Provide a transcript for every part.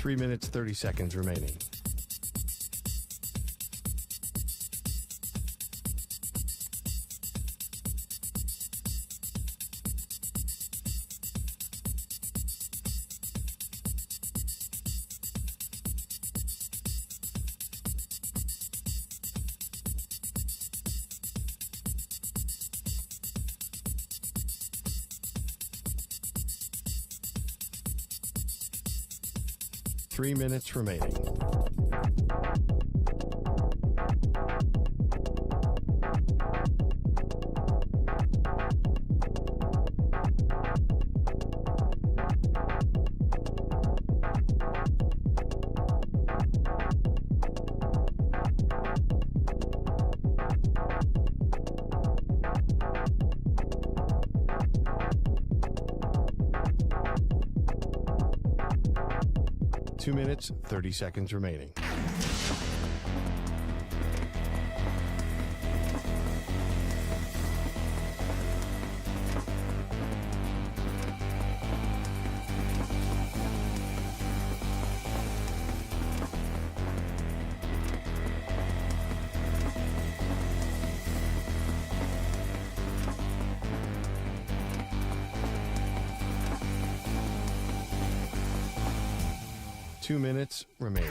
3 minutes, 30 seconds remaining. Three minutes remaining. Two minutes, 30 seconds remaining. Two minutes remaining.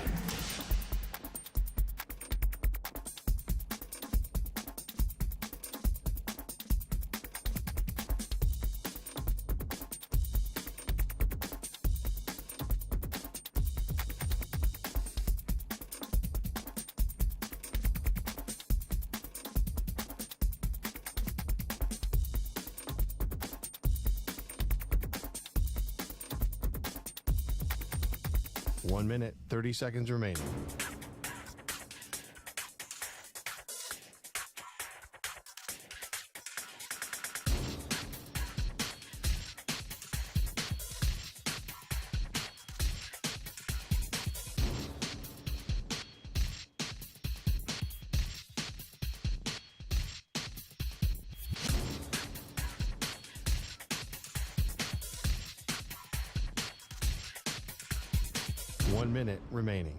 One minute, 30 seconds remaining. One minute remaining.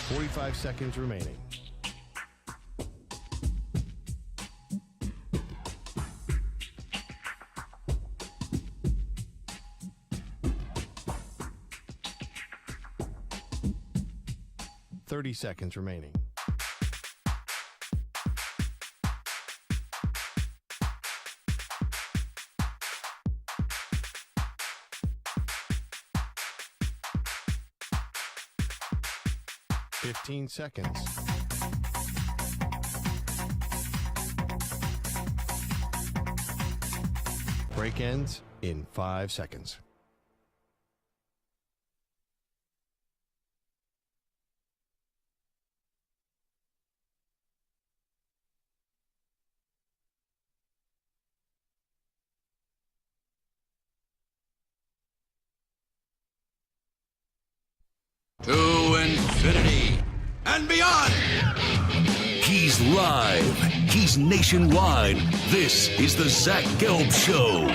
Forty-five seconds remaining. Thirty seconds remaining. Fifteen seconds. Break ends in 5 seconds. To infinity and beyond. He's live. He's nationwide. This is the Zach Gelb Show.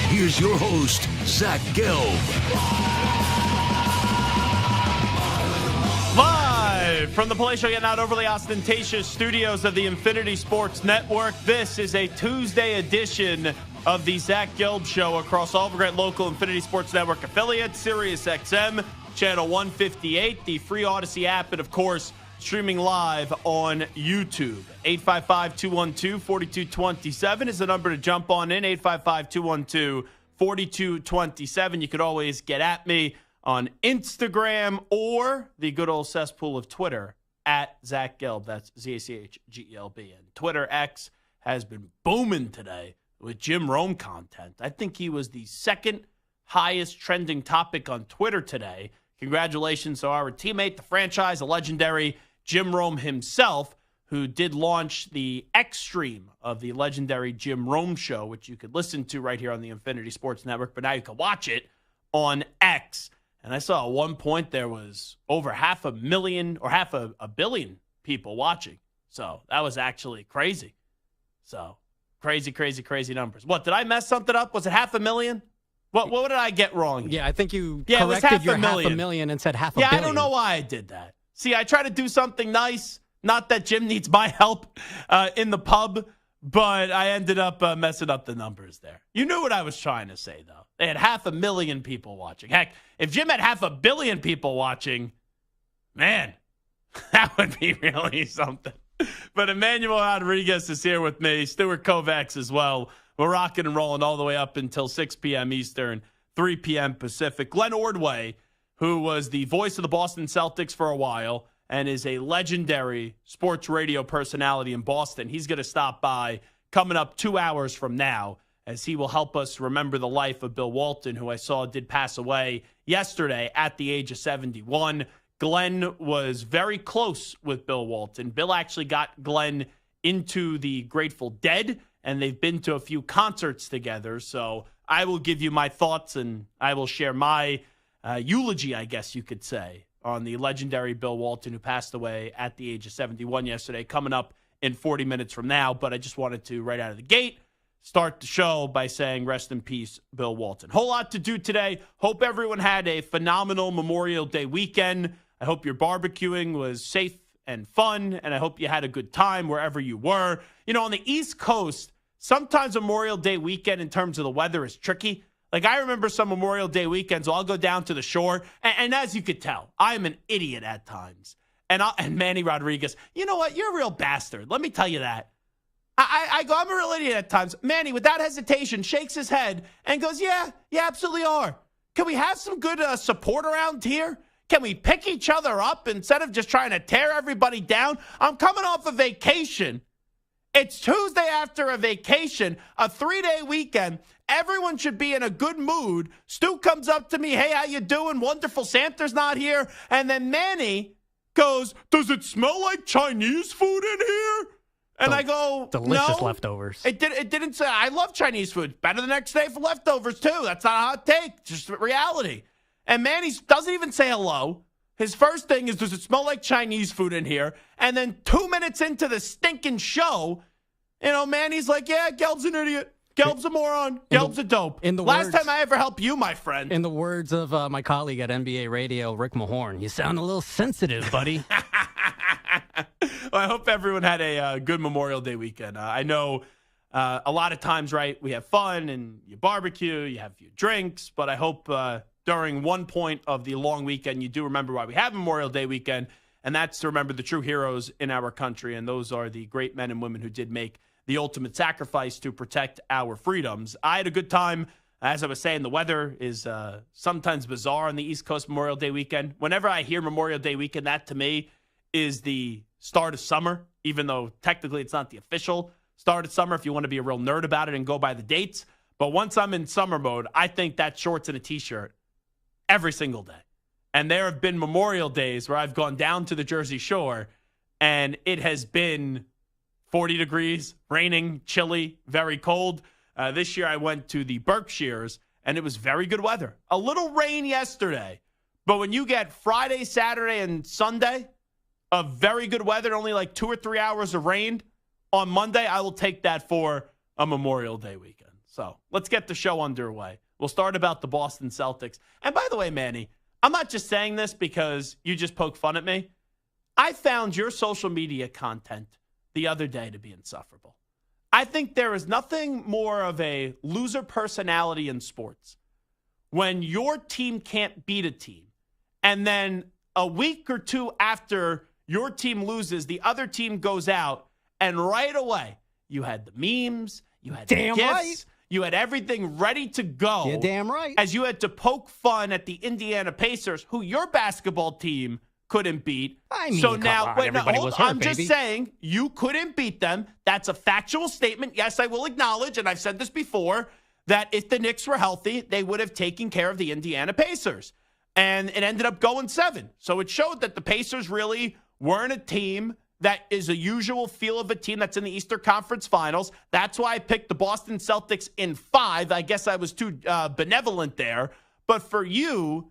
Here's your host, Zach Gelb. Live from the Palatial yet not overly ostentatious studios of the Infinity Sports Network, this is a Tuesday edition of the Zach Gelb Show across all of great local Infinity Sports Network affiliates, Sirius XM, channel 158, the free Odyssey app, and of course, streaming live on YouTube. 855-212-4227 is the number to jump on in, 855-212-4227. You could always get at me on Instagram or the good old cesspool of Twitter at Zach Gelb. That's ZACHGELB. And Twitter X has been booming today with Jim Rome content. I think he was the second highest trending topic on Twitter today. congratulations to our teammate, the franchise, the legendary Jim Rome himself, who did launch the X stream of the legendary Jim Rome Show, which you could listen to right here on the Infinity Sports Network, but now you can watch it on X. And I saw at one point there was over 500,000 or half a billion people watching. So that was actually crazy. So crazy, crazy, crazy numbers. What, did I mess something up? Was it 500,000? What did I get wrong? Yeah, I think you it was corrected your 500,000 half a million and said half a Yeah, billion. I don't know why I did that. See, I try to do something nice. Not that Jim needs my help in the pub, but I ended up messing up the numbers there. You knew what I was trying to say, though. They had 500,000 people watching. Heck, if Jim had 500 million people watching, man, that would be really something. But Emmanuel Rodriguez is here with me. Stuart Kovacs as well. We're rocking and rolling all the way up until 6 p.m. Eastern, 3 p.m. Pacific. Glenn Ordway, who was the voice of the Boston Celtics for a while and is a legendary sports radio personality in Boston. He's going to stop by coming up 2 hours from now as he will help us remember the life of Bill Walton, who I saw did pass away yesterday at the age of 71. Glenn was very close with Bill Walton. Bill actually got Glenn into the Grateful Dead, and they've been to a few concerts together. So I will give you my thoughts, and I will share my eulogy, I guess you could say, on the legendary Bill Walton, who passed away at the age of 71 yesterday, coming up in 40 minutes from now. But I just wanted to, right out of the gate, start the show by saying rest in peace, Bill Walton. Whole lot to do today. Hope everyone had a phenomenal Memorial Day weekend. I hope your barbecuing was safe and fun, and I hope you had a good time wherever you were. You know, on the East Coast, sometimes Memorial Day weekend in terms of the weather is tricky. Like, I remember some Memorial Day weekends, I'll go down to the shore, and as you could tell, I am an idiot at times. And Manny Rodriguez, you know what? You're a real bastard. Let me tell you that. I go, I'm a real idiot at times. Manny, without hesitation, shakes his head and goes, yeah, absolutely are. Can we have some good support around here? Can we pick each other up instead of just trying to tear everybody down? I'm coming off a vacation. It's Tuesday after a vacation, a 3-day weekend. Everyone should be in a good mood. Stu comes up to me, hey, how you doing? Wonderful, Santa's not here. And then Manny goes, does it smell like Chinese food in here? And I go, delicious no. leftovers. It didn't say, I love Chinese food. Better the next day for leftovers, too. That's not a hot take, just reality. And Manny doesn't even say hello. His first thing is, does it smell like Chinese food in here? And then 2 minutes into the stinking show, you know, Manny's like, yeah, Gelb's an idiot. Gelb's a moron. Gelb's a dope. Last time I ever helped you, my friend. In the words of my colleague at NBA Radio, Rick Mahorn, you sound a little sensitive, buddy. Well, I hope everyone had a good Memorial Day weekend. I know a lot of times, right, we have fun and you barbecue, you have a few drinks, but I hope during one point of the long weekend, you do remember why we have Memorial Day weekend, and that's to remember the true heroes in our country, and those are the great men and women who did make the ultimate sacrifice to protect our freedoms. I had a good time. As I was saying, the weather is sometimes bizarre on the East Coast Memorial Day weekend. Whenever I hear Memorial Day weekend, that to me is the start of summer, even though technically it's not the official start of summer if you want to be a real nerd about it and go by the dates. But once I'm in summer mode, I think that shorts and a T-shirt every single day. And there have been Memorial Days where I've gone down to the Jersey Shore and it has been 40 degrees, raining, chilly, very cold. This year I went to the Berkshires and it was very good weather. A little rain yesterday, but when you get Friday, Saturday, and Sunday of very good weather, only like 2 or 3 hours of rain on Monday, I will take that for a Memorial Day weekend. So let's get the show underway. We'll start about the Boston Celtics. And by the way, Manny, I'm not just saying this because you just poke fun at me. I found your social media content the other day to be insufferable. I think there is nothing more of a loser personality in sports when your team can't beat a team, and then a week or two after your team loses, the other team goes out, and right away you had the memes, you had the gifs, right. You had everything ready to go. You're damn right. As you had to poke fun at the Indiana Pacers, who your basketball team couldn't beat. I mean, so now, wait, everybody no, was hurt, I'm baby. just saying you couldn't beat them. That's a factual statement. Yes, I will acknowledge, and I've said this before, that if the Knicks were healthy, they would have taken care of the Indiana Pacers. and it ended up going 7. So it showed that the Pacers really weren't a team that is a usual feel of a team that's in the Eastern Conference Finals. That's why I picked the Boston Celtics in 5. I guess I was too benevolent there. But for you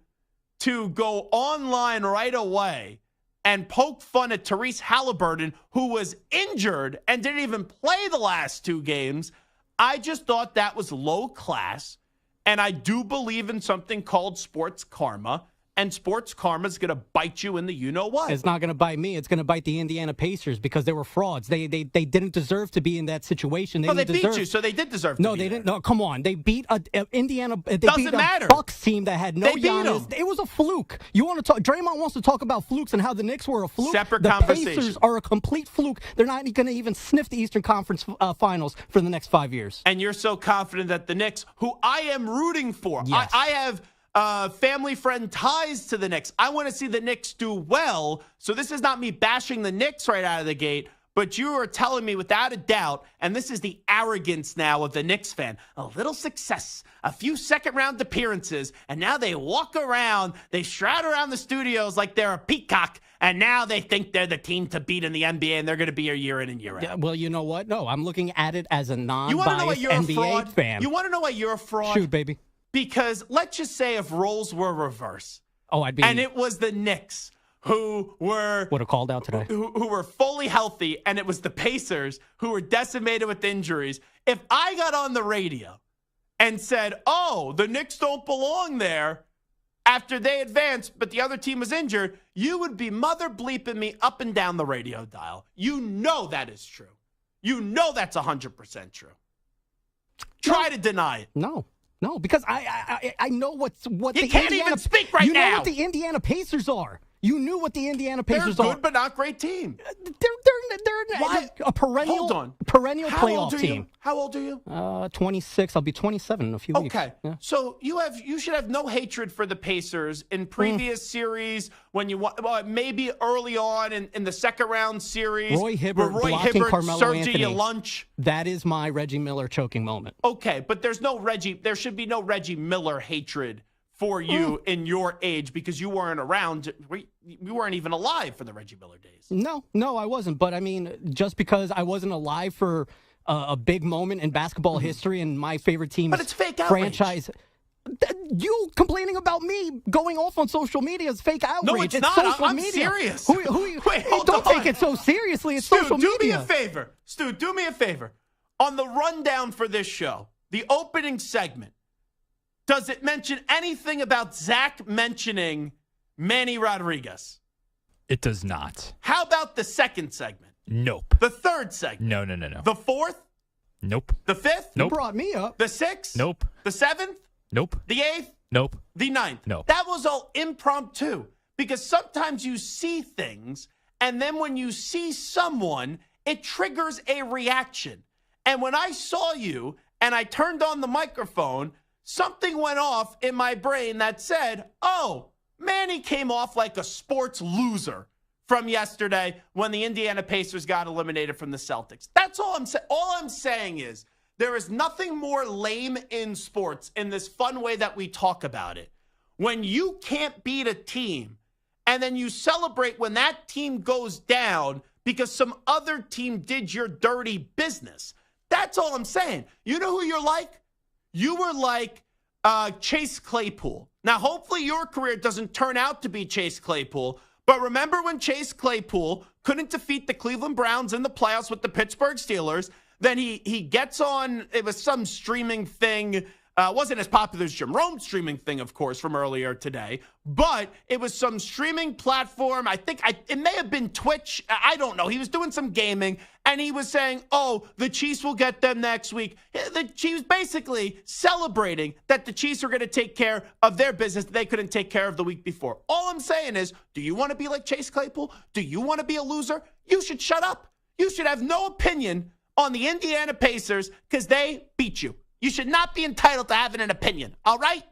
to go online right away and poke fun at Therese Halliburton, who was injured and didn't even play the last 2 games, I just thought that was low class. And I do believe in something called sports karma. And sports karma is going to bite you in the you-know-what. It's not going to bite me. It's going to bite the Indiana Pacers because they were frauds. They didn't deserve to be in that situation. They beat you, so they did deserve to No, be they there. didn't. No, come on. They beat Indiana. They Doesn't beat matter. a Bucks team that had no They beat Giannis. them. It was a fluke. You want to talk? Draymond wants to talk about flukes and how the Knicks were a fluke. Separate the conversation. Pacers are a complete fluke. They're not going to even sniff the Eastern Conference Finals for the next 5 years. And you're so confident that the Knicks, who I am rooting for, Yes. I have family friend ties to the Knicks. I want to see the Knicks do well. So this is not me bashing the Knicks right out of the gate, but you are telling me without a doubt, and this is the arrogance now of the Knicks fan, a little success, a few second-round appearances, and now they walk around, they shroud around the studios like they're a peacock, and now they think they're the team to beat in the NBA, and they're going to be here year in and year out. Yeah, well, you know what? No, I'm looking at it as a You want to know why non-biased you're a NBA fraud? fan. You want to know why you're a fraud? Shoot, baby. Because let's just say if roles were reversed, Oh, I'd be. and it was the Knicks who were would have called out today. who were fully healthy, and it was the Pacers who were decimated with injuries. If I got on the radio and said, "Oh, the Knicks don't belong there," after they advanced, but the other team was injured, you would be mother bleeping me up and down the radio dial. You know that is true. You know that's 100% true. Try to deny it. No, because I know what You the can't Indiana, even speak right you know now. what the Indiana Pacers are. You knew what the Indiana They're Pacers a are. good but not great team. They're a perennial Hold on. perennial How playoff old are team. you? How old are you? 26. I'll be 27 in a few weeks. Okay. Yeah. So you should have no hatred for the Pacers in previous series when you maybe early on in the second round series. Roy Hibbert where Roy blocking Hibbert Carmelo served Anthony. you lunch. That is my Reggie Miller choking moment. Okay, but there should be no Reggie Miller hatred for you in your age because you weren't around. You weren't even alive for the Reggie Miller days. No, I wasn't. But I mean, just because I wasn't alive for a big moment in basketball history and my favorite team's But it's fake outrage. franchise. You complaining about me going off on social media is fake outrage. No, it's not. Social I'm media. serious. Wait, hold don't on. take it so seriously. It's Stu, social do media. me a favor. Stu, do me a favor. On the rundown for this show, the opening segment, does it mention anything about Zach mentioning Manny Rodriguez? It does not. How about the second segment? Nope. The third segment? No. The fourth? Nope. The fifth? Nope. You brought me up. The sixth? Nope. The seventh? Nope. The eighth? Nope. The ninth? No. That was all impromptu because sometimes you see things and then when you see someone, it triggers a reaction. And when I saw you and I turned on the microphone, something went off in my brain that said, oh, Manny came off like a sports loser from yesterday when the Indiana Pacers got eliminated from the Celtics. That's all I'm saying. All I'm saying is there is nothing more lame in sports in this fun way that we talk about it. When you can't beat a team and then you celebrate when that team goes down because some other team did your dirty business. That's all I'm saying. You know who you're like? You were like Chase Claypool. Now, hopefully your career doesn't turn out to be Chase Claypool, but remember when Chase Claypool couldn't defeat the Cleveland Browns in the playoffs with the Pittsburgh Steelers? Then he gets on, it was some streaming thing. Wasn't as popular as Jim Rome's streaming thing, of course, from earlier today. But it was some streaming platform. I think it may have been Twitch. I don't know. He was doing some gaming, and he was saying, oh, the Chiefs will get them next week. He was basically celebrating that the Chiefs are going to take care of their business that they couldn't take care of the week before. All I'm saying is, do you want to be like Chase Claypool? Do you want to be a loser? You should shut up. You should have no opinion on the Indiana Pacers because they beat you. You should not be entitled to having an opinion, all right?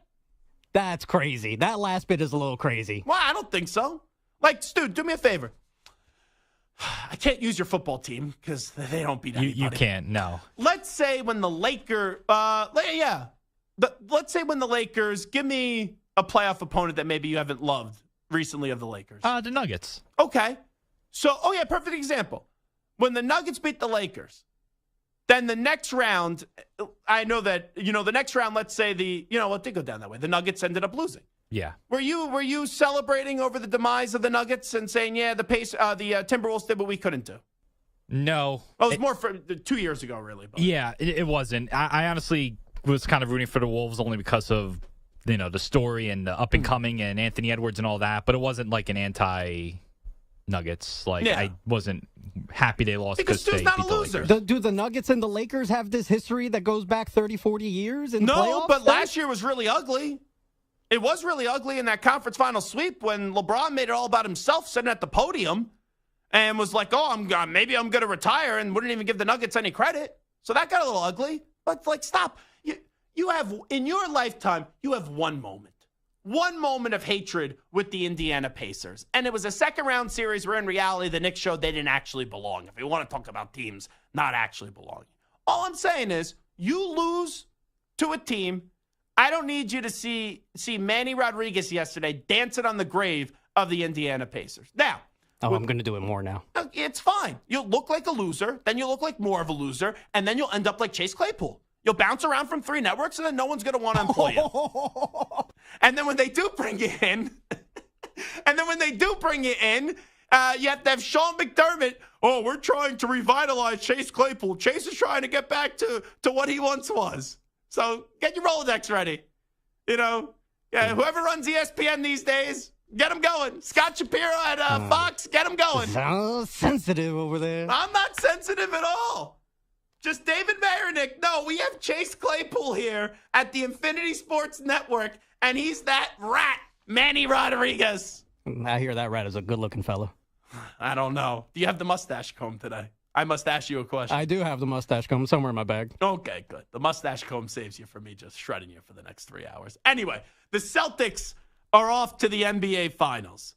That's crazy. That last bit is a little crazy. Well, I don't think so. Like, Stu, do me a favor. I can't use your football team because they don't beat anybody. You can't, no. Let's say when the Lakers, let's say when the Lakers, give me a playoff opponent that maybe you haven't loved recently of the Lakers? The Nuggets. Okay. So, perfect example. When the Nuggets beat the Lakers, then the next round, I know that, the next round, let's say it did go down that way. The Nuggets ended up losing. Yeah. Were you celebrating over the demise of the Nuggets and saying, yeah, the Timberwolves did what we couldn't do? No. Well, it was more for 2 years ago, really. But. Yeah, it wasn't. I honestly was kind of rooting for the Wolves only because of, the story and the up and coming and Anthony Edwards and all that. But it wasn't like an anti-Nuggets. I wasn't happy they lost because they Stu's not beat a the loser. Lakers. Do the Nuggets and the Lakers have this history that goes back 30, 40 years in No, playoffs? but last year was really ugly. It was really ugly in that conference final sweep when LeBron made it all about himself sitting at the podium and was like, maybe I'm going to retire, and wouldn't even give the Nuggets any credit. So that got a little ugly. But, stop. You have, in your lifetime, you have one moment of hatred with the Indiana Pacers. And it was a second-round series where, in reality, the Knicks showed they didn't actually belong, if we want to talk about teams not actually belonging. All I'm saying is, you lose to a team. I don't need you to see Manny Rodriguez yesterday dancing on the grave of the Indiana Pacers. Now, I'm going to do it more now. it's fine. You'll look like a loser, then you'll look like more of a loser, and then you'll end up like Chase Claypool. You'll bounce around from 3 networks, and then no one's going to want to employ you. And then when they do bring you in, you have to have Sean McDermott. Oh, we're trying to revitalize Chase Claypool. Chase is trying to get back to what he once was. So get your Rolodex ready. Whoever runs ESPN these days, get them going. Scott Shapiro at Fox, get them going. So sensitive over there. I'm not sensitive at all. Just David Marinick. No, we have Chase Claypool here at the Infinity Sports Network, and he's that rat, Manny Rodriguez. I hear that rat is a good-looking fella. I don't know. Do you have the mustache comb today? I must ask you a question. I do have the mustache comb somewhere in my bag. Okay, good. The mustache comb saves you from me just shredding you for the next 3 hours. Anyway, the Celtics are off to the NBA Finals.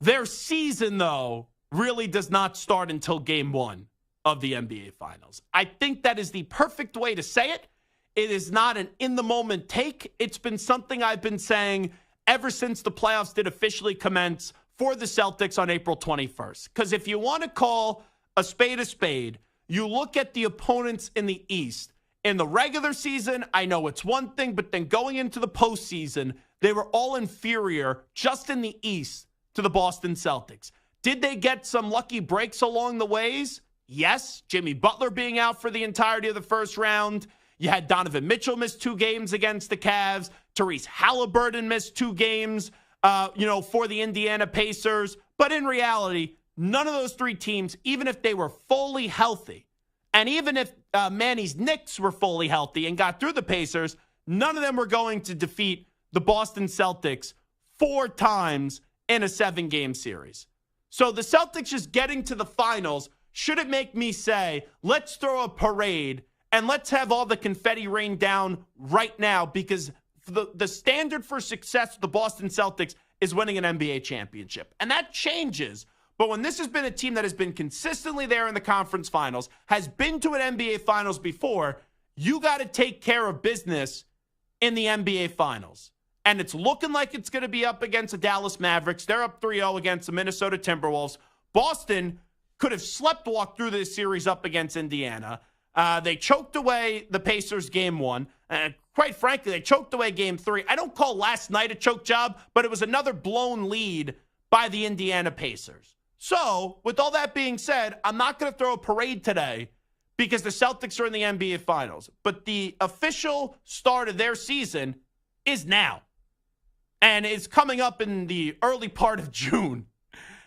Their season, though, really does not start until Game 1 of the NBA Finals. I think that is the perfect way to say it. It is not an in-the-moment take. It's been something I've been saying ever since the playoffs did officially commence for the Celtics on April 21st. Because if you want to call a spade, you look at the opponents in the East. In the regular season, I know it's one thing, but then going into the postseason, they were all inferior just in the East to the Boston Celtics. Did they get some lucky breaks along the ways? Yes. Jimmy Butler being out for the entirety of the first round. You had Donovan Mitchell miss 2 games against the Cavs. Therese Halliburton missed 2 games, for the Indiana Pacers. But in reality, none of those 3 teams, even if they were fully healthy, and even if Manny's Knicks were fully healthy and got through the Pacers, none of them were going to defeat the Boston Celtics 4 times in a 7-game series. So the Celtics just getting to the finals should it make me say, let's throw a parade and let's have all the confetti rain down right now, because the standard for success with the Boston Celtics is winning an NBA championship. And that changes. But when this has been a team that has been consistently there in the conference finals, has been to an NBA finals before, you got to take care of business in the NBA finals. And it's looking like it's going to be up against the Dallas Mavericks. They're up 3-0 against the Minnesota Timberwolves. Boston could have sleptwalked through this series up against Indiana. They choked away the Pacers game 1. Quite frankly, they choked away game 3. I don't call last night a choke job, but it was another blown lead by the Indiana Pacers. So, with all that being said, I'm not going to throw a parade today because the Celtics are in the NBA Finals. But the official start of their season is now. And it's coming up in the early part of June.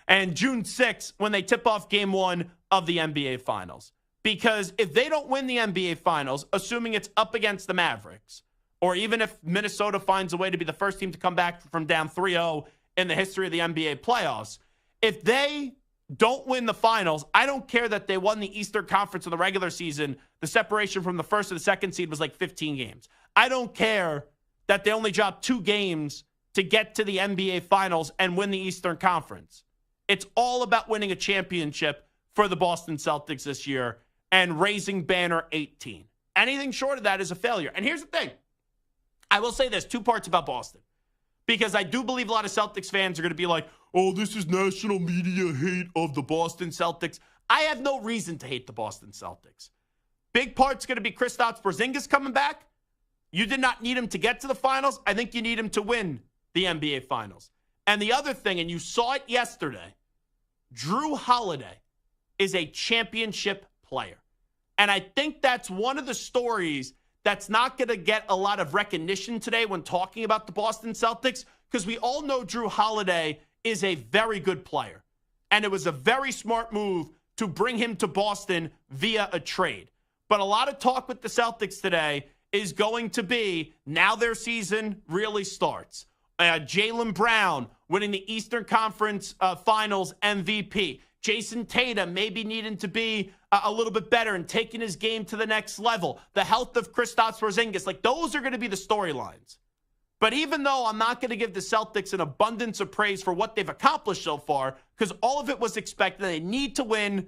And June 6th, when they tip off Game 1 of the NBA Finals. Because if they don't win the NBA Finals, assuming it's up against the Mavericks, or even if Minnesota finds a way to be the first team to come back from down 3-0 in the history of the NBA playoffs, if they don't win the finals, I don't care that they won the Eastern Conference in the regular season. The separation from the first to the second seed was like 15 games. I don't care that they only dropped 2 games to get to the NBA Finals and win the Eastern Conference. It's all about winning a championship for the Boston Celtics this year and raising banner 18. Anything short of that is a failure. And here's the thing. I will say this, 2 parts about Boston. because I do believe a lot of Celtics fans are going to be like, oh, this is national media hate of the Boston Celtics. I have no reason to hate the Boston Celtics. Big part's going to be Kristaps Porzingis coming back. You did not need him to get to the finals. I think you need him to win the NBA Finals. And the other thing, and you saw it yesterday, Drew Holiday is a championship player. And I think that's one of the stories that's not going to get a lot of recognition today when talking about the Boston Celtics, because we all know Drew Holiday is a very good player. And it was a very smart move to bring him to Boston via a trade. But a lot of talk with the Celtics today is going to be now their season really starts. Jaylen Brown winning the Eastern Conference Finals MVP. Jason Tatum maybe needing to be a little bit better and taking his game to the next level. The health of Kristaps Porzingis. Like, those are going to be the storylines. But even though I'm not going to give the Celtics an abundance of praise for what they've accomplished so far, because all of it was expected, they need to win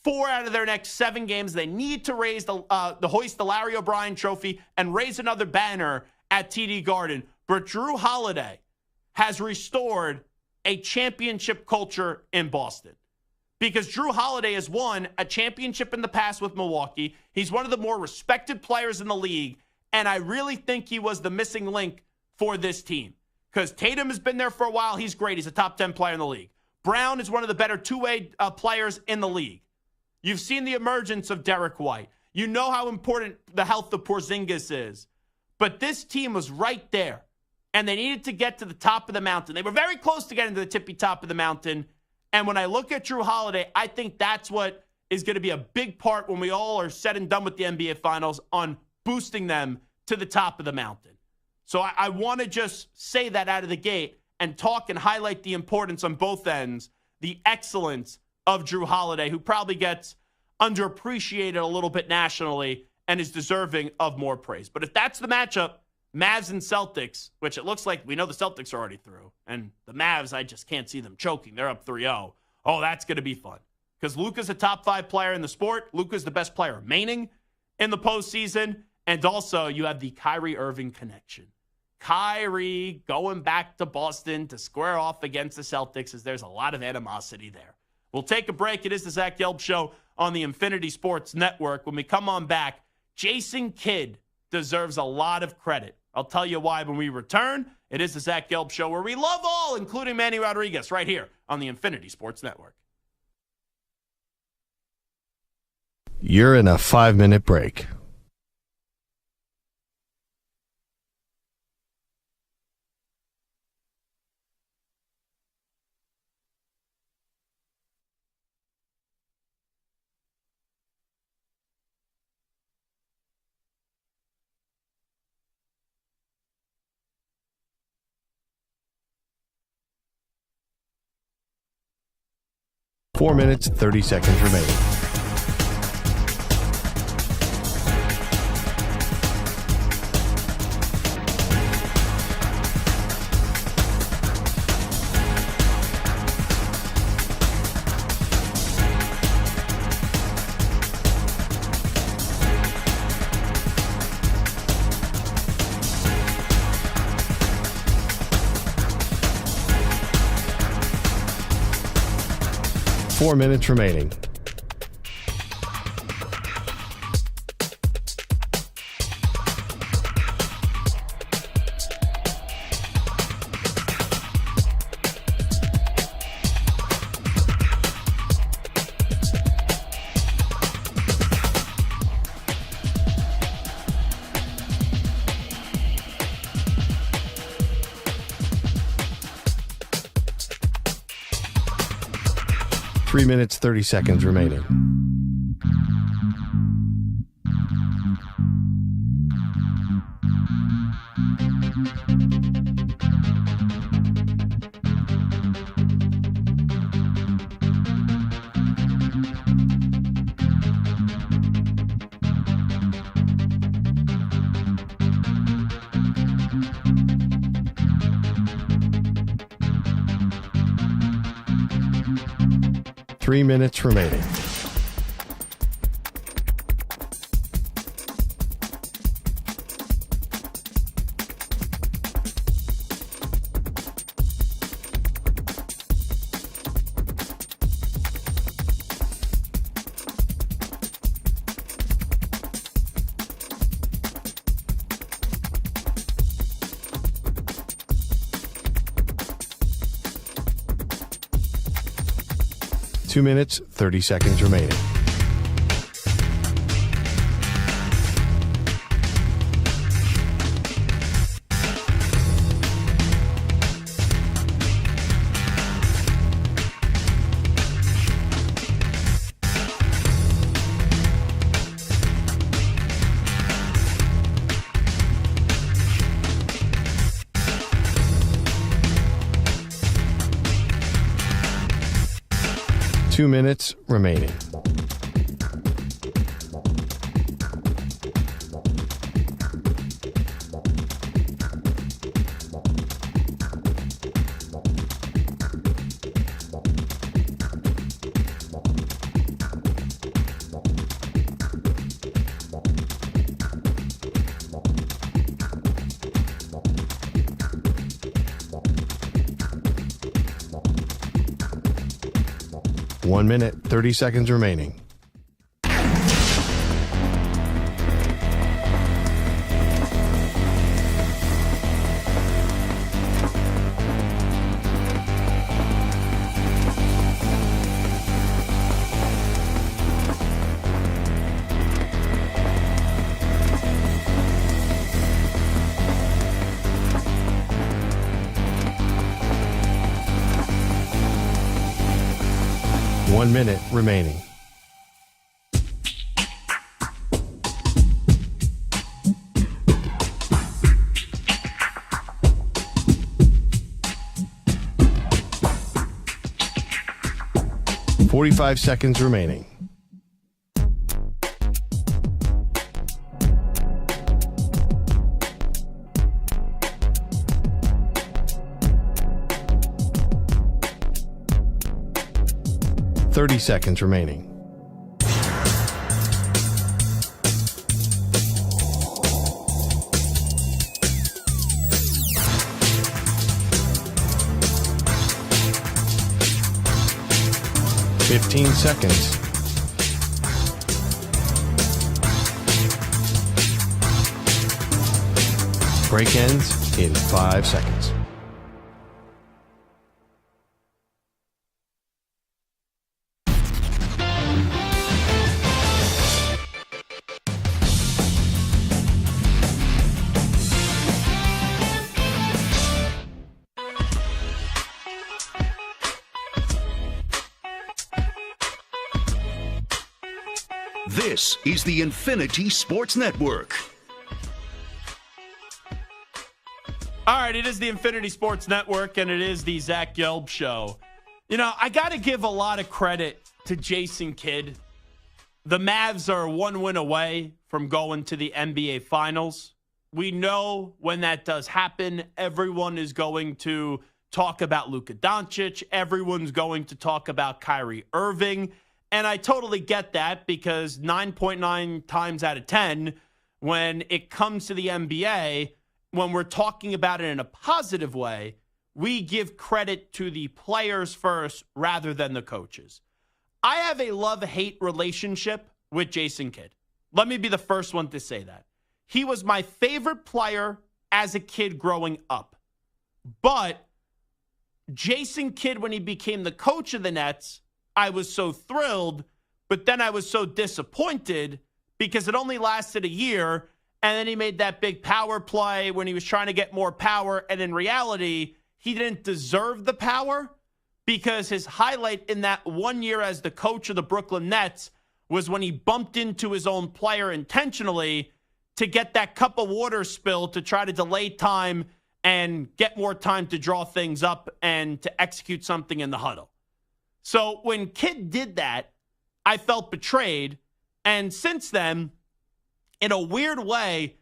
4 out of their next 7 games. They need to raise hoist the Larry O'Brien Trophy and raise another banner at TD Garden. But Drew Holiday has restored a championship culture in Boston. Because Drew Holiday has won a championship in the past with Milwaukee. He's one of the more respected players in the league. And I really think he was the missing link for this team. Because Tatum has been there for a while. He's great. He's a top 10 player in the league. Brown is one of the better two-way players in the league. You've seen the emergence of Derek White. You know how important the health of Porzingis is. But this team was right there. And they needed to get to the top of the mountain. They were very close to getting to the tippy top of the mountain. And when I look at Drew Holiday, I think that's what is going to be a big part when we all are said and done with the NBA Finals on boosting them to the top of the mountain. So I want to just say that out of the gate and talk and highlight the importance on both ends, the excellence of Drew Holiday, who probably gets underappreciated a little bit nationally and is deserving of more praise. But if that's the matchup, Mavs and Celtics, which it looks like we know the Celtics are already through, and the Mavs, I just can't see them choking. They're up 3-0. Oh, that's going to be fun. Because Luka's a top 5 player in the sport. Luka's the best player remaining in the postseason. And also, you have the Kyrie Irving connection. Kyrie going back to Boston to square off against the Celtics, as there's a lot of animosity there. We'll take a break. It is the Zach Gelb Show on the Infinity Sports Network. When we come on back, Jason Kidd deserves a lot of credit. I'll tell you why when we return. It is the Zach Gelb Show, where we love all, including Manny Rodriguez, right here on the Infinity Sports Network. You're in a 5-minute break. Four minutes, 30 seconds remaining. Four minutes remaining. Three minutes, 30 seconds remaining. Three minutes remaining. 2 minutes, 30 seconds remaining. Two minutes remaining. One minute, 30 seconds remaining. One minute remaining. .45 seconds remaining. .30 seconds remaining. .15 seconds. Break ends in 5 seconds. This is the Infinity Sports Network. All right, it is the Infinity Sports Network, and it is the Zach Gelb Show. You know, I got to give a lot of credit to Jason Kidd. The Mavs are one win away from going to the NBA Finals. We know when that does happen, everyone is going to talk about Luka Doncic. Everyone's going to talk about Kyrie Irving. And I totally get that because 9.9 times out of 10, when it comes to the NBA, when we're talking about it in a positive way, we give credit to the players first rather than the coaches. I have a love-hate relationship with Jason Kidd. Let me be the first one to say that. He was my favorite player as a kid growing up. But Jason Kidd, when he became the coach of the Nets, I was so thrilled, but then I was so disappointed because it only lasted a year, and then he made that big power play when he was trying to get more power, and in reality, he didn't deserve the power because his highlight in that 1 year as the coach of the Brooklyn Nets was when he bumped into his own player intentionally to get that cup of water spill to try to delay time and get more time to draw things up and to execute something in the huddle. So when Kidd did that, I felt betrayed. And since then, in a weird way,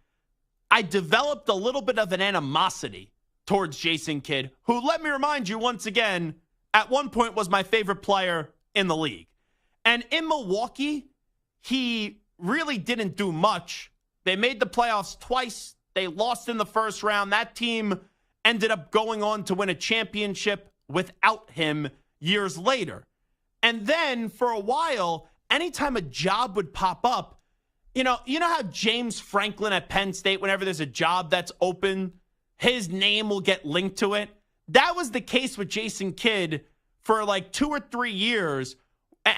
I developed a little bit of an animosity towards Jason Kidd, who, let me remind you once again, at one point was my favorite player in the league. And in Milwaukee, he really didn't do much. They made the playoffs twice. They lost in the first round. That team ended up going on to win a championship without him years later. And then for a while, anytime a job would pop up, you know how James Franklin at Penn State, whenever there's a job that's open, his name will get linked to it. That was the case with Jason Kidd for like 2 or 3 years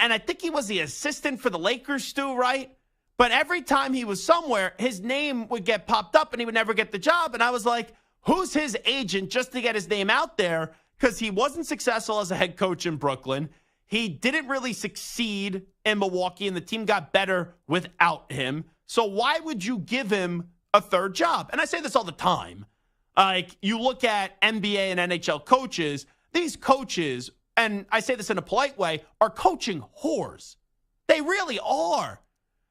And I think he was the assistant for the Lakers, Stu, right? But every time he was somewhere, his name would get popped up and he would never get the job. And I was like, who's his agent just to get his name out there? Because he wasn't successful as a head coach in Brooklyn. He didn't really succeed in Milwaukee, and the team got better without him. So why would you give him a third job? And I say this all the time. Like, you look at NBA and NHL coaches, these coaches, and I say this in a polite way, are coaching whores. They really are.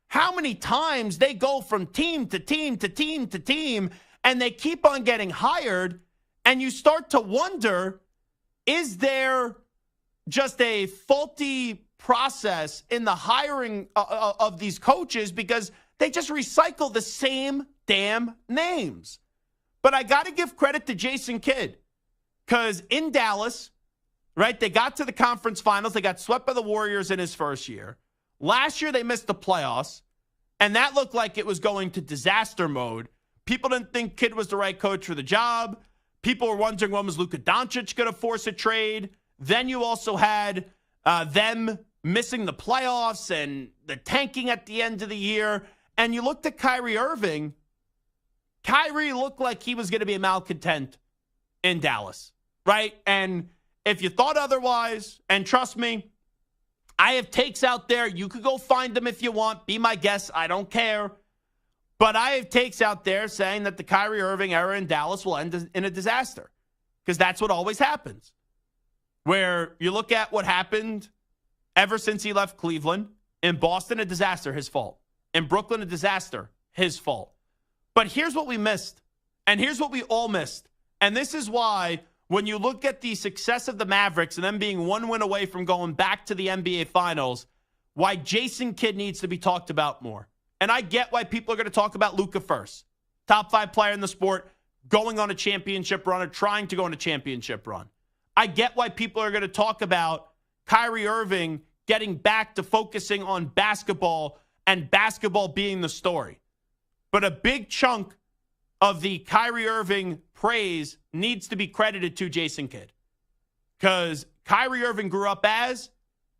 How many times they go from team to team to team to team, and they keep on getting hired, and you start to wonder, is there just a faulty process in the hiring of these coaches because they just recycle the same damn names? But I got to give credit to Jason Kidd, because in Dallas, right, they got to the conference finals. They got swept by the Warriors in his first year. Last year, they missed the playoffs, and that looked like it was going to disaster mode. People didn't think Kidd was the right coach for the job. People were wondering, when was Luka Doncic going to force a trade? Then you also had them missing the playoffs and the tanking at the end of the year. And you looked at Kyrie Irving. Kyrie looked like he was going to be a malcontent in Dallas, right? And if you thought otherwise, and trust me, I have takes out there. You could go find them if you want. Be my guest. I don't care. But I have takes out there saying that the Kyrie Irving era in Dallas will end in a disaster, because that's what always happens. Where you look at what happened ever since he left Cleveland. In Boston, a disaster, his fault. In Brooklyn, a disaster, his fault. But here's what we missed, and here's what we all missed. And this is why, when you look at the success of the Mavericks and them being one win away from going back to the NBA Finals, why Jason Kidd needs to be talked about more. And I get why people are going to talk about Luka first. Top 5 player in the sport, going on a championship run or trying to go on a championship run. I get why people are going to talk about Kyrie Irving getting back to focusing on basketball and basketball being the story. But a big chunk of the Kyrie Irving praise needs to be credited to Jason Kidd, because Kyrie Irving grew up as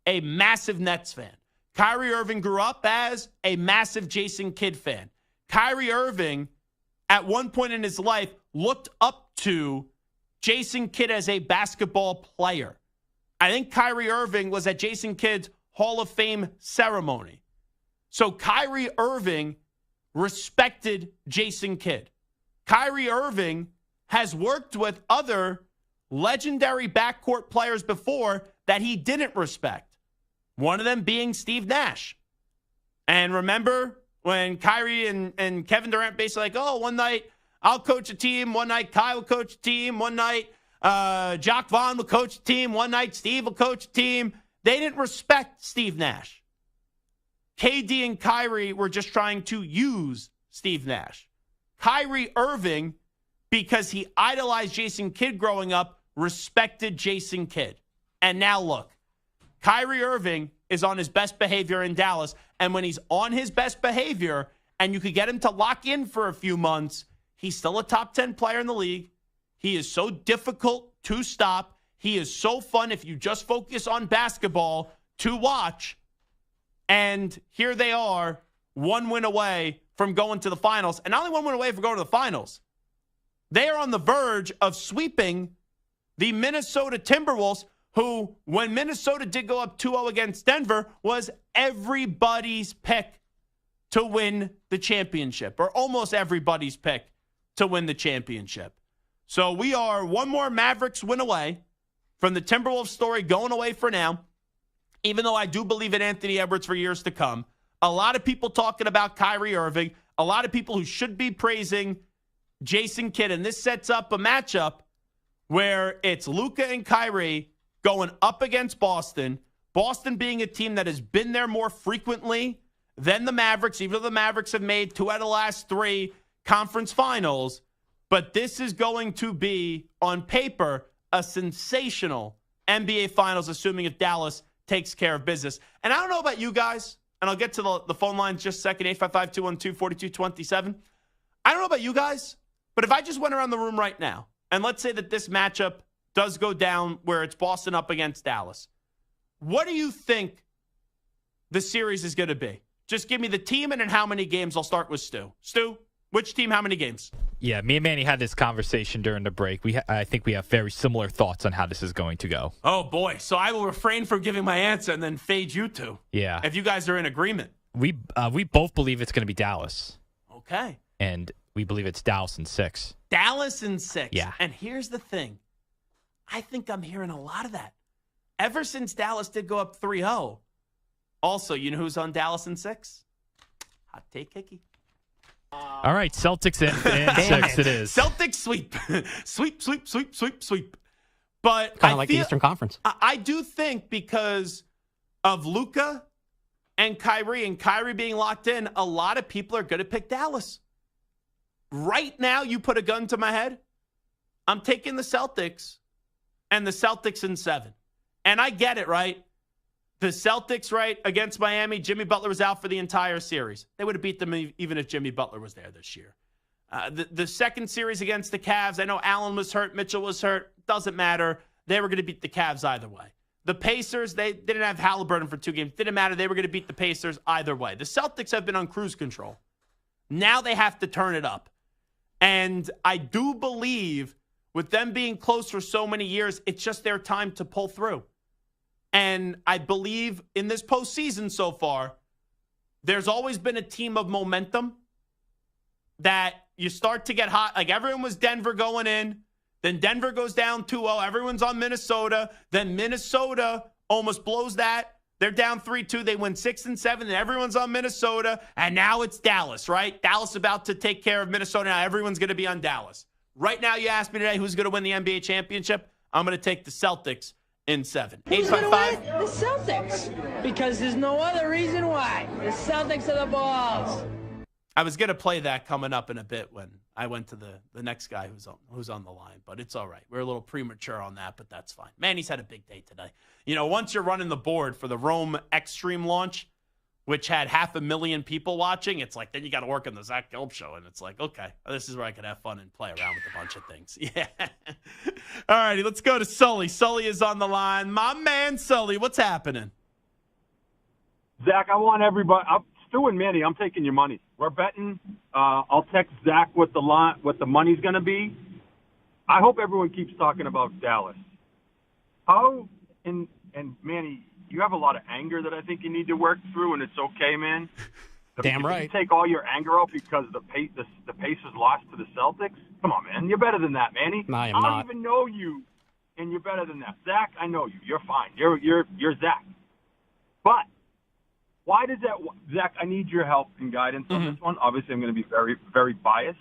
a massive Nets fan. Kyrie Irving grew up as a massive Jason Kidd fan. Kyrie Irving, at one point in his life, looked up to Jason Kidd as a basketball player. I think Kyrie Irving was at Jason Kidd's Hall of Fame ceremony. So Kyrie Irving respected Jason Kidd. Kyrie Irving has worked with other legendary backcourt players before that he didn't respect. One of them being Steve Nash. And remember when Kyrie and Kevin Durant basically like, oh, one night I'll coach a team, one night Kai will coach a team, one night Jacques Vaughn will coach a team, one night Steve will coach a team. They didn't respect Steve Nash. KD and Kyrie were just trying to use Steve Nash. Kyrie Irving, because he idolized Jason Kidd growing up, respected Jason Kidd. And now look, Kyrie Irving is on his best behavior in Dallas. And when he's on his best behavior and you could get him to lock in for a few months, he's still a top 10 player in the league. He is so difficult to stop. He is so fun if you just focus on basketball to watch. And here they are, one win away from going to the finals. And not only one win away from going to the finals, they are on the verge of sweeping the Minnesota Timberwolves, who, when Minnesota did go up 2-0 against Denver, was everybody's pick to win the championship, or almost everybody's pick to win the championship. So we are one more Mavericks win away from the Timberwolves story going away for now, even though I do believe in Anthony Edwards for years to come. A lot of people talking about Kyrie Irving, a lot of people who should be praising Jason Kidd, and this sets up a matchup where it's Luka and Kyrie going up against Boston. Boston being a team that has been there more frequently than the Mavericks, even though the Mavericks have made 2 out of the last 3 conference finals. But this is going to be, on paper, a sensational NBA Finals, assuming if Dallas takes care of business. And I don't know about you guys, and I'll get to the phone lines just a second, 855-212-4227. I don't know about you guys, but if I just went around the room right now, and let's say that this matchup does go down where it's Boston up against Dallas, what do you think the series is going to be? Just give me the team and in how many games. I'll start with Stu. Stu, which team, how many games? Yeah, me and Manny had this conversation during the break. I think we have very similar thoughts on how this is going to go. Oh, boy. So I will refrain from giving my answer and then fade you two. Yeah. If you guys are in agreement. We both believe it's going to be Dallas. Okay. And we believe it's Dallas in 6. Dallas in 6. Yeah. And here's the thing. I think I'm hearing a lot of that. Ever since Dallas did go up 3-0. Also, you know who's on Dallas in 6? Hot take, Hickey. All right, Celtics in 6 it is. Celtics sweep. Sweep. But Kind of like the Eastern Conference. I do think because of Luka and Kyrie being locked in, a lot of people are going to pick Dallas. Right now, you put a gun to my head, I'm taking the Celtics and the Celtics in 7. And I get it, right? The Celtics, right, against Miami, Jimmy Butler was out for the entire series. They would have beat them even if Jimmy Butler was there this year. The second series against the Cavs, I know Allen was hurt, Mitchell was hurt. Doesn't matter. They were going to beat the Cavs either way. The Pacers, they didn't have Halliburton for 2 games. Didn't matter. They were going to beat the Pacers either way. The Celtics have been on cruise control. Now they have to turn it up. And I do believe with them being close for so many years, it's just their time to pull through. And I believe in this postseason so far, there's always been a team of momentum that you start to get hot. Like everyone was Denver going in. Then Denver goes down 2-0. Everyone's on Minnesota. Then Minnesota almost blows that. They're down 3-2. They win 6 and 7. And everyone's on Minnesota. And now it's Dallas, right? Dallas about to take care of Minnesota. Now everyone's going to be on Dallas. Right now, you asked me today who's going to win the NBA championship. I'm going to take the Celtics in 7. Who's going to win? The Celtics. Because there's no other reason why. The Celtics are the balls. I was going to play that coming up in a bit when I went to the next guy who's on the line, but it's all right. We're a little premature on that, but that's fine. Man, he's had a big day today. You know, once you're running the board for the Rome Extreme launch, which had 500,000 people watching, it's like then you got to work on the Zach Gelb Show, and it's like, okay, this is where I could have fun and play around with a bunch of things. Yeah. All righty, let's go to Sully. Sully is on the line. My man, Sully, what's happening? Zach, I want everybody. Stu and Manny, I'm taking your money. We're betting. I'll text Zach what the money's going to be. I hope everyone keeps talking about Dallas. How and Manny, you have a lot of anger that I think you need to work through, and it's okay, man. Damn right. You take all your anger out because the Pacers lost to the Celtics. Come on, man. You're better than that, Manny. No, I am I not. don't even know you, and you're better than that. Zach, I know you. You're fine. You're Zach. But why does that, Zach? I need your help and guidance on this one. Obviously, I'm going to be very, very biased.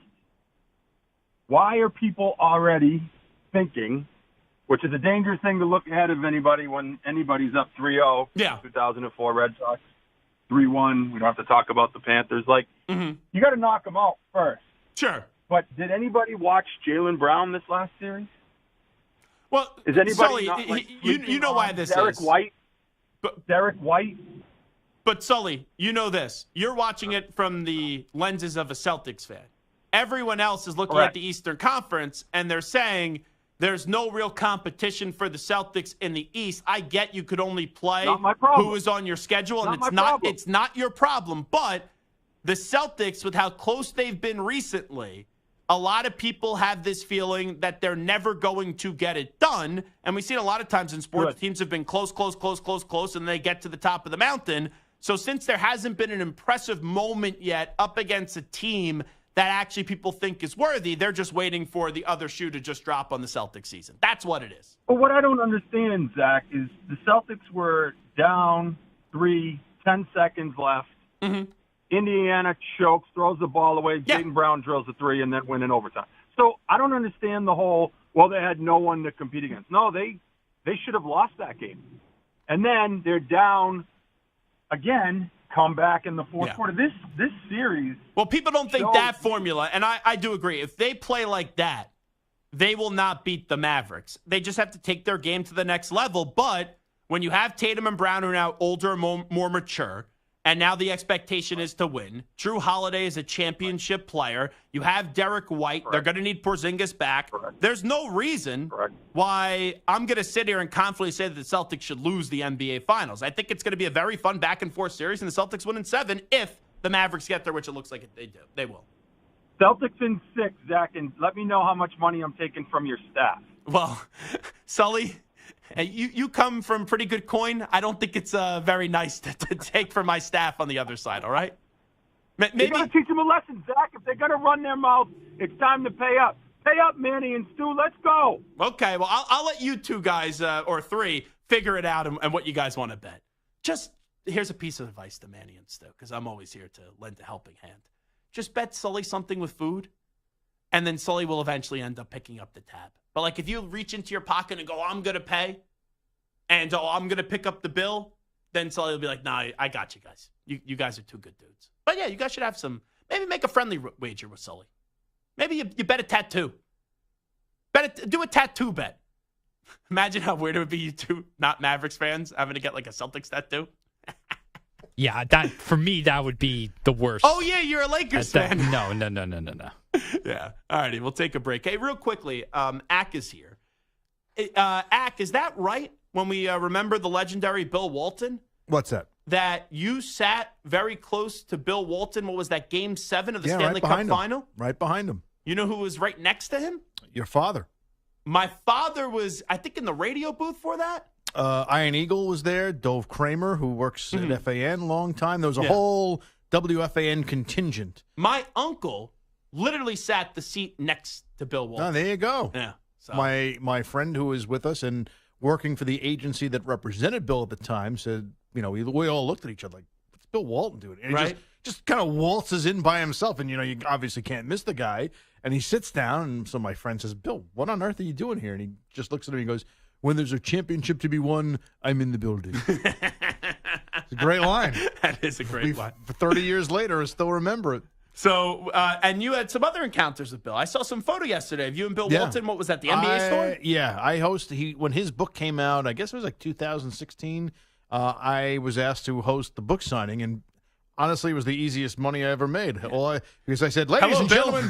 Why are people already thinking, which is a dangerous thing to look ahead of anybody when anybody's up 3-0? Yeah. 2004 Red Sox, 3-1. We don't have to talk about the Panthers. Like, you got to knock them out first. Sure. But did anybody watch Jaylen Brown this last series? Well, Is anybody Sully, not, like, you know why this Derek is. White? But, Derek White? But, Sully, you know this. You're watching it from the lenses of a Celtics fan. Everyone else is looking at the Eastern Conference, and they're saying there's no real competition for the Celtics in the East. I get you could only play who is on your schedule, and it's not your problem. But the Celtics, with how close they've been recently, a lot of people have this feeling that they're never going to get it done. And we see it a lot of times in sports. Teams have been close, and they get to the top of the mountain. So since there hasn't been an impressive moment yet up against a team that actually people think is worthy, they're just waiting for the other shoe to just drop on the Celtics season. That's what it is. But what I don't understand, Zach, is the Celtics were down 3, 10 seconds left. Indiana chokes, throws the ball away. Jayden Brown drills a 3 and then win in overtime. So I don't understand the whole, well, they had no one to compete against. No, they should have lost that game. And then they're down again, come back in the fourth quarter. This series. Well, people don't think that formula, and I do agree. If they play like that, they will not beat the Mavericks. They just have to take their game to the next level. But when you have Tatum and Brown who are now older and more mature, And now the expectation is to win. Drew Holiday is a championship player. You have Derek White. Correct. They're going to need Porzingis back. Correct. There's no reason why I'm going to sit here and confidently say that the Celtics should lose the NBA Finals. I think it's going to be a very fun back-and-forth series, and the Celtics win in 7 if the Mavericks get there, which it looks like they do. They will. Celtics in 6, Zach, and let me know how much money I'm taking from your staff. Well, Sully, you come from pretty good coin. I don't think it's very nice to take from my staff on the other side, all right? Maybe. You got to teach them a lesson, Zach. If they're going to run their mouth, it's time to pay up. Pay up, Manny and Stu. Let's go. Okay, well, I'll let you two guys, or three, figure it out and what you guys want to bet. Just here's a piece of advice to Manny and Stu, because I'm always here to lend a helping hand. Just bet Sully something with food, and then Sully will eventually end up picking up the tab. But, like, if you reach into your pocket and go, I'm going to pay, and I'm going to pick up the bill, then Sully will be like, nah, I got you guys. You guys are two good dudes. But, yeah, you guys should have some, maybe make a friendly wager with Sully. Maybe you bet a tattoo. Do a tattoo bet. Imagine how weird it would be, you two not Mavericks fans, having to get, like, a Celtics tattoo. Yeah, that for me, that would be the worst. Oh, yeah, you're a Lakers fan. No. Yeah. All righty, we'll take a break. Hey, real quickly, Ack is here. Ack, is that right when we remember the legendary Bill Walton? What's that? That you sat very close to Bill Walton. What was that, Game 7 of the Stanley Cup Final? Right behind him. You know who was right next to him? Your father. My father was, I think, in the radio booth for that. Iron Eagle was there. Dove Kramer, who works at FAN, long time. There was a whole WFAN contingent. My uncle literally sat the seat next to Bill Walton. Oh, there you go. Yeah. So. My friend who was with us and working for the agency that represented Bill at the time said, we all looked at each other like, what's Bill Walton doing? And he just kind of waltzes in by himself. And, you obviously can't miss the guy. And he sits down. And so my friend says, Bill, what on earth are you doing here? And he just looks at me and goes, when there's a championship to be won, I'm in the building. It's a great line. That is a great line. 30 years later, I still remember it. So, and you had some other encounters with Bill. I saw some photo yesterday of you and Bill Walton. What was that, the NBA store? Yeah, I hosted. When his book came out, I guess it was like 2016, I was asked to host the book signing, and honestly, it was the easiest money I ever made. Because I said, ladies and gentlemen,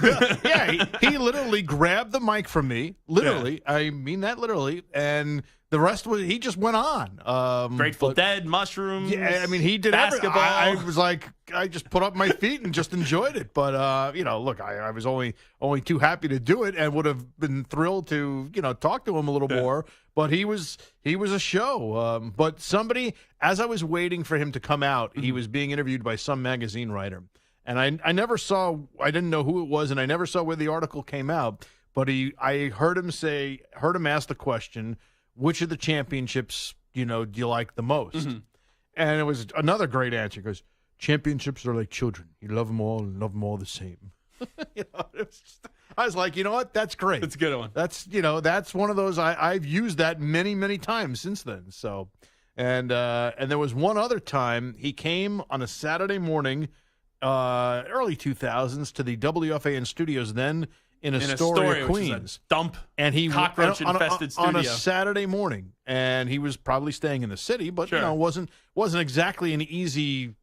he literally grabbed the mic from me, literally. Yeah. I mean that literally, and the rest was, he just went on. Grateful Dead, mushrooms. Yeah, I mean, he did basketball. I was like, I just put up my feet and just enjoyed it. But, look, I was only too happy to do it and would have been thrilled to, talk to him a little more. But he was a show. But somebody, as I was waiting for him to come out, he was being interviewed by some magazine writer. And I didn't know who it was, and I never saw where the article came out. But I heard him ask the question, which of the championships, do you like the most? Mm-hmm. And it was another great answer. He goes, championships are like children. You love them all and love them all the same. I was like, you know what? That's great. That's a good one. That's one of those. I've used that many, many times since then. So, and there was one other time he came on a Saturday morning, early 2000s, to the WFAN studios then in Astoria, Queens. Dump. And he cockroach-infested studio on a Saturday morning, and he was probably staying in the city, but wasn't exactly an easy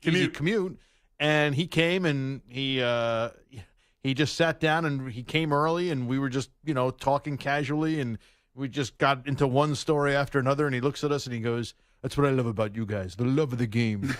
commute. And he came and he just sat down and he came early and we were just, talking casually and we just got into one story after another and he looks at us and he goes, that's what I love about you guys, the love of the game.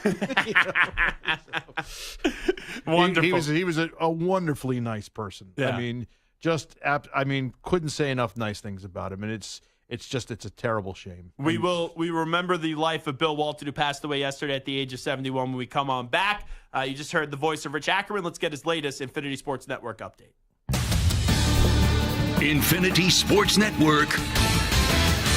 Wonderful. He was a wonderfully nice person. Yeah. I mean, couldn't say enough nice things about him. And it's a terrible shame. We remember the life of Bill Walton, who passed away yesterday at the age of 71 when we come on back. You just heard the voice of Rich Ackerman. Let's get his latest Infinity Sports Network update. Infinity Sports Network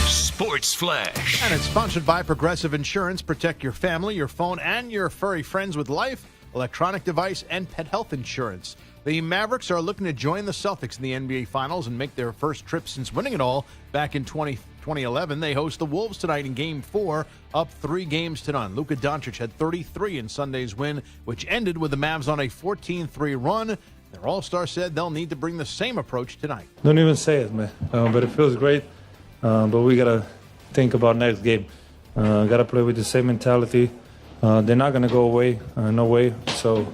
Sports Flash. And it's sponsored by Progressive Insurance. Protect your family, your phone, and your furry friends with life, electronic device, and pet health insurance. The Mavericks are looking to join the Celtics in the NBA Finals and make their first trip since winning it all back in 2011. They host the Wolves tonight in Game 4, up 3-0. Luka Doncic had 33 in Sunday's win, which ended with the Mavs on a 14-3 run. Their All-Star said they'll need to bring the same approach tonight. Don't even say it, man. But it feels great. But we got to think about next game. Got to play with the same mentality. they're not going to go away, no way. So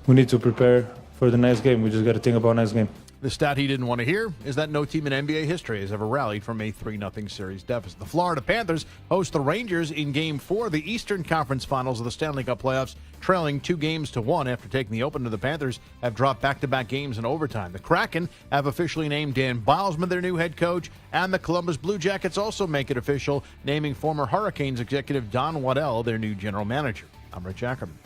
we need to prepare for the next game. We just got to think about next game. The stat he didn't want to hear is that no team in NBA history has ever rallied from a 3-0 series deficit. The Florida Panthers host the Rangers in Game 4 of the Eastern Conference Finals of the Stanley Cup playoffs, trailing 2-1 after taking the opener. The Panthers have dropped back-to-back games in overtime. The Kraken have officially named Dan Bilesman their new head coach, and the Columbus Blue Jackets also make it official, naming former Hurricanes executive Don Waddell their new general manager. I'm Rich Ackerman.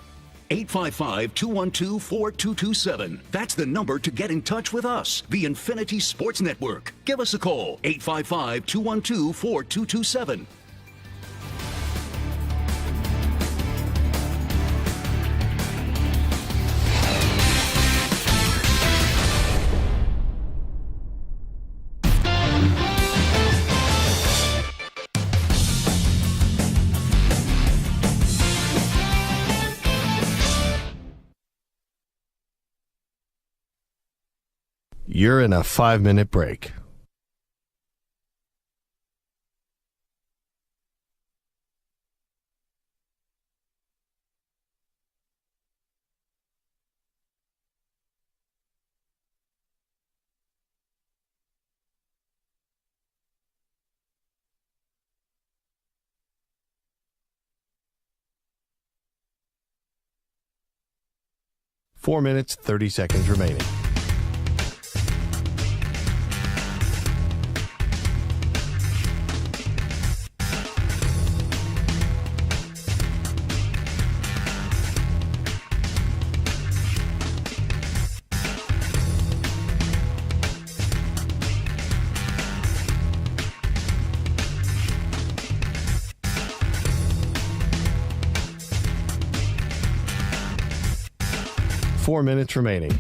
855-212-4227. That's the number to get in touch with us. The Infinity Sports Network. Give us a call. 855-212-4227. You're in a 5-minute break. Four minutes, 30 seconds remaining. Four minutes remaining.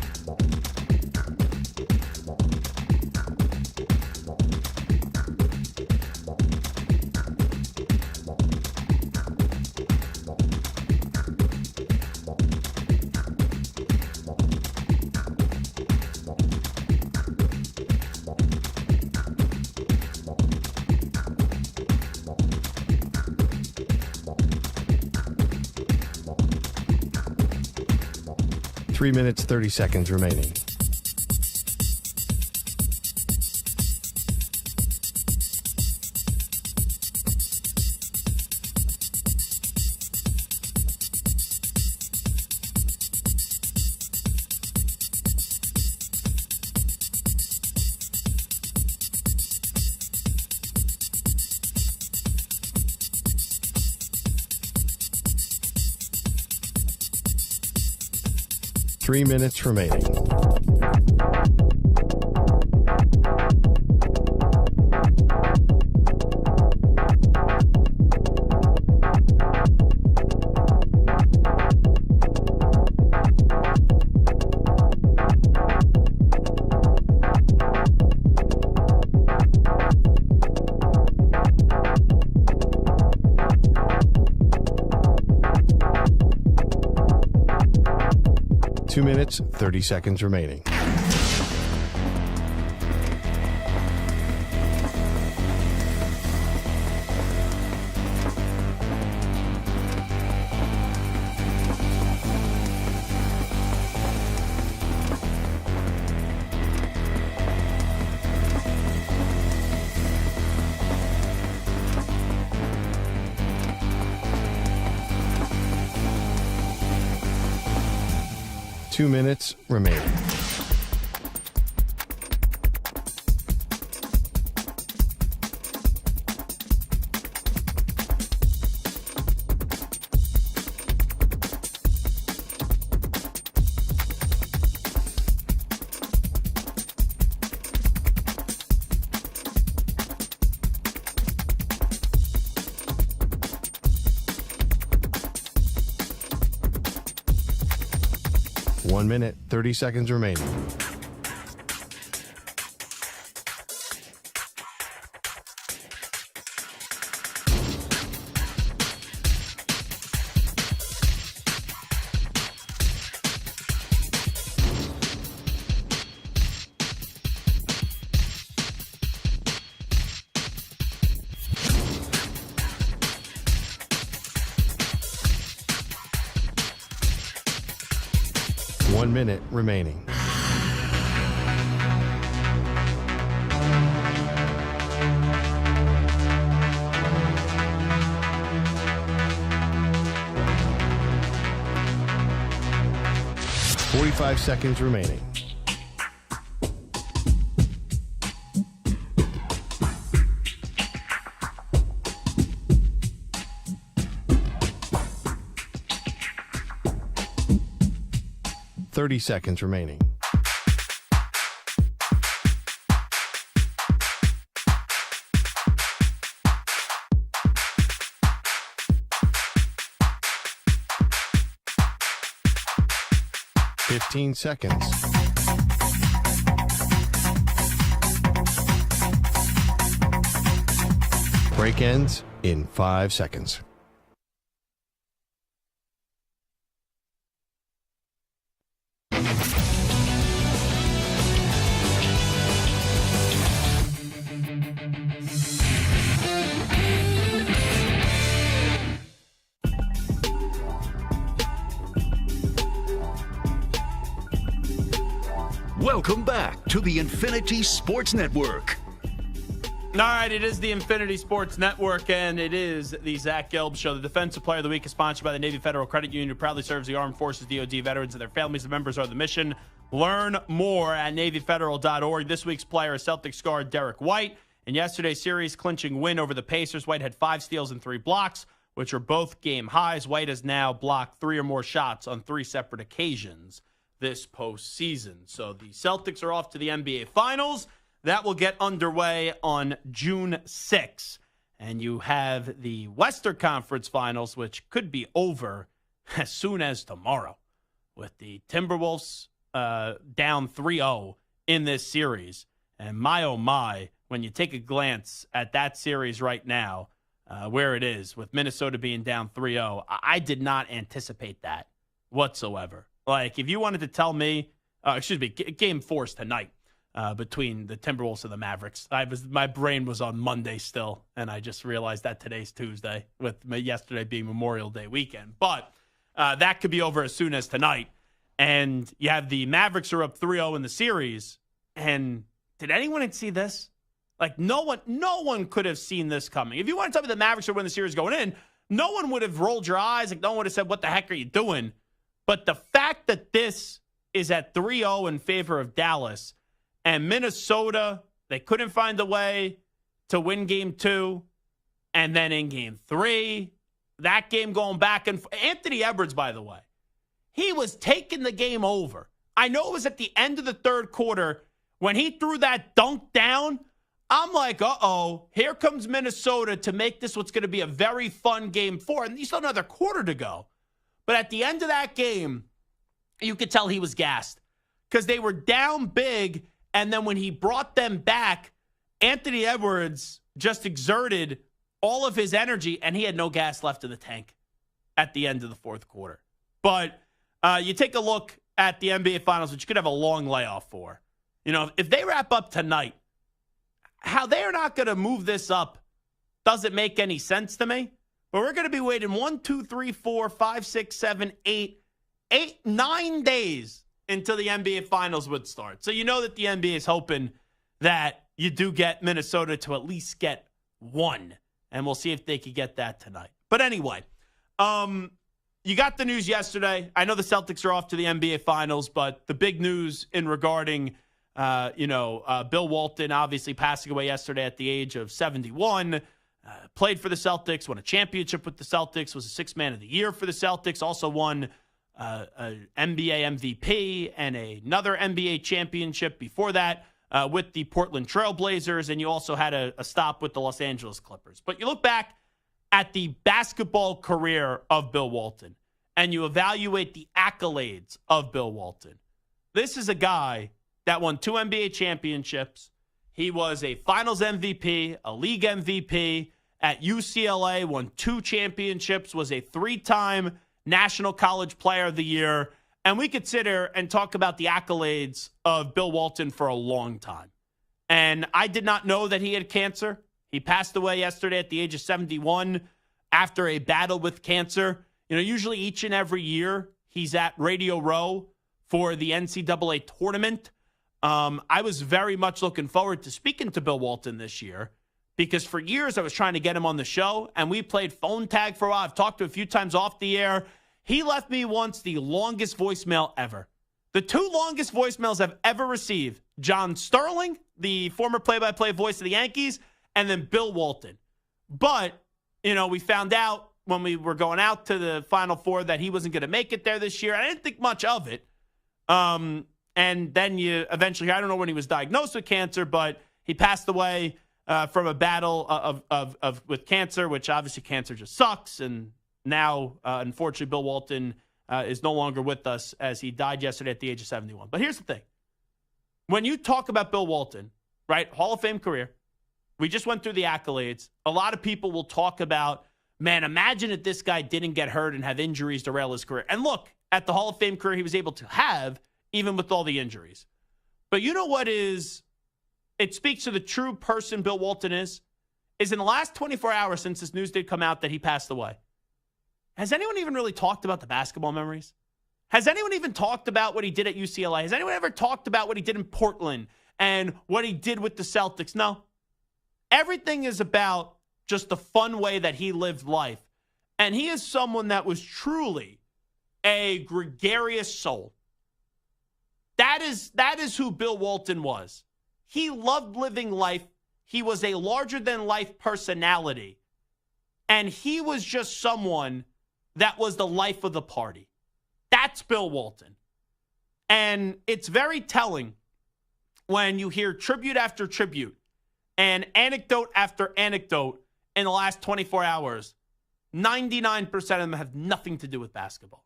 Three minutes, 30 seconds remaining. Three minutes remaining. Two minutes, 30 seconds remaining. Two minutes remaining. One minute, 30 seconds remaining. 1 minute remaining. Five seconds remaining. Seconds remaining. Seconds. Break ends in 5 seconds. Welcome back to the Infinity Sports Network. All right, it is the Infinity Sports Network, and it is the Zach Gelb Show. The Defensive Player of the Week is sponsored by the Navy Federal Credit Union, who proudly serves the Armed Forces, DoD veterans, and their families and members are the mission. Learn more at NavyFederal.org. This week's player is Celtics guard Derek White. In yesterday's series clinching win over the Pacers, White had 5 steals and 3 blocks, which are both game highs. White has now blocked 3 or more shots on 3 separate occasions this postseason. So the Celtics are off to the NBA Finals. That will get underway on June 6th. And you have the Western Conference Finals, which could be over as soon as tomorrow, with the Timberwolves down 3-0 in this series. And my, oh my, when you take a glance at that series right now, where it is, with Minnesota being down 3-0, I did not anticipate that whatsoever. Like, if you wanted to tell me, game 4's tonight between the Timberwolves and the Mavericks. My brain was on Monday still, and I just realized that today's Tuesday, with yesterday being Memorial Day weekend. But that could be over as soon as tonight. And you have the Mavericks are up 3-0 in the series. And did anyone see this? Like, no one could have seen this coming. If you want to tell me the Mavericks are winning the series going in, no one would have rolled your eyes. Like, no one would have said, what the heck are you doing? But the fact that this is at 3-0 in favor of Dallas, and Minnesota, they couldn't find a way to win game 2, and then in game 3, that game going back and forth. Anthony Edwards, by the way, he was taking the game over. I know it was at the end of the third quarter when he threw that dunk down. I'm like, uh-oh, here comes Minnesota to make this what's going to be a very fun game 4, and you still have another quarter to go. But at the end of that game, you could tell he was gassed because they were down big. And then when he brought them back, Anthony Edwards just exerted all of his energy, and he had no gas left in the tank at the end of the fourth quarter. But you take a look at the NBA Finals, which you could have a long layoff for. You know, if they wrap up tonight, how they are not going to move this up doesn't make any sense to me. But we're going to be waiting 9 days until the NBA Finals would start. So you know that the NBA is hoping that you do get Minnesota to at least get 1. And we'll see if they could get that tonight. But anyway, you got the news yesterday. I know the Celtics are off to the NBA Finals, but the big news in regarding, Bill Walton obviously passing away yesterday at the age of 71. Played for the Celtics, won a championship with the Celtics, was a Sixth Man of the Year for the Celtics, also won an NBA MVP and another NBA championship before that with the Portland Trail Blazers, and you also had a stop with the Los Angeles Clippers. But you look back at the basketball career of Bill Walton, and you evaluate the accolades of Bill Walton. This is a guy that won 2 NBA championships. He was a Finals MVP, a league MVP at UCLA, won 2 championships, was a 3-time National College Player of the Year. And we could sit here and talk about the accolades of Bill Walton for a long time. And I did not know that he had cancer. He passed away yesterday at the age of 71 after a battle with cancer. You know, usually each and every year he's at Radio Row for the NCAA tournament. I was very much looking forward to speaking to Bill Walton this year because for years I was trying to get him on the show, and we played phone tag for a while. I've talked to him a few times off the air. He left me once the longest voicemail ever. The 2 longest voicemails I've ever received, John Sterling, the former play-by-play voice of the Yankees, and then Bill Walton. But, we found out when we were going out to the Final Four that he wasn't going to make it there this year. I didn't think much of it. And then you eventually, I don't know when he was diagnosed with cancer, but he passed away from a battle with cancer, which obviously cancer just sucks. And now, unfortunately, Bill Walton is no longer with us as he died yesterday at the age of 71. But here's the thing. When you talk about Bill Walton, right, Hall of Fame career, we just went through the accolades. A lot of people will talk about, man, imagine if this guy didn't get hurt and have injuries derail his career. And look, at the Hall of Fame career he was able to have, even with all the injuries. But you know what it speaks to the true person Bill Walton is in the last 24 hours since this news did come out that he passed away. Has anyone even really talked about the basketball memories? Has anyone even talked about what he did at UCLA? Has anyone ever talked about what he did in Portland and what he did with the Celtics? No. Everything is about just the fun way that he lived life. And he is someone that was truly a gregarious soul. That is who Bill Walton was. He loved living life. He was a larger-than-life personality. And he was just someone that was the life of the party. That's Bill Walton. And it's very telling when you hear tribute after tribute and anecdote after anecdote in the last 24 hours. 99% of them have nothing to do with basketball.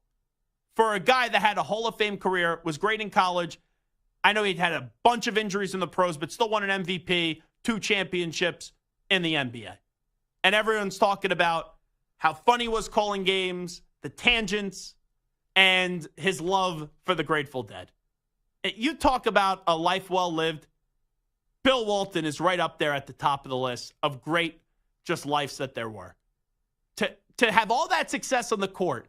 For a guy that had a Hall of Fame career, was great in college, I know he'd had a bunch of injuries in the pros, but still won an MVP, 2 championships in the NBA. And everyone's talking about how fun he was calling games, the tangents, and his love for the Grateful Dead. You talk about a life well lived, Bill Walton is right up there at the top of the list of great just lives that there were. To have all that success on the court,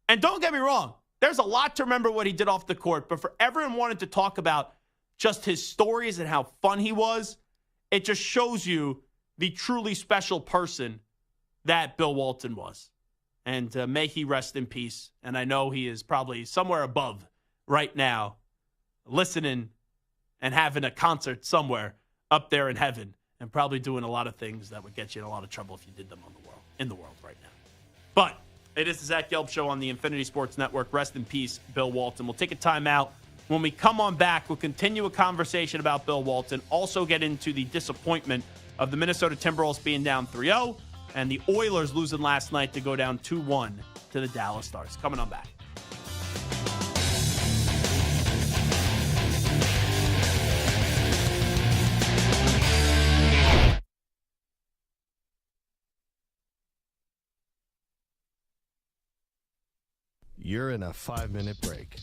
and don't get me wrong, there's a lot to remember what he did off the court, but for everyone wanting to talk about just his stories and how fun he was, it just shows you the truly special person that Bill Walton was. And may he rest in peace. And I know he is probably somewhere above right now, listening and having a concert somewhere up there in heaven, and probably doing a lot of things that would get you in a lot of trouble if you did them in the world right now. But it is the Zach Gelb Show on the Infinity Sports Network. Rest in peace, Bill Walton. We'll take a timeout. When we come on back, we'll continue a conversation about Bill Walton, also get into the disappointment of the Minnesota Timberwolves being down 3-0 and the Oilers losing last night to go down 2-1 to the Dallas Stars. Coming on back. You're in a 5-minute break.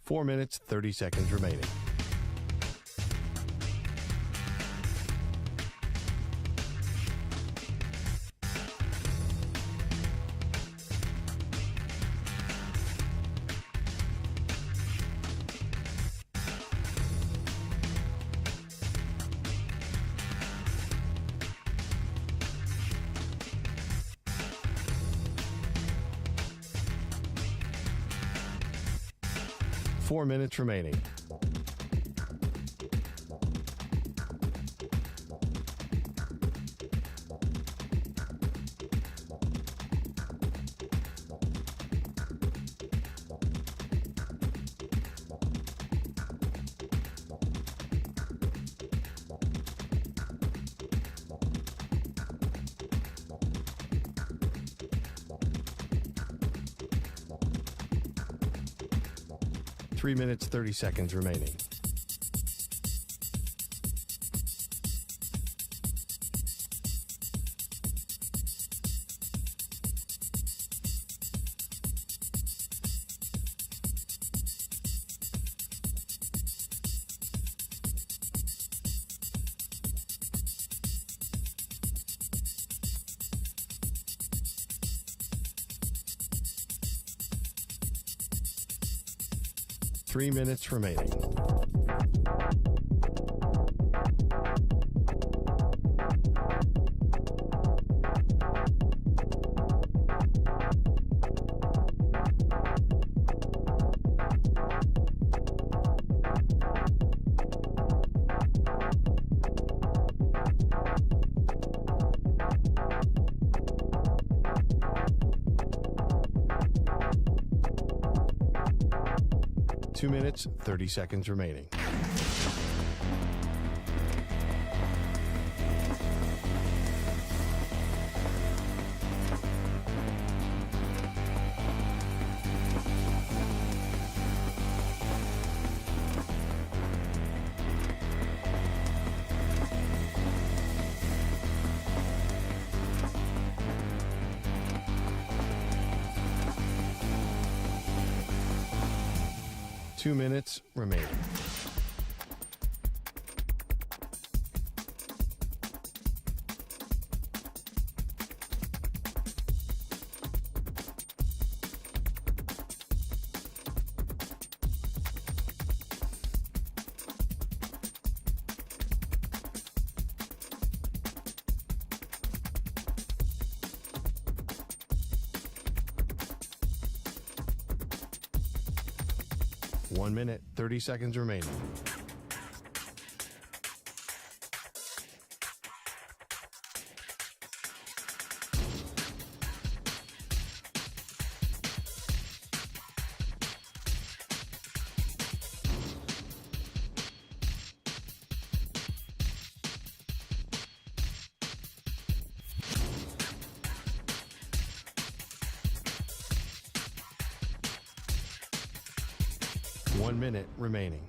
Four minutes, 30 seconds remaining. Four minutes remaining. Three minutes, 30 seconds remaining. 3 minutes remaining. Two minutes, 30 seconds remaining. Two minutes remaining. One minute, 30 seconds remaining. One minute remaining.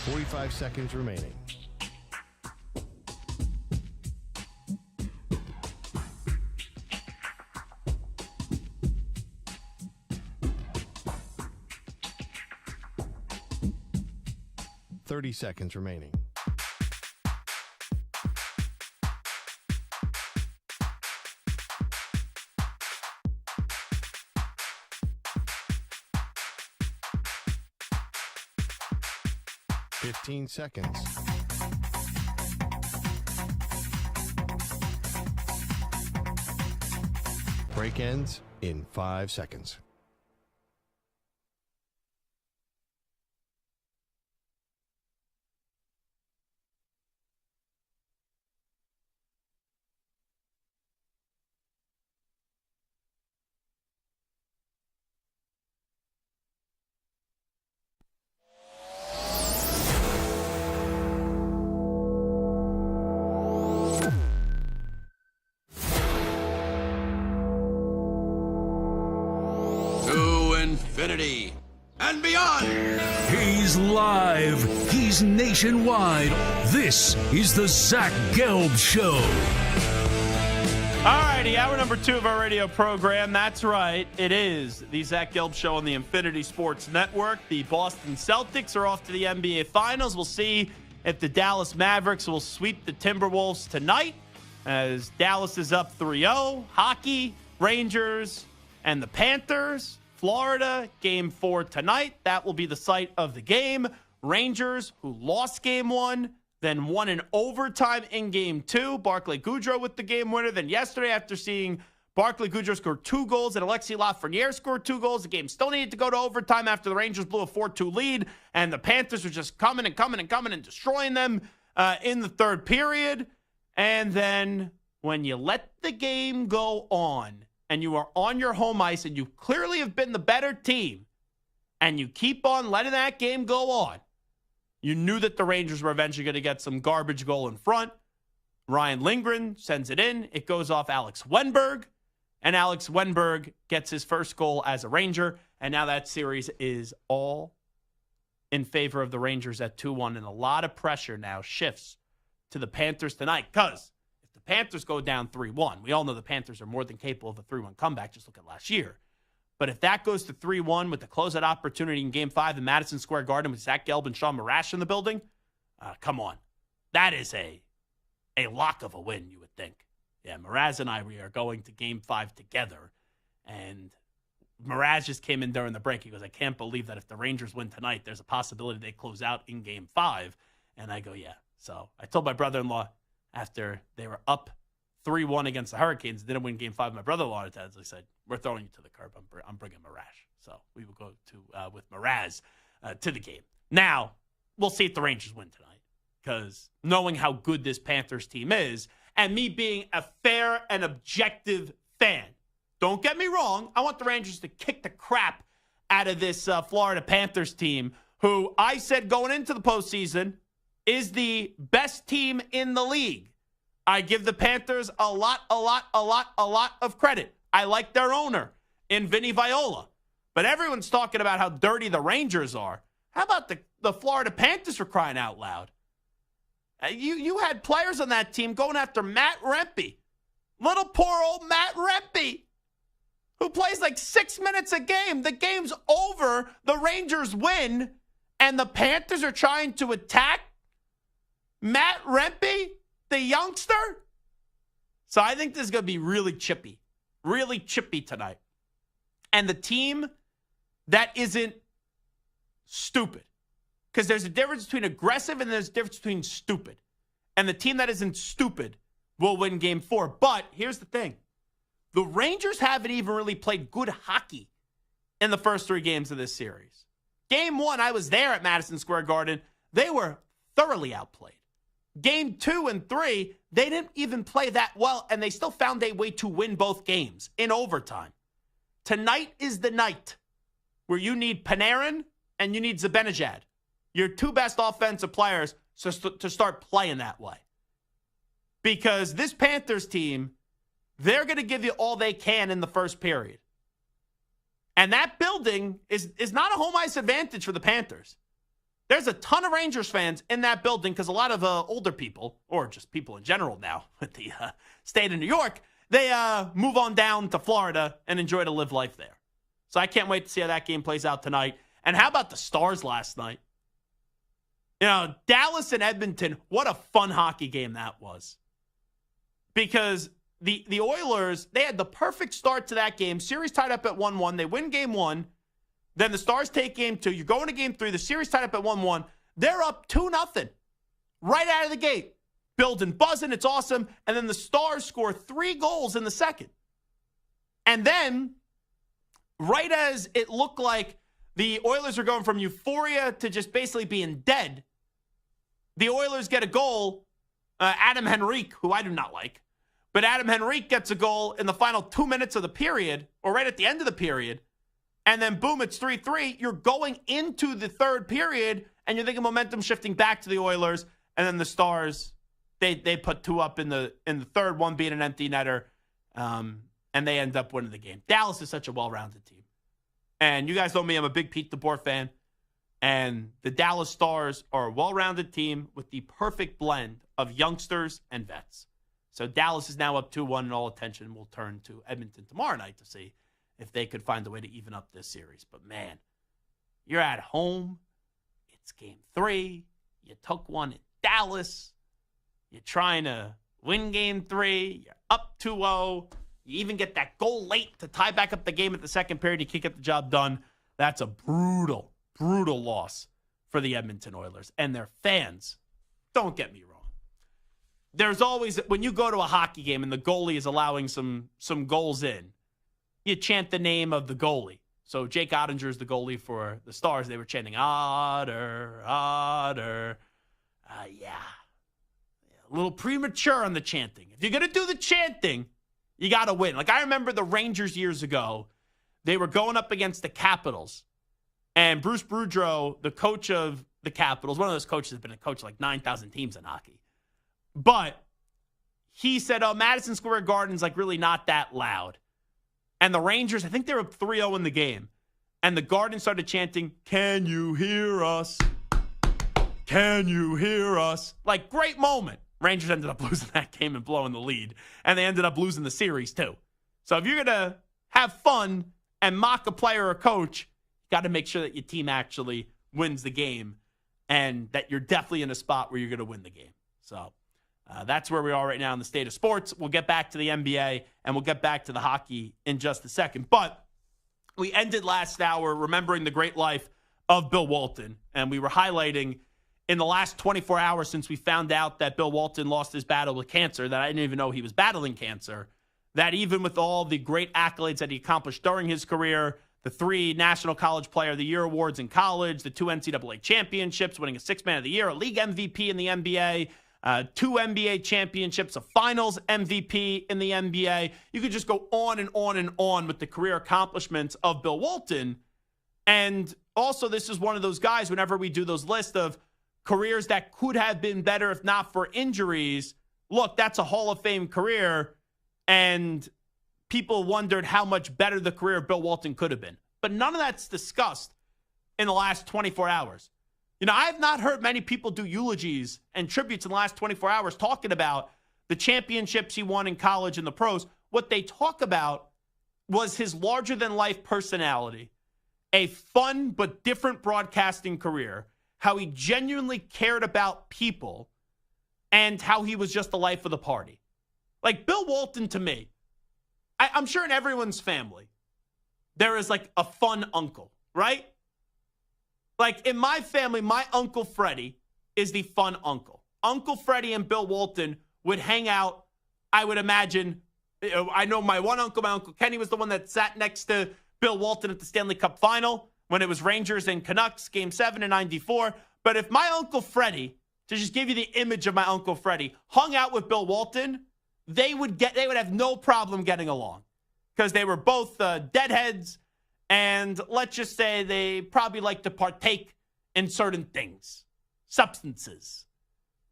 Forty-five seconds remaining. Seconds remaining. Fifteen seconds. Break ends in 5 seconds. Infinity and beyond. He's live. He's nationwide. This is the Zach Gelb Show. All righty, hour number 2 of our radio program. That's right. It is the Zach Gelb Show on the Infinity Sports Network. The Boston Celtics are off to the NBA Finals. We'll see if the Dallas Mavericks will sweep the Timberwolves tonight, as Dallas is up 3-0. Hockey, Rangers, and the Panthers. Florida, Game 4 tonight. That will be the site of the game. Rangers, who lost Game 1, then won in overtime in Game 2. Barclay Goodrow with the game winner. Then yesterday, after seeing Barclay Goodrow score 2 goals and Alexis Lafreniere scored 2 goals, the game still needed to go to overtime after the Rangers blew a 4-2 lead, and the Panthers were just coming and destroying them in the third period. And then when you let the game go on, and you are on your home ice, and you clearly have been the better team, and you keep on letting that game go on, you knew that the Rangers were eventually going to get some garbage goal in front. Ryan Lindgren sends it in. It goes off Alex Wenberg, and Alex Wenberg gets his first goal as a Ranger, and now that series is all in favor of the Rangers at 2-1, and a lot of pressure now shifts to the Panthers tonight, because Panthers go down 3-1. We all know the Panthers are more than capable of a 3-1 comeback. Just look at last year. But if that goes to 3-1 with the closeout opportunity in Game 5 in Madison Square Garden with Zach Gelb and Sean Marash in the building, come on. That is a lock of a win, you would think. Yeah, Mraz and we are going to Game 5 together. And Mraz just came in during the break. He goes, I can't believe that if the Rangers win tonight, there's a possibility they close out in Game 5. And I go, yeah. So I told my brother-in-law after they were up 3-1 against the Hurricanes, didn't win Game 5. My brother-in-law I said, we're throwing you to the curb. I'm bringing Marash. So we will go to with Mraz to the game. Now, we'll see if the Rangers win tonight. Because knowing how good this Panthers team is, and me being a fair and objective fan, don't get me wrong, I want the Rangers to kick the crap out of this Florida Panthers team, who I said going into the postseason is the best team in the league. I give the Panthers a lot of credit. I like their owner in Vinny Viola. But everyone's talking about how dirty the Rangers are. How about the Florida Panthers, for crying out loud? You had players on that team going after Matt Rempe. Little poor old Matt Rempe, who plays like 6 minutes a game. The game's over. The Rangers win. And the Panthers are trying to attack Matt Rempe, the youngster. So I think this is going to be really chippy tonight. And the team that isn't stupid. Because there's a difference between aggressive and there's a difference between stupid. And the team that isn't stupid will win Game 4. But here's the thing. The Rangers haven't even really played good hockey in the first 3 games of this series. Game 1, I was there at Madison Square Garden. They were thoroughly outplayed. Game 2 and 3, they didn't even play that well, and they still found a way to win both games in overtime. Tonight is the night where you need Panarin and you need Zibanejad, your 2 best offensive players, to start playing that way. Because this Panthers team, they're going to give you all they can in the first period. And that building is not a home ice advantage for the Panthers. There's a ton of Rangers fans in that building because a lot of older people, or just people in general now with the state of New York, they move on down to Florida and enjoy to live life there. So I can't wait to see how that game plays out tonight. And how about the Stars last night? You know, Dallas and Edmonton, what a fun hockey game that was. Because the Oilers, they had the perfect start to that game. Series tied up at 1-1. They win Game 1. Then the Stars take Game 2. You're going to Game 3. The series tied up at 1-1. They're up 2-0 right out of the gate. Building, buzzing. It's awesome. And then the Stars score 3 goals in the second. And then, right as it looked like the Oilers are going from euphoria to just basically being dead, the Oilers get a goal. Adam Henrique, who I do not like, but Adam Henrique gets a goal in the final 2 minutes of the period, or right at the end of the period. And then, boom, it's 3-3. You're going into the third period, and you're thinking momentum shifting back to the Oilers. And then the Stars, they put 2 up in the third, one being an empty netter, and they end up winning the game. Dallas is such a well-rounded team. And you guys know me, I'm a big Pete DeBoer fan. And the Dallas Stars are a well-rounded team with the perfect blend of youngsters and vets. So Dallas is now up 2-1, and all attention will turn to Edmonton tomorrow night to see if they could find a way to even up this series. But, man, you're at home. It's Game 3. You took one in Dallas. You're trying to win Game 3. You're up 2-0. You even get that goal late to tie back up the game at the second period. You can't get the job done. That's a brutal loss for the Edmonton Oilers. And their fans, don't get me wrong. There's always, when you go to a hockey game and the goalie is allowing some goals in, you chant the name of the goalie. So Jake Ottinger is the goalie for the Stars. They were chanting, Otter, Otter. Yeah. A little premature on the chanting. If you're going to do the chanting, you got to win. Like, I remember the Rangers years ago. They were going up against the Capitals. And Bruce Boudreau, the coach of the Capitals, one of those coaches has been a coach of like 9,000 teams in hockey. But he said, Madison Square Garden's like really not that loud. And the Rangers, I think they were up 3-0 in the game. And the Garden started chanting, "Can you hear us? Can you hear us?" Like, great moment. Rangers ended up losing that game and blowing the lead. And they ended up losing the series too. So if you're going to have fun and mock a player or coach, you got to make sure that your team actually wins the game and that you're definitely in a spot where you're going to win the game. So that's where we are right now in the state of sports. We'll get back to the NBA and we'll get back to the hockey in just a second. But we ended last hour remembering the great life of Bill Walton, and we were highlighting in the last 24 hours since we found out that Bill Walton lost his battle with cancer, that I didn't even know he was battling cancer, that even with all the great accolades that he accomplished during his career, the 3 National College Player of the Year awards in college, the 2 NCAA championships, winning a 6th Man of the Year, a league MVP in the NBA, 2 NBA championships, a finals MVP in the NBA. You could just go on and on and on with the career accomplishments of Bill Walton. And also, this is one of those guys, whenever we do those lists of careers that could have been better if not for injuries, look, that's a Hall of Fame career. And people wondered how much better the career of Bill Walton could have been. But none of that's discussed in the last 24 hours. You know, I have not heard many people do eulogies and tributes in the last 24 hours talking about the championships he won in college and the pros. What they talk about was his larger-than-life personality, a fun but different broadcasting career, how he genuinely cared about people, and how he was just the life of the party. Like, Bill Walton, to me, I'm sure in everyone's family, there is like a fun uncle, right? Like in my family, my Uncle Freddie is the fun uncle. Uncle Freddie and Bill Walton would hang out, I would imagine. I know my one uncle, my Uncle Kenny, was the one that sat next to Bill Walton at the Stanley Cup final when it was Rangers and Canucks, Game 7 in 94. But if my Uncle Freddie, to just give you the image of my Uncle Freddie, hung out with Bill Walton, they would have no problem getting along because they were both deadheads, and let's just say they probably like to partake in certain things, substances.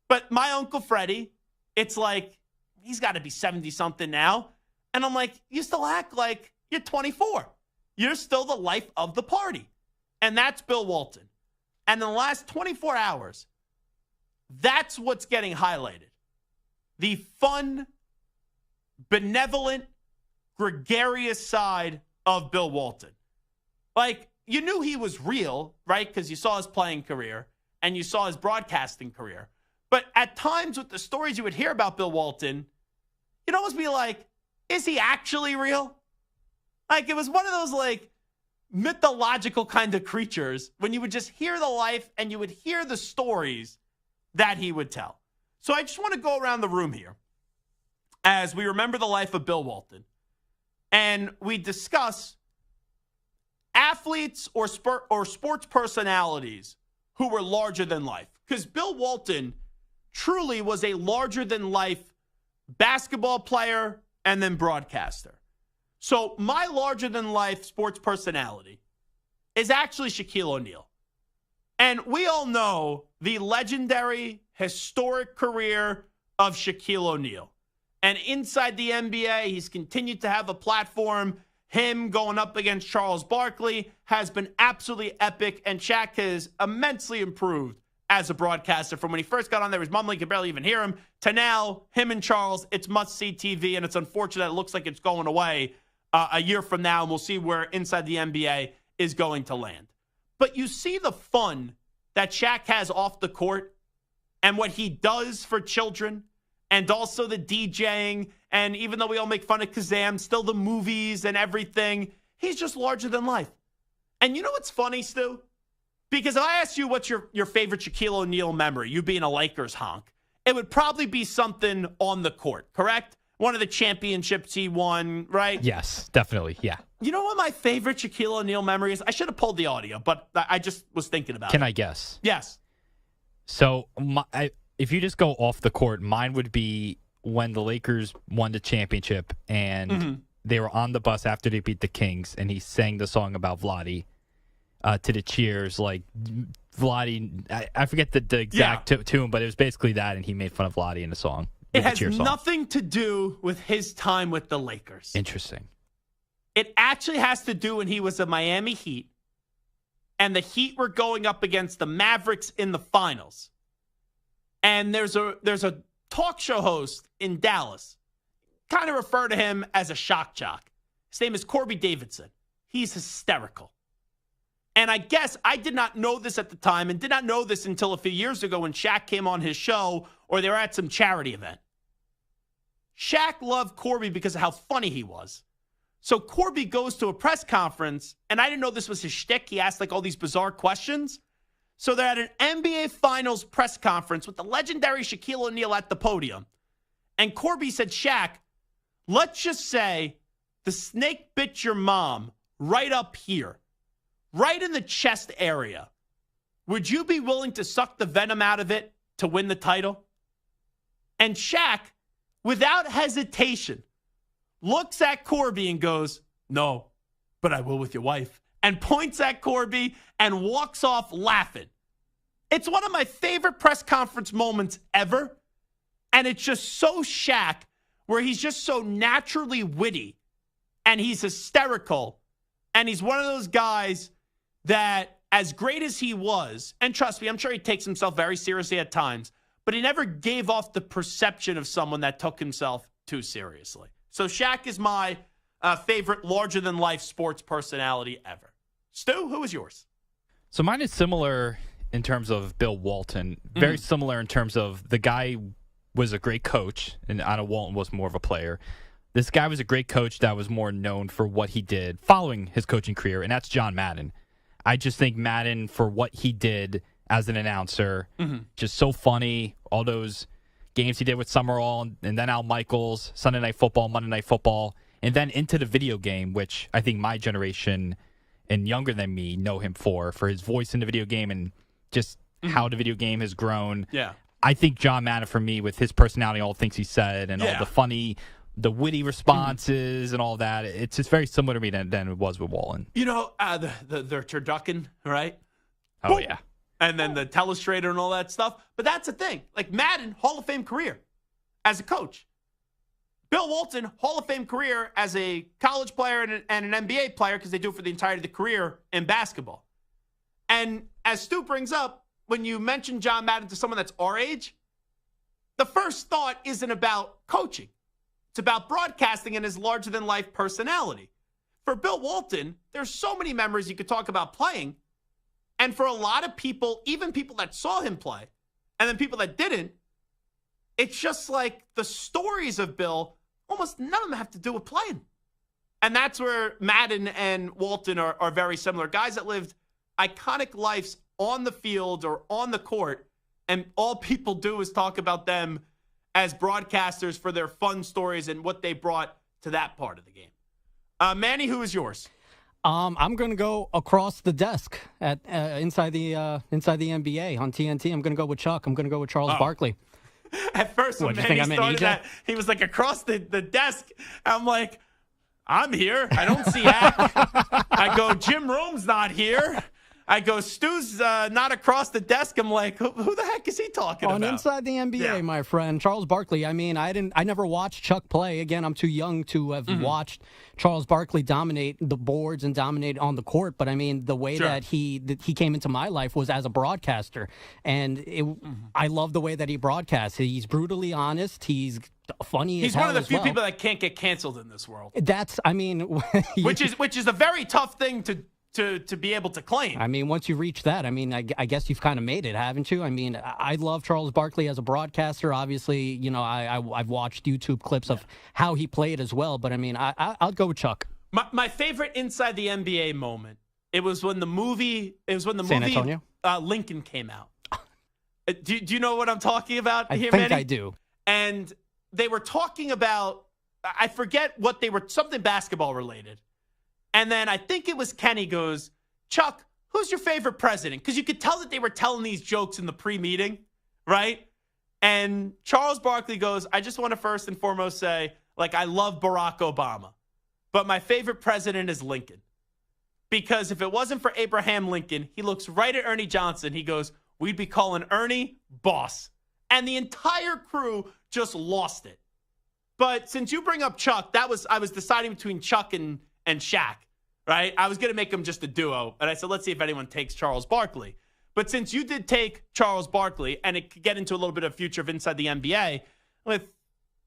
But my Uncle Freddie, it's like, he's got to be 70-something now. And I'm like, you still act like you're 24. You're still the life of the party. And that's Bill Walton. And in the last 24 hours, that's what's getting highlighted. The fun, benevolent, gregarious side of Bill Walton. Like, you knew he was real, right? Because you saw his playing career and you saw his broadcasting career. But at times with the stories you would hear about Bill Walton, you'd almost be like, is he actually real? Like, it was one of those, like, mythological kind of creatures when you would just hear the life and you would hear the stories that he would tell. So I just want to go around the room here as we remember the life of Bill Walton. And we discuss athletes or sports personalities who were larger than life. Because Bill Walton truly was a larger than life basketball player and then broadcaster. So my larger than life sports personality is actually Shaquille O'Neal. And we all know the legendary, historic career of Shaquille O'Neal. And inside the NBA, he's continued to have a platform. Him going up against Charles Barkley has been absolutely epic. And Shaq has immensely improved as a broadcaster. From when he first got on there, he was mumbling, could barely even hear him, to now, him and Charles, it's must-see TV. And it's unfortunate it looks like it's going away a year from now. And we'll see where inside the NBA is going to land. But you see the fun that Shaq has off the court and what he does for children, and also the DJing, and even though we all make fun of Kazam, still the movies and everything, he's just larger than life. And you know what's funny, Stu? Because if I asked you what's your favorite Shaquille O'Neal memory, you being a Lakers honk, it would probably be something on the court, correct? One of the championships he won, right? Yes, definitely, yeah. You know what my favorite Shaquille O'Neal memory is? I should have pulled the audio, but I just was thinking about it. Can I guess? Yes. So if you just go off the court, mine would be when the Lakers won the championship and they were on the bus after they beat the Kings, and he sang the song about Vlade to the cheers. Like, Vlade, I forget the exact tune, but it was basically that, and he made fun of Vlade in the song. It has nothing to do with his time with the Lakers. Interesting. It actually has to do when he was a Miami Heat, and the Heat were going up against the Mavericks in the finals. And there's a talk show host in Dallas, kind of refer to him as a shock jock. His name is Corby Davidson. he's hysterical. And I guess I did not know this at the time and did not know this until a few years ago when Shaq came on his show or they were at some charity event. Shaq loved Corby because of how funny he was. So Corby goes to a press conference, and I didn't know this was his shtick. He asked like all these bizarre questions. So they're at an NBA Finals press conference with the legendary Shaquille O'Neal at the podium. And Corby said, Shaq, let's just say the snake bit your mom right up here, right in the chest area. Would you be willing to suck the venom out of it to win the title? And Shaq, without hesitation, looks at Corby and goes, no, but I will with your wife, and points at Corby and walks off laughing. It's one of my favorite press conference moments ever, and it's just so Shaq, where he's just so naturally witty, and he's hysterical, and he's one of those guys that, as great as he was, and trust me, I'm sure he takes himself very seriously at times, but he never gave off the perception of someone that took himself too seriously. So Shaq is my favorite larger-than-life sports personality ever. Stu, who is yours? So mine is similar in terms of Bill Walton. Very similar in terms of the guy was a great coach, and Anna Walton was more of a player. This guy was a great coach that was more known for what he did following his coaching career, and that's John Madden. I just think Madden, for what he did as an announcer, just so funny. All those games he did with Summerall and then Al Michaels, Sunday Night Football, Monday Night Football, and then into the video game, which I think my generation and younger than me know him for his voice in the video game and just how the video game has grown. Yeah. I think John Madden, for me, with his personality, all the things he said, and all the funny, the witty responses and all that, it's just very similar to me than it was with Walton. You know, the turducken, right? Oh, yeah. And then the telestrator and all that stuff. But that's the thing. Like Madden, Hall of Fame career as a coach. Bill Walton, Hall of Fame career as a college player and an NBA player, because they do it for the entirety of the career in basketball. And as Stu brings up, when you mention John Madden to someone that's our age, the first thought isn't about coaching. It's about broadcasting and his larger-than-life personality. For Bill Walton, there's so many memories you could talk about playing. And for a lot of people, even people that saw him play, and then people that didn't, it's just like the stories of Bill, almost none of them have to do with playing. And that's where Madden and Walton are very similar. Guys that lived iconic lives on the field or on the court, and all people do is talk about them as broadcasters for their fun stories and what they brought to that part of the game. Manny, who is yours? I'm going to go across the desk at inside the NBA on TNT. I'm going to go with Chuck. I'm going to go with Charles Barkley. At first, when Manny started that, he was like across the desk. I'm like, I'm here. I don't see Hack. I go, Jim Rome's not here. I go, Stu's not across the desk. I'm like, who the heck is he talking about? Inside the NBA, my friend, Charles Barkley. I mean, I never watched Chuck play. Again, I'm too young to have watched Charles Barkley dominate the boards and dominate on the court. But I mean, the way that he came into my life was as a broadcaster, and I love the way that he broadcasts. He's brutally honest. He's funny. He's one of the few people that can't get canceled in this world. That's, I mean, which is a very tough thing to be able to claim. I mean, once you reach that, I mean, I guess you've kind of made it, haven't you? I mean, I love Charles Barkley as a broadcaster. Obviously, you know, I've watched YouTube clips of how he played as well. But I mean, I'll go with Chuck. My favorite inside the NBA moment. It was when the movie. San Antonio? Lincoln came out. Do you know what I'm talking about? I think Manny? I do. And they were talking about, I forget what they were, something basketball related. And then I think it was Kenny goes, Chuck, who's your favorite president? Because you could tell that they were telling these jokes in the pre-meeting, right? And Charles Barkley goes, I just want to first and foremost say, like, I love Barack Obama, but my favorite president is Lincoln. Because if it wasn't for Abraham Lincoln, he looks right at Ernie Johnson. He goes, we'd be calling Ernie boss. And the entire crew just lost it. But since you bring up Chuck, I was deciding between Chuck and Shaq, right? I was going to make them just a duo. And I said, let's see if anyone takes Charles Barkley. But since you did take Charles Barkley, and it could get into a little bit of future of inside the NBA, with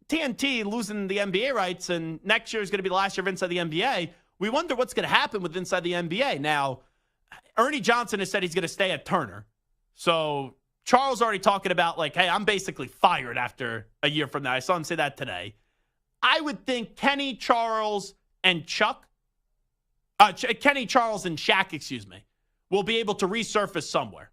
TNT losing the NBA rights, and next year is going to be the last year of inside the NBA, we wonder what's going to happen with inside the NBA. Now, Ernie Johnson has said he's going to stay at Turner. So Charles already talking about like, hey, I'm basically fired after a year from now. I saw him say that today. I would think Kenny, Charles, and Kenny, Charles, and Shaq, will be able to resurface somewhere.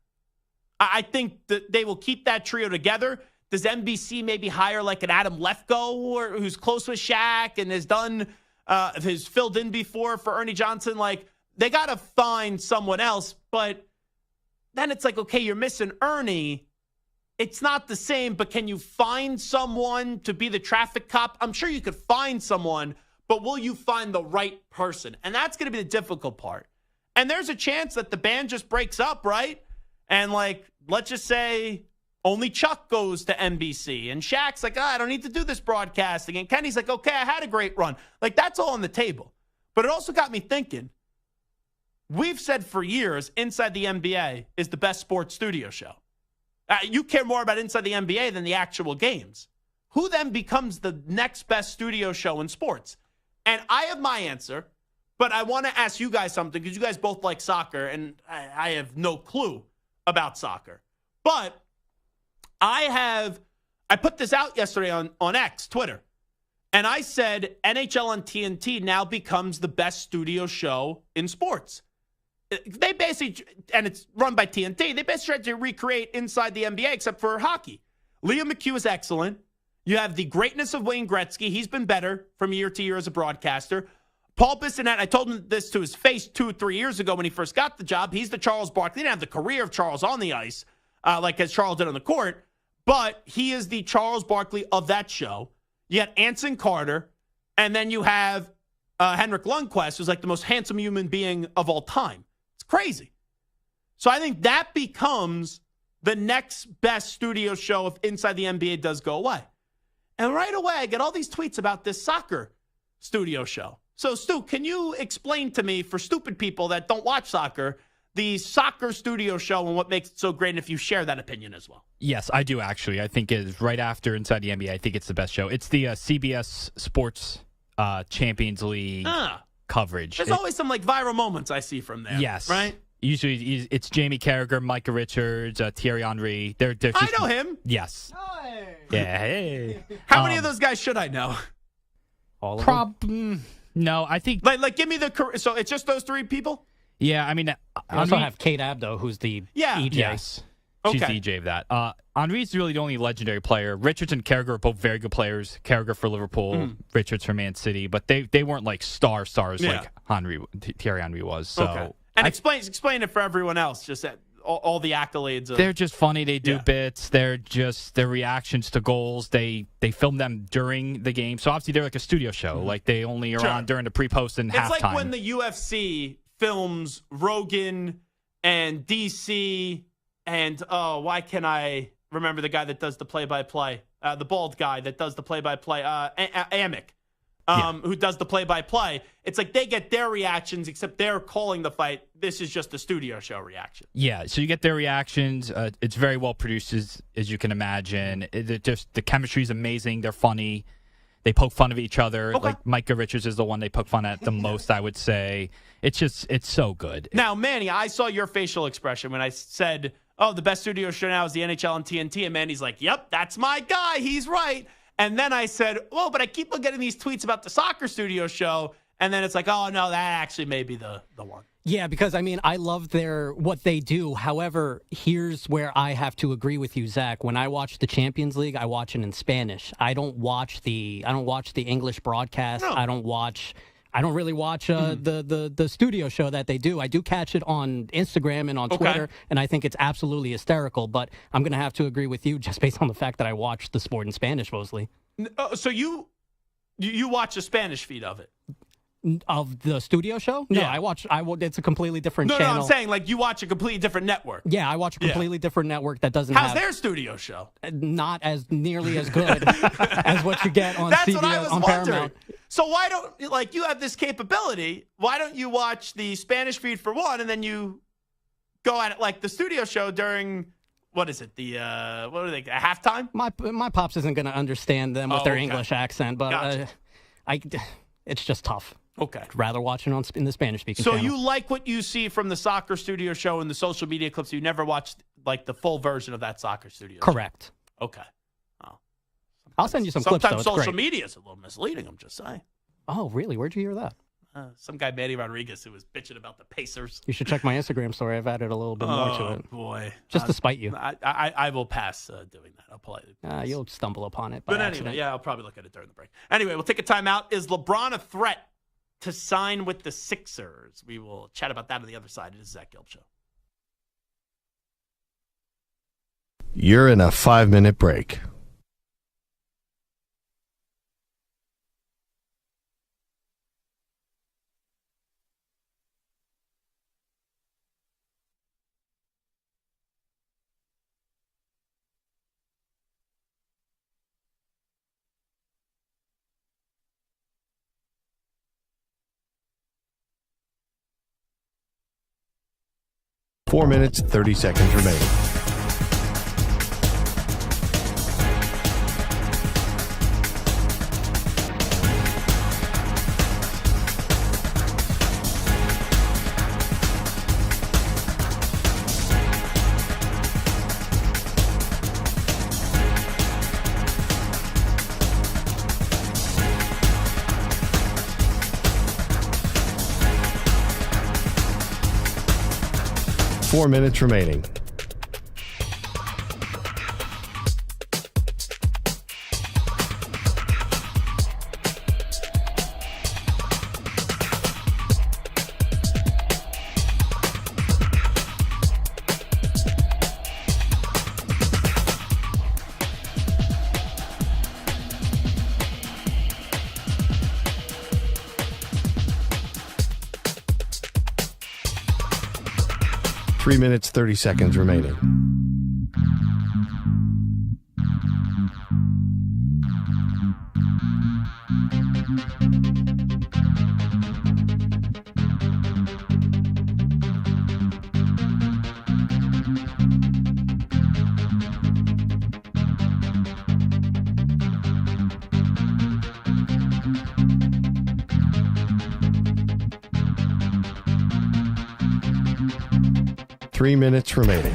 I think that they will keep that trio together. Does NBC maybe hire like an Adam Lefko or who's close with Shaq and has filled in before for Ernie Johnson? Like, they got to find someone else, but then it's like, okay, you're missing Ernie. It's not the same, but can you find someone to be the traffic cop? I'm sure you could find someone, but will you find the right person? And that's going to be the difficult part. And there's a chance that the band just breaks up, right? And like, let's just say only Chuck goes to NBC. And Shaq's like, I don't need to do this broadcasting. And Kenny's like, okay, I had a great run. Like, that's all on the table. But it also got me thinking, we've said for years, Inside the NBA is the best sports studio show. You care more about Inside the NBA than the actual games. Who then becomes the next best studio show in sports? And I have my answer, but I want to ask you guys something because you guys both like soccer, and I have no clue about soccer. But I put this out yesterday on X, Twitter, and I said NHL on TNT now becomes the best studio show in sports. They basically, and it's run by TNT, they basically tried to recreate Inside the NBA except for hockey. Liam McHugh is excellent. You have the greatness of Wayne Gretzky. He's been better from year to year as a broadcaster. Paul Bissonnette, I told him this to his face 2-3 years ago when he first got the job. He's the Charles Barkley. He didn't have the career of Charles on the ice like as Charles did on the court, but he is the Charles Barkley of that show. You had Anson Carter, and then you have Henrik Lundqvist, who's like the most handsome human being of all time. It's crazy. So I think that becomes the next best studio show if Inside the NBA does go away. And right away, I get all these tweets about this soccer studio show. So, Stu, can you explain to me, for stupid people that don't watch soccer, the soccer studio show and what makes it so great, and if you share that opinion as well? Yes, I do, actually. I think it is right after Inside the NBA. I think it's the best show. It's the CBS Sports Champions League coverage. There's always some like viral moments I see from there. Yes. Right? Usually it's Jamie Carragher, Micah Richards, Thierry Henry. They're just, I know him. Yes. Hey. Yeah, hey. How many of those guys should I know? All of them? No, I think... Like, give me the... So it's just those three people? Yeah, I mean... I also have Kate Abdo, who's the EJ. Yes. She's the EJ of that. Henry's really the only legendary player. Richards and Carragher are both very good players. Carragher for Liverpool, Richards for Man City. But they weren't like stars like Thierry Henry was. So okay. And explain it for everyone else, just that all the accolades. They're just funny. They do bits. They're just their reactions to goals. They film them during the game. So obviously they're like a studio show. Like they only are on during the pre-post and halftime. It's like when the UFC films Rogan and DC and why can I remember the guy that does the play-by-play? The bald guy that does the play-by-play. Amick. Who does the play-by-play. It's like they get their reactions, except they're calling the fight. This is just a studio show reaction. Yeah, so you get their reactions. It's very well produced, as you can imagine. The chemistry is amazing. They're funny. They poke fun of each other. Okay. Like Micah Richards is the one they poke fun at the most, I would say. It's so good. Now, Manny, I saw your facial expression when I said, the best studio show now is the NHL and TNT. And Manny's like, yep, that's my guy. He's right. And then I said, but I keep getting these tweets about the soccer studio show. And then it's like, oh, no, that actually may be the one. Yeah, because, I mean, I love what they do. However, here's where I have to agree with you, Zach. When I watch the Champions League, I watch it in Spanish. I don't watch the English broadcast. No. I don't really watch the studio show that they do. I do catch it on Instagram and on Twitter, and I think it's absolutely hysterical. But I'm going to have to agree with you just based on the fact that I watch the sport in Spanish mostly. So you watch the Spanish feed of it? Of the studio show? No, yeah. It's a completely different channel. No, I'm saying like you watch a completely different network. Yeah, I watch a completely different network that doesn't How's their studio show? Not as nearly as good as what you get on That's CBS, what I was on wondering. Paramount. So why don't, you have this capability, why don't you watch the Spanish feed for one and then you go at it like the studio show during, what is it, a halftime? My pops isn't going to understand them with their English accent, but Gotcha. it's just tough. Okay. I'd rather watch it in the Spanish-speaking So channel. you like what you see from the Soccer Studio show and the social media clips. You never watched like the full version of that Soccer Studio Correct. show? Okay. Oh. I'll send you some clips, though. Sometimes It's social great. media is a little misleading, I'm just saying. Oh, really? Where'd you hear that? Some guy, Manny Rodriguez, who was bitching about the Pacers. You should check my Instagram story. I've added a little bit more to it. Oh, boy. Just to spite you. I will pass doing that. I'll politely pass. You'll stumble upon it by But accident. anyway, yeah, I'll probably look at it during the break. Anyway, we'll take a timeout. Is LeBron a threat to sign with the Sixers? We will chat about that on the other side. It is Zach Gelb Show. You're in a 5-minute break. Four minutes, 30 seconds remaining. Four minutes remaining. Three minutes, 30 seconds remaining. Three minutes remaining.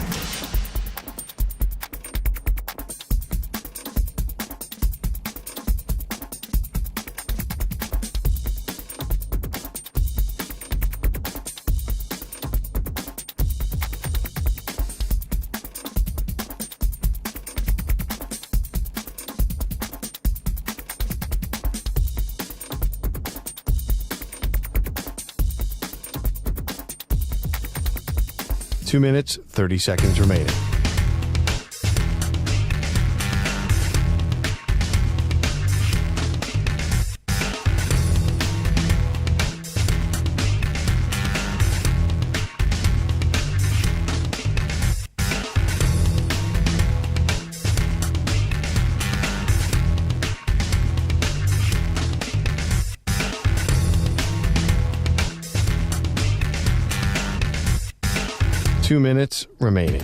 Two minutes, 30 seconds remaining. Two minutes remaining.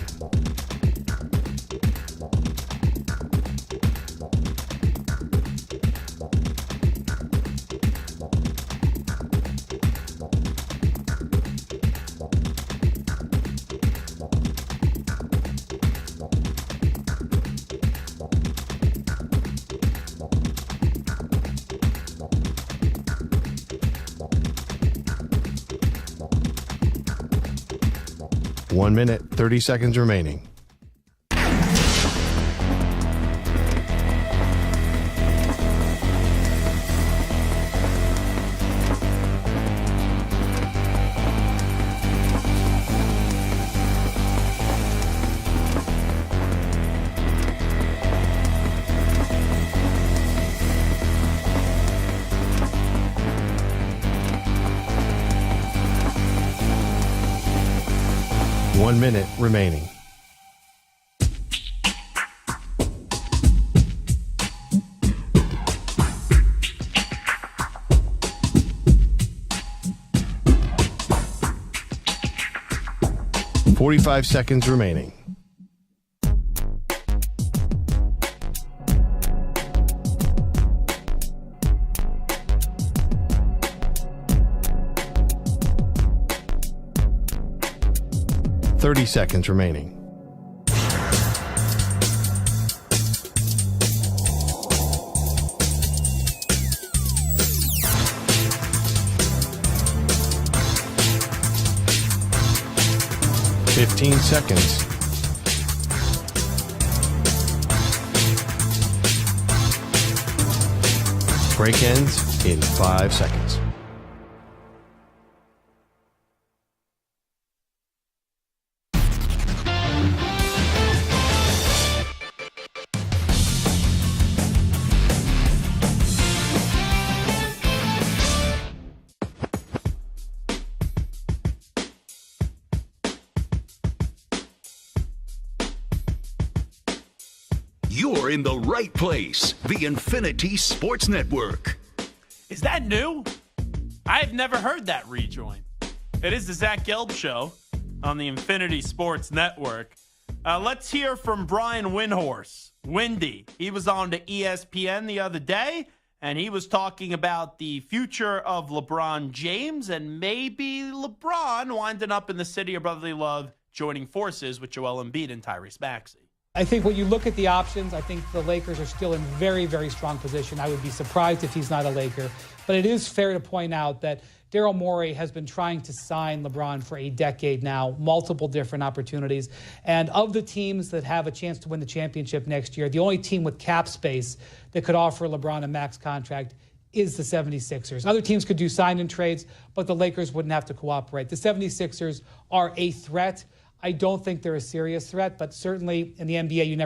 One minute, 30 seconds remaining. One minute remaining. .45 seconds remaining. 30 seconds remaining. Fifteen seconds. Break ends in 5 seconds. You're in the right place. The Infinity Sports Network. Is that new? I've never heard that rejoin. It is the Zach Gelb Show on the Infinity Sports Network. Let's hear from Brian Windhorst. Windy. He was on to ESPN the other day, and he was talking about the future of LeBron James and maybe LeBron winding up in the city of brotherly love, joining forces with Joel Embiid and Tyrese Maxey. I think when you look at the options, I think the Lakers are still in very, very strong position. I would be surprised if he's not a Laker. But it is fair to point out that Daryl Morey has been trying to sign LeBron for a decade now, multiple different opportunities. And of the teams that have a chance to win the championship next year, the only team with cap space that could offer LeBron a max contract is the 76ers. Other teams could do sign-in trades, but the Lakers wouldn't have to cooperate. The 76ers are a threat. I don't think they're a serious threat, but certainly in the NBA, you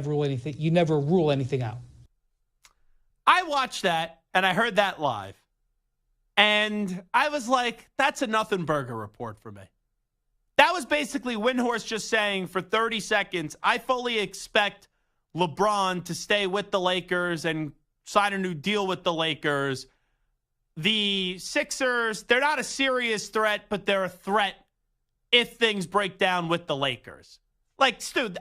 never rule anything out. I watched that, and I heard that live. And I was like, that's a nothing burger report for me. That was basically Windhorst just saying for 30 seconds, I fully expect LeBron to stay with the Lakers and sign a new deal with the Lakers. The Sixers, they're not a serious threat, but they're a threat if things break down with the Lakers. Like, Stu,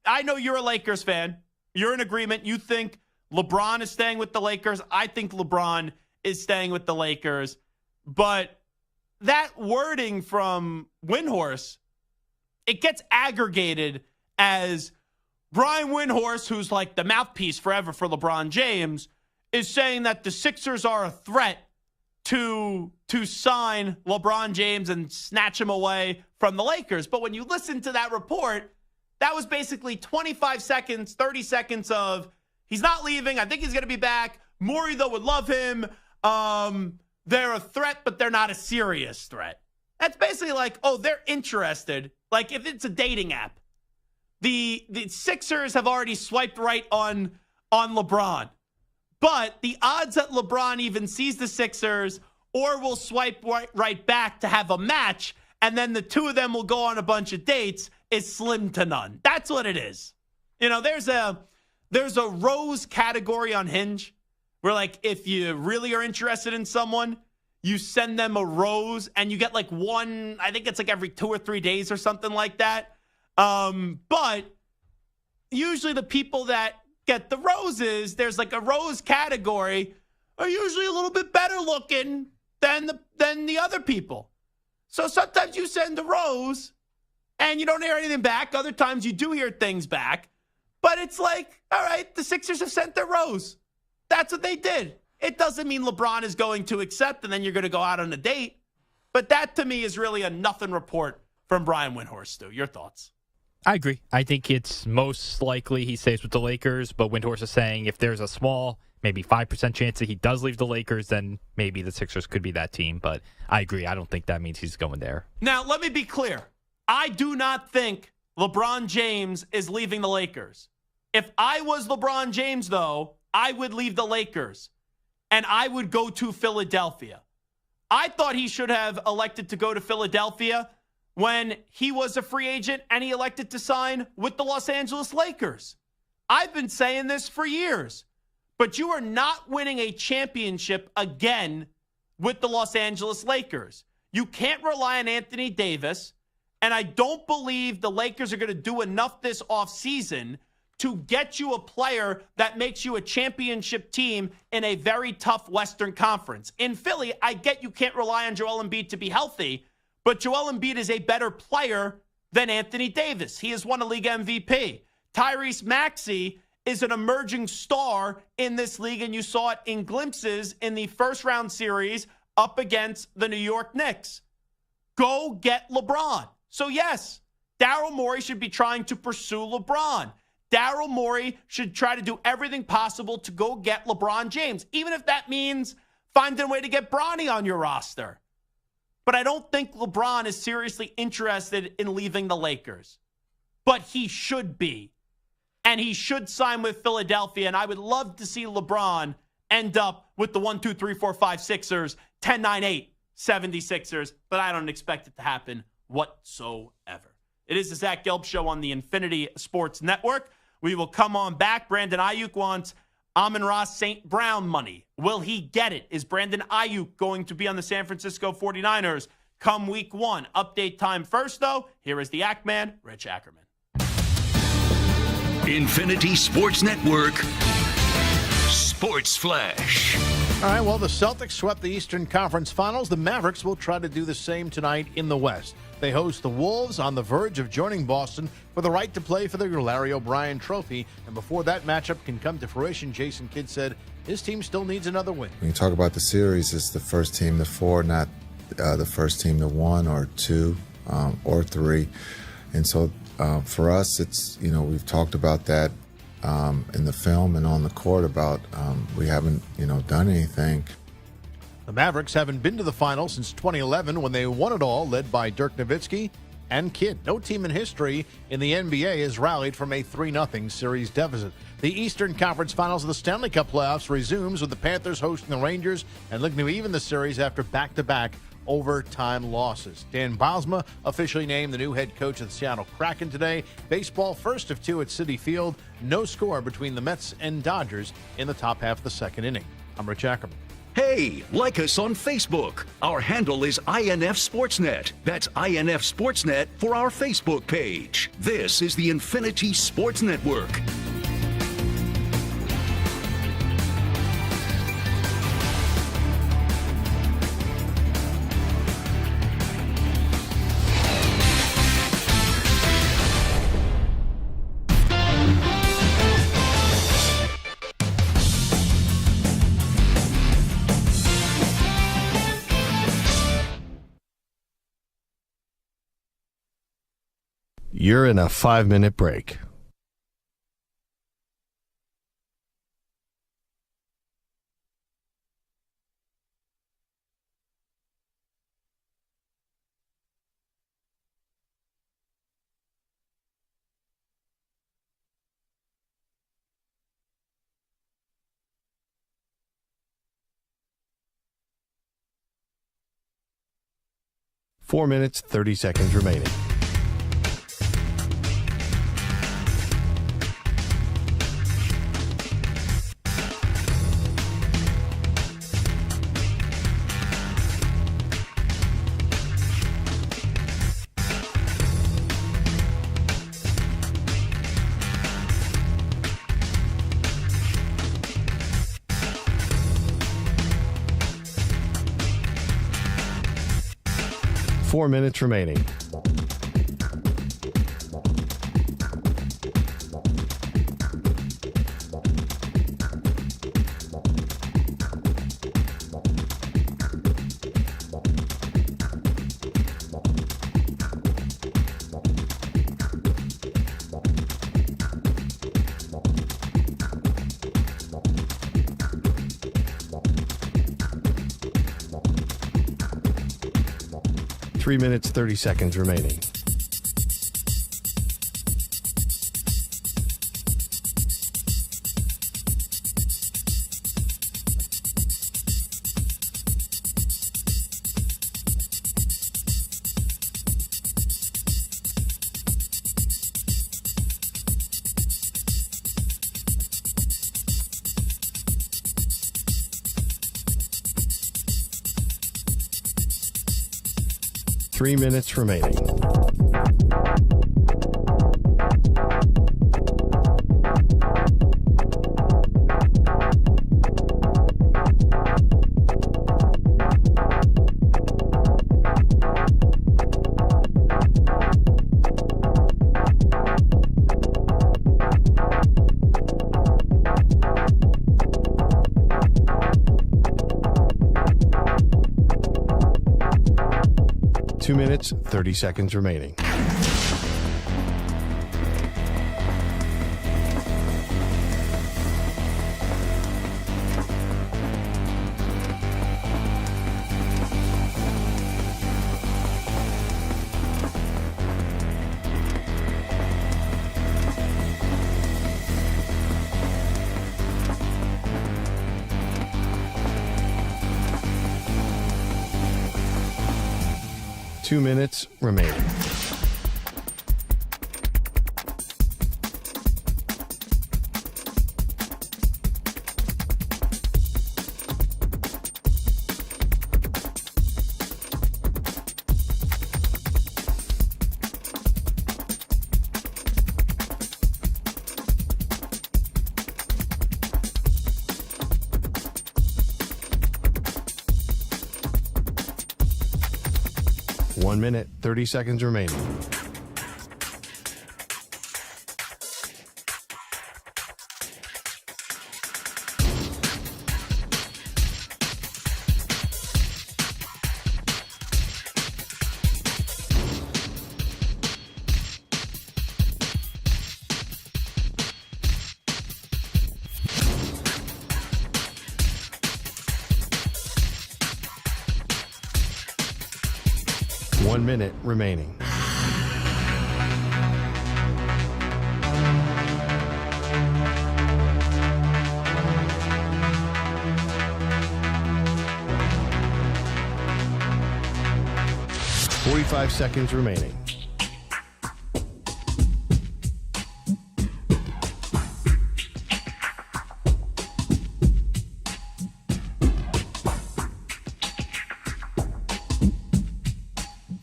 I know you're a Lakers fan. You're in agreement. You think LeBron is staying with the Lakers. I think LeBron is staying with the Lakers. But that wording from Windhorst, it gets aggregated as Brian Windhorst, who's like the mouthpiece forever for LeBron James, is saying that the Sixers are a threat to sign LeBron James and snatch him away from the Lakers. But when you listen to that report, that was basically 25 seconds, 30 seconds of he's not leaving. I think he's going to be back. Morey, though, would love him. They're a threat, but they're not a serious threat. That's basically like, oh, they're interested. Like if it's a dating app. The Sixers have already swiped right on LeBron. But the odds that LeBron even sees the Sixers or will swipe right back to have a match, and then the two of them will go on a bunch of dates, is slim to none. That's what it is. You know, there's a rose category on Hinge where, like, if you really are interested in someone, you send them a rose and you get like one, I think it's like every 2 or 3 days or something like that. But usually the people that get the roses, there's like a rose category, are usually a little bit better looking than the other people. So sometimes you send a rose and you don't hear anything back. Other times you do hear things back. But it's like, all right, the Sixers have sent their rose. That's what they did. It doesn't mean LeBron is going to accept and then you're going to go out on a date. But that to me is really a nothing report from Brian Windhorst, Stu. Your thoughts? I agree. I think it's most likely he stays with the Lakers, but Windhorst is saying if there's a small, maybe 5% chance that he does leave the Lakers, then maybe the Sixers could be that team. But I agree. I don't think that means he's going there. Now, let me be clear. I do not think LeBron James is leaving the Lakers. If I was LeBron James, though, I would leave the Lakers, and I would go to Philadelphia. I thought he should have elected to go to Philadelphia when he was a free agent and he elected to sign with the Los Angeles Lakers. I've been saying this for years, but you are not winning a championship again with the Los Angeles Lakers. You can't rely on Anthony Davis, and I don't believe the Lakers are going to do enough this offseason to get you a player that makes you a championship team in a very tough Western Conference. In Philly, I get you can't rely on Joel Embiid to be healthy, but Joel Embiid is a better player than Anthony Davis. He has won a league MVP. Tyrese Maxey is an emerging star in this league, and you saw it in glimpses in the first-round series up against the New York Knicks. Go get LeBron. So, yes, Daryl Morey should be trying to pursue LeBron. Daryl Morey should try to do everything possible to go get LeBron James, even if that means finding a way to get Bronny on your roster. But I don't think LeBron is seriously interested in leaving the Lakers. But he should be. And he should sign with Philadelphia. And I would love to see LeBron end up with the 1, 2, 3, 4, 5 Sixers, 10, 9, 8, 76ers. But I don't expect it to happen whatsoever. It is the Zach Gelb Show on the Infinity Sports Network. We will come on back. Brandon Ayuk wants Amon-Ra St. Brown money. Will he get it? Is Brandon Ayuk going to be on the San Francisco 49ers come week 1? Update time first, though. Here is the Act Man, Rich Ackerman. Infinity Sports Network Sports Flash. All right, well, the Celtics swept the Eastern Conference Finals. The Mavericks will try to do the same tonight in the West. They host the Wolves on the verge of joining Boston for the right to play for the Larry O'Brien Trophy. And before that matchup can come to fruition, Jason Kidd said his team still needs another win. When you talk about the series, it's the first team to 4, not the first team to 1 or 2 or 3. And so for us, it's, we've talked about that in the film and on the court about we haven't, done anything. The Mavericks haven't been to the finals since 2011 when they won it all, led by Dirk Nowitzki and Kidd. No team in history in the NBA has rallied from a 3-0 series deficit. The Eastern Conference Finals of the Stanley Cup playoffs resumes with the Panthers hosting the Rangers and looking to even the series after back-to-back overtime losses. Dan Bylsma officially named the new head coach of the Seattle Kraken today. Baseball first of 2 at Citi Field. No score between the Mets and Dodgers in the top half of the second inning. I'm Rich Ackerman. Hey, like us on Facebook. Our handle is INF Sportsnet. That's INF Sportsnet for our Facebook page. This is the Infinity Sports Network. You're in a 5-minute break. Four minutes, 30 seconds remaining. Four minutes remaining. Three minutes, 30 seconds remaining. Three minutes remaining. 2 minutes, 30 seconds remaining. Two minutes remaining. One minute, 30 seconds remaining. One minute remaining. Forty-five seconds remaining.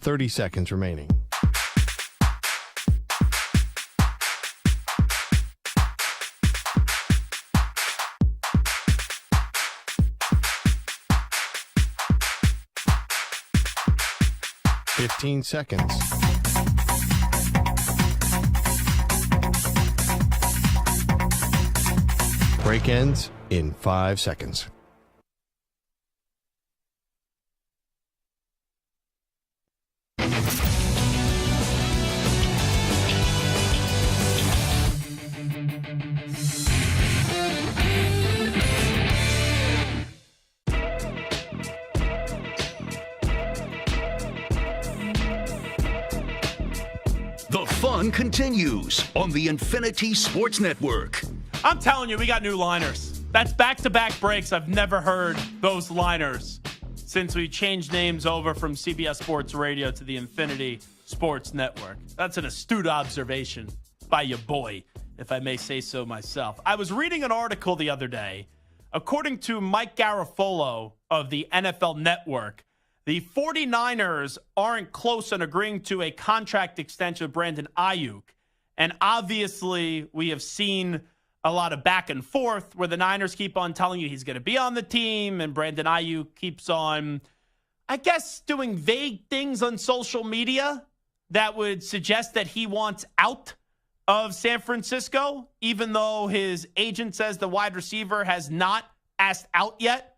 Thirty seconds remaining. Fifteen seconds. Break ends in 5 seconds. The fun continues on the Infinity Sports Network. I'm telling you, we got new liners. That's back-to-back breaks. I've never heard those liners since we changed names over from CBS Sports Radio to the Infinity Sports Network. That's an astute observation by your boy, if I may say so myself. I was reading an article the other day. According to Mike Garafolo of the NFL Network, the 49ers aren't close on agreeing to a contract extension with Brandon Ayuk. And obviously, we have seen a lot of back and forth where the Niners keep on telling you he's going to be on the team, and Brandon Ayuk keeps on, I guess, doing vague things on social media that would suggest that he wants out of San Francisco, even though his agent says the wide receiver has not asked out yet.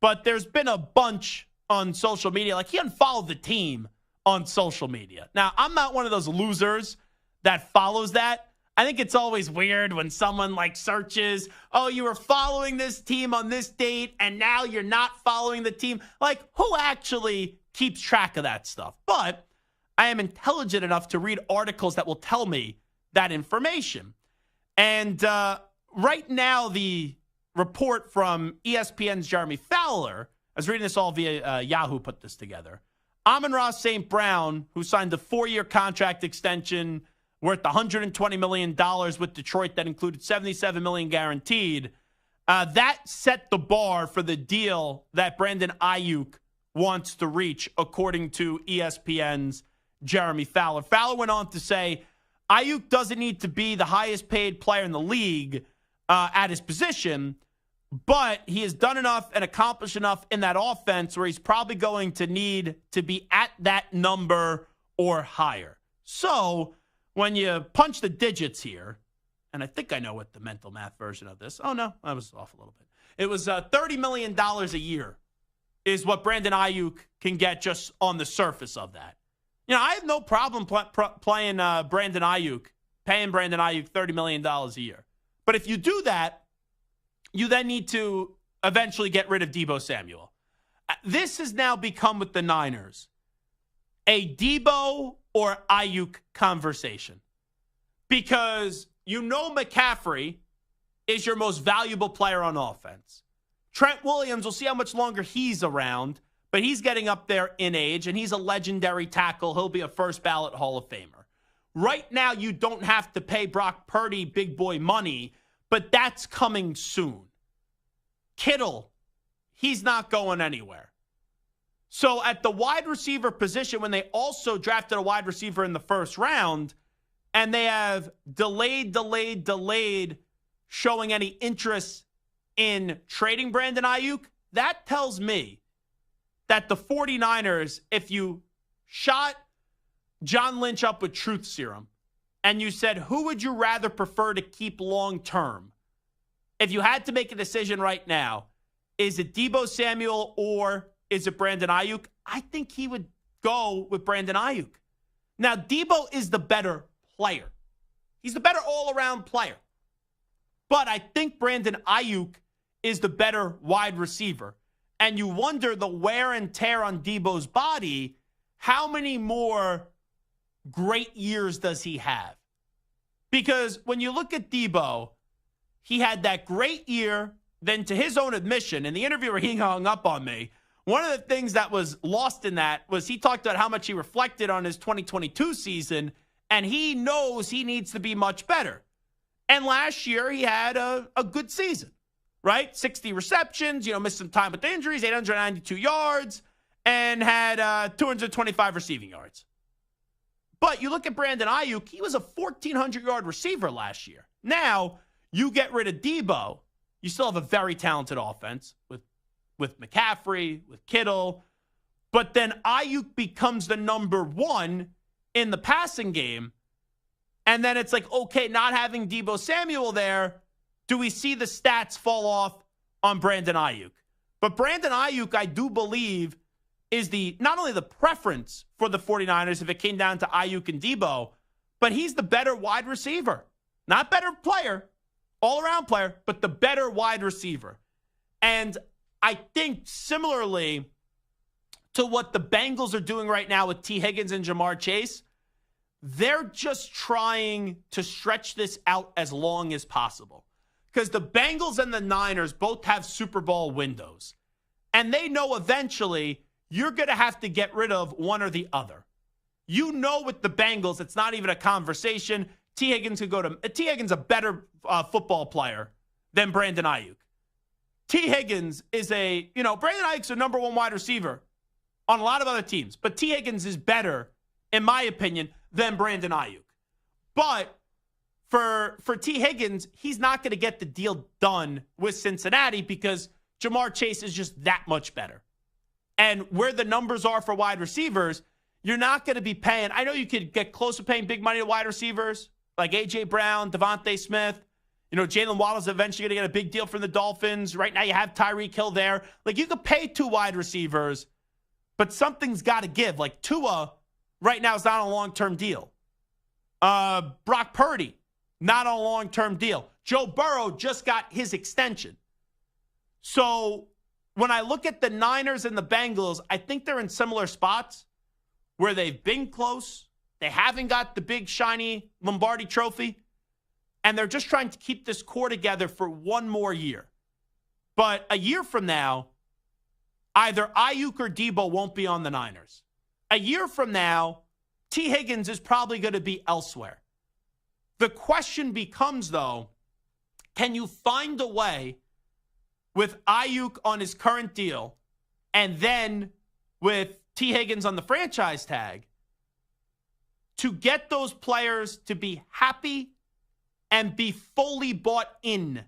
But there's been a bunch on social media. Like, he unfollowed the team on social media. Now, I'm not one of those losers that follows that. I think it's always weird when someone like searches, oh, you were following this team on this date and now you're not following the team. Like, who actually keeps track of that stuff? But I am intelligent enough to read articles that will tell me that information. And right now, the report from ESPN's Jeremy Fowler, I was reading this all via Yahoo, put this together. Amon-Ra St. Brown, who signed a 4-year contract extension worth $120 million with Detroit that included $77 million guaranteed, that set the bar for the deal that Brandon Ayuk wants to reach, according to ESPN's Jeremy Fowler. Fowler went on to say, Ayuk doesn't need to be the highest paid player in the league at his position, but he has done enough and accomplished enough in that offense where he's probably going to need to be at that number or higher. So when you punch the digits here, and I think I know what the mental math version of this. Oh, no, I was off a little bit. It was $30 million a year is what Brandon Ayuk can get just on the surface of that. You know, I have no problem playing Brandon Ayuk, paying Brandon Ayuk $30 million a year. But if you do that, you then need to eventually get rid of Deebo Samuel. This has now become with the Niners a Deebo or Ayuk conversation. Because you know McCaffrey is your most valuable player on offense. Trent Williams, we'll see how much longer he's around, but he's getting up there in age, and he's a legendary tackle. He'll be a first-ballot Hall of Famer. Right now, you don't have to pay Brock Purdy big boy money, but that's coming soon. Kittle, he's not going anywhere. So at the wide receiver position, when they also drafted a wide receiver in the first round, and they have delayed showing any interest in trading Brandon Ayuk, that tells me that the 49ers, if you shot John Lynch up with truth serum and you said, who would you rather prefer to keep long term? If you had to make a decision right now, is it Deebo Samuel or is it Brandon Ayuk? I think he would go with Brandon Ayuk. Now, Deebo is the better player. He's the better all-around player. But I think Brandon Ayuk is the better wide receiver. And you wonder the wear and tear on Deebo's body, how many more great years does he have? Because when you look at Deebo, he had that great year. Then to his own admission, in the interview where he hung up on me, one of the things that was lost in that was he talked about how much he reflected on his 2022 season, and he knows he needs to be much better. And last year, he had a good season, right? 60 receptions, missed some time with the injuries, 892 yards, and had 225 receiving yards. But you look at Brandon Ayuk, he was a 1,400-yard receiver last year. Now, you get rid of Deebo, you still have a very talented offense with McCaffrey, with Kittle, but then Ayuk becomes the number one in the passing game. And then it's like, okay, not having Deebo Samuel there, do we see the stats fall off on Brandon Ayuk? But Brandon Ayuk, I do believe, is not only the preference for the 49ers if it came down to Ayuk and Deebo, but he's the better wide receiver. Not better player, all-around player, but the better wide receiver. And I think similarly to what the Bengals are doing right now with T. Higgins and Jamar Chase, they're just trying to stretch this out as long as possible. Because the Bengals and the Niners both have Super Bowl windows. And they know eventually you're going to have to get rid of one or the other. You know with the Bengals, it's not even a conversation. T. Higgins a better football player than Brandon Ayuk. T. Higgins is Brandon Ayuk's a number one wide receiver on a lot of other teams. But T. Higgins is better, in my opinion, than Brandon Ayuk. But for T. Higgins, he's not going to get the deal done with Cincinnati because Jamar Chase is just that much better. And where the numbers are for wide receivers, you're not going to be paying. I know you could get close to paying big money to wide receivers like A.J. Brown, Devontae Smith. Jalen Waddle's eventually going to get a big deal from the Dolphins. Right now you have Tyreek Hill there. Like, you could pay two wide receivers, but something's got to give. Like, Tua right now is not on a long-term deal. Brock Purdy, not on a long-term deal. Joe Burrow just got his extension. So when I look at the Niners and the Bengals, I think they're in similar spots where they've been close. They haven't got the big, shiny Lombardi trophy. And they're just trying to keep this core together for one more year. But a year from now, either Ayuk or Deebo won't be on the Niners. A year from now, T. Higgins is probably going to be elsewhere. The question becomes, though, can you find a way with Ayuk on his current deal and then with T. Higgins on the franchise tag to get those players to be happy and be fully bought in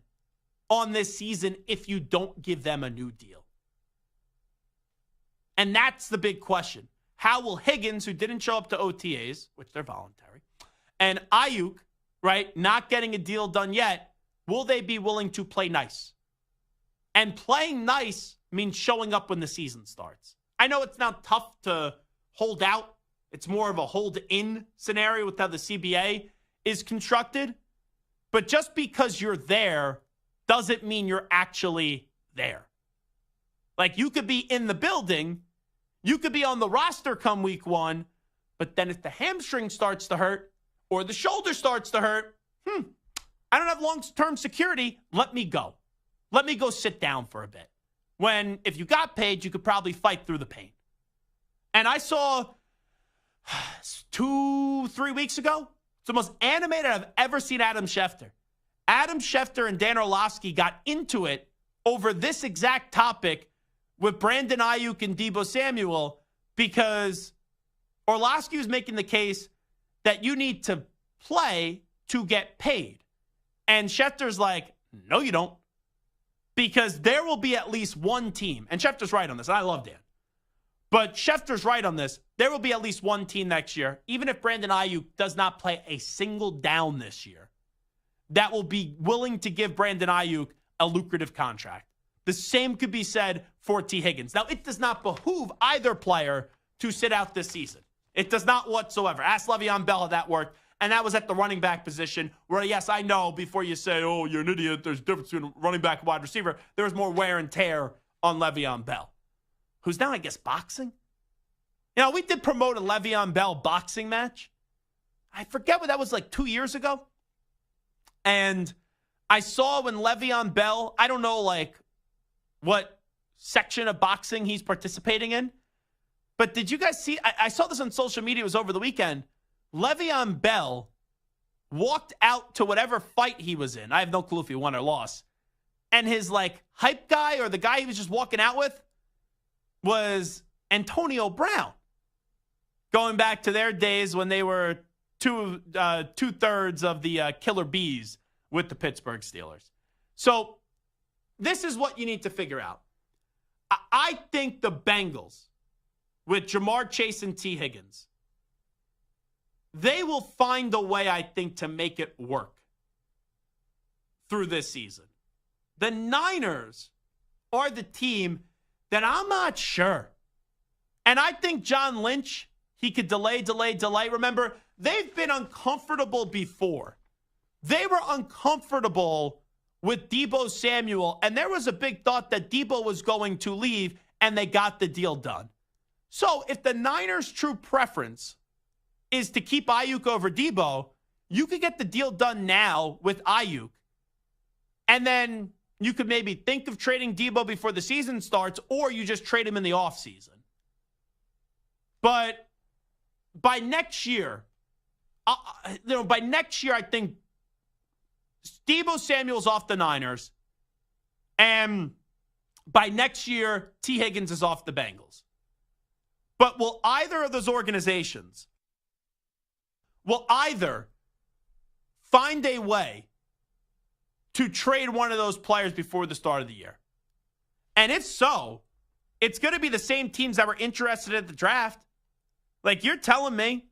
on this season if you don't give them a new deal? And that's the big question. How will Higgins, who didn't show up to OTAs, which they're voluntary, and Ayuk, right, not getting a deal done yet, will they be willing to play nice? And playing nice means showing up when the season starts. I know it's not tough to hold out. It's more of a hold-in scenario with how the CBA is constructed. But just because you're there doesn't mean you're actually there. Like, you could be in the building, you could be on the roster come week 1, but then if the hamstring starts to hurt or the shoulder starts to hurt, I don't have long-term security. Let me go. Let me go sit down for a bit. When, if you got paid, you could probably fight through the pain. And I saw 2-3 weeks ago, it's the most animated I've ever seen Adam Schefter. Adam Schefter and Dan Orlovsky got into it over this exact topic with Brandon Ayuk and Deebo Samuel because Orlovsky was making the case that you need to play to get paid. And Schefter's like, no, you don't. Because there will be at least one team, and Schefter's right on this, and I love Dan. But Schefter's right on this. There will be at least one team next year, even if Brandon Ayuk does not play a single down this year, that will be willing to give Brandon Ayuk a lucrative contract. The same could be said for T. Higgins. Now, it does not behoove either player to sit out this season. It does not whatsoever. Ask Le'Veon Bell how that worked, and that was at the running back position where, yes, I know before you say, oh, you're an idiot, there's a difference between running back and wide receiver. There was more wear and tear on Le'Veon Bell, who's now, I guess, boxing. You know, we did promote a Le'Veon Bell boxing match. I forget what that was, like 2 years ago. And I saw when Le'Veon Bell, I don't know, like, what section of boxing he's participating in. But did you guys see? I saw this on social media. It was over the weekend. Le'Veon Bell walked out to whatever fight he was in. I have no clue if he won or lost. And his, like, hype guy or the guy he was just walking out with was Antonio Brown. Going back to their days when they were two-thirds of the Killer Bees with the Pittsburgh Steelers. So this is what you need to figure out. I think the Bengals, with Jamar Chase and T. Higgins, they will find a way, I think, to make it work through this season. The Niners are the team that I'm not sure. And I think John Lynch, he could delay. Remember, they've been uncomfortable before. They were uncomfortable with Deebo Samuel, and there was a big thought that Deebo was going to leave, and they got the deal done. So if the Niners' true preference is to keep Ayuk over Deebo, you could get the deal done now with Ayuk. And then you could maybe think of trading Deebo before the season starts, or you just trade him in the offseason. But by next year, I think Deebo Samuel's off the Niners, and by next year, T. Higgins is off the Bengals. But will either of those organizations either find a way to trade one of those players before the start of the year? And if so, it's going to be the same teams that were interested at the draft. Like, you're telling me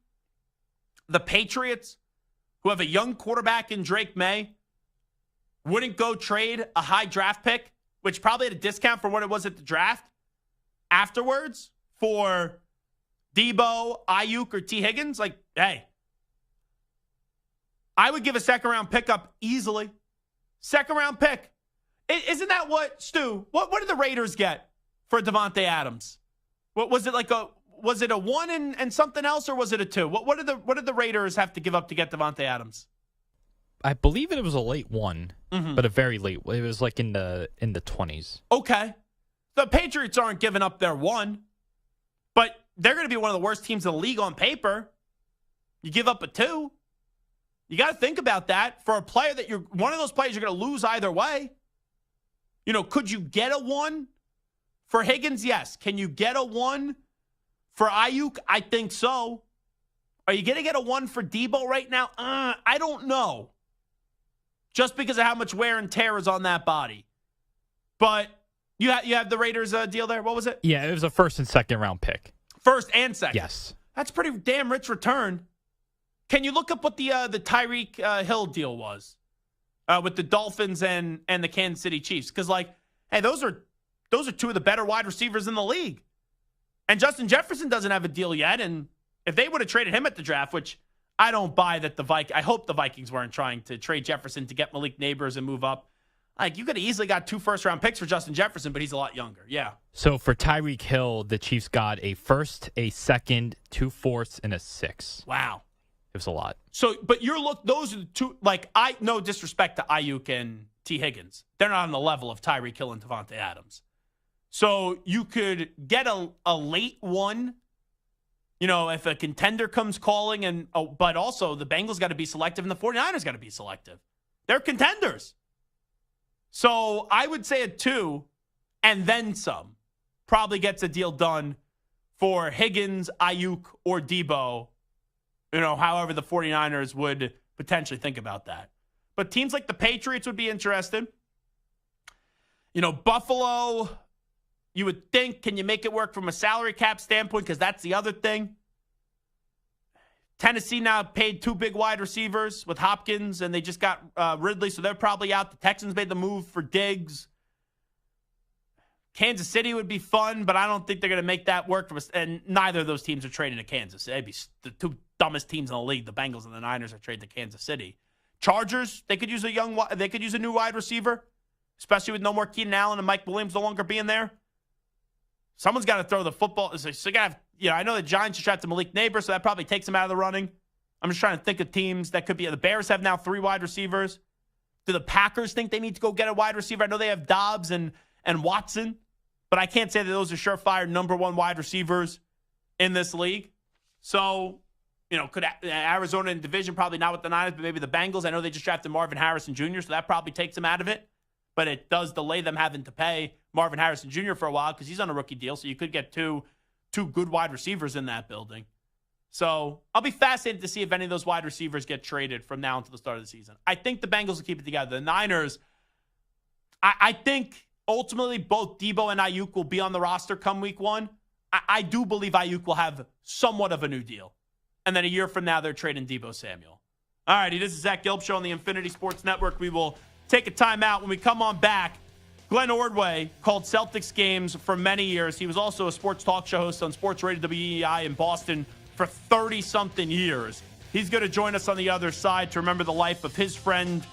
the Patriots, who have a young quarterback in Drake May, wouldn't go trade a high draft pick, which probably had a discount from what it was at the draft, afterwards for Deebo, Ayuk, or T. Higgins? Like, hey, I would give a second-round pickup easily. Second-round pick. Isn't that what, Stu, what did the Raiders get for Devontae Adams? What was it, like was it a 1 and something else, or was it a 2? What did the Raiders have to give up to get Devontae Adams? I believe it was a late one, but a very late. It was like in the 20s. Okay. The Patriots aren't giving up their 1, but they're going to be one of the worst teams in the league on paper. You give up a 2. You got to think about that for a player that you're one of those players you're going to lose either way. You know, could you get a 1 for Higgins? Yes. Can you get a 1 for Ayuk? I think so. Are you going to get a 1 for Deebo right now? I don't know. Just because of how much wear and tear is on that body. But you have the Raiders deal there? What was it? Yeah, it was a first and second round pick. First and second? Yes. That's pretty damn rich return. Can you look up what the Tyreek Hill deal was with the Dolphins and the Kansas City Chiefs? Because, like, hey, those are two of the better wide receivers in the league. And Justin Jefferson doesn't have a deal yet, and If they would have traded him at the draft, which I don't buy that I hope the Vikings weren't trying to trade Jefferson to get Malik Neighbors and move up. Like, you could have easily got 2 first-round picks for Justin Jefferson, but he's a lot younger. Yeah. So for Tyreek Hill, the Chiefs got a first, a second, 2 fourths, and a 6. Wow. It was a lot. So, but those are the two, no disrespect to Ayuk and T. Higgins. They're not on the level of Tyreek Hill and Devontae Adams. So you could get a late one, if a contender comes calling, but also the Bengals got to be selective and the 49ers got to be selective. They're contenders. So I would say a 2 and then some probably gets a deal done for Higgins, Ayuk, or Debo, however the 49ers would potentially think about that. But teams like the Patriots would be interested. Buffalo, you would think, can you make it work from a salary cap standpoint? Because that's the other thing. Tennessee now paid 2 big wide receivers with Hopkins, and they just got Ridley, so they're probably out. The Texans made the move for Diggs. Kansas City would be fun, but I don't think they're going to make that work. And neither of those teams are trading to Kansas. They'd be the 2 dumbest teams in the league. The Bengals and the Niners are trading to Kansas City. Chargers, they could use a new wide receiver, especially with no more Keenan Allen and Mike Williams no longer being there. Someone's got to throw the football. So you got to have, I know the Giants just drafted Malik Neighbors, so that probably takes them out of the running. I'm just trying to think of teams that could be. The Bears have now 3 wide receivers. Do the Packers think they need to go get a wide receiver? I know they have Dobbs and Watson, but I can't say that those are surefire number 1 wide receivers in this league. So, could Arizona in division, probably not with the Niners, but maybe the Bengals. I know they just drafted Marvin Harrison Jr., so that probably takes them out of it. But it does delay them having to pay Marvin Harrison Jr. for a while because he's on a rookie deal, so you could get two good wide receivers in that building. So I'll be fascinated to see if any of those wide receivers get traded from now until the start of the season. I think the Bengals will keep it together. The Niners, I think ultimately both Debo and Ayuk will be on the roster come week 1. I do believe Ayuk will have somewhat of a new deal. And then a year from now, they're trading Debo Samuel. All righty, this is Zach Gelb Show on the Infinity Sports Network. We will take a timeout. When we come on back, Glenn Ordway called Celtics games for many years. He was also a sports talk show host on Sports Radio WEEI in Boston for 30-something years. He's going to join us on the other side to remember the life of his friend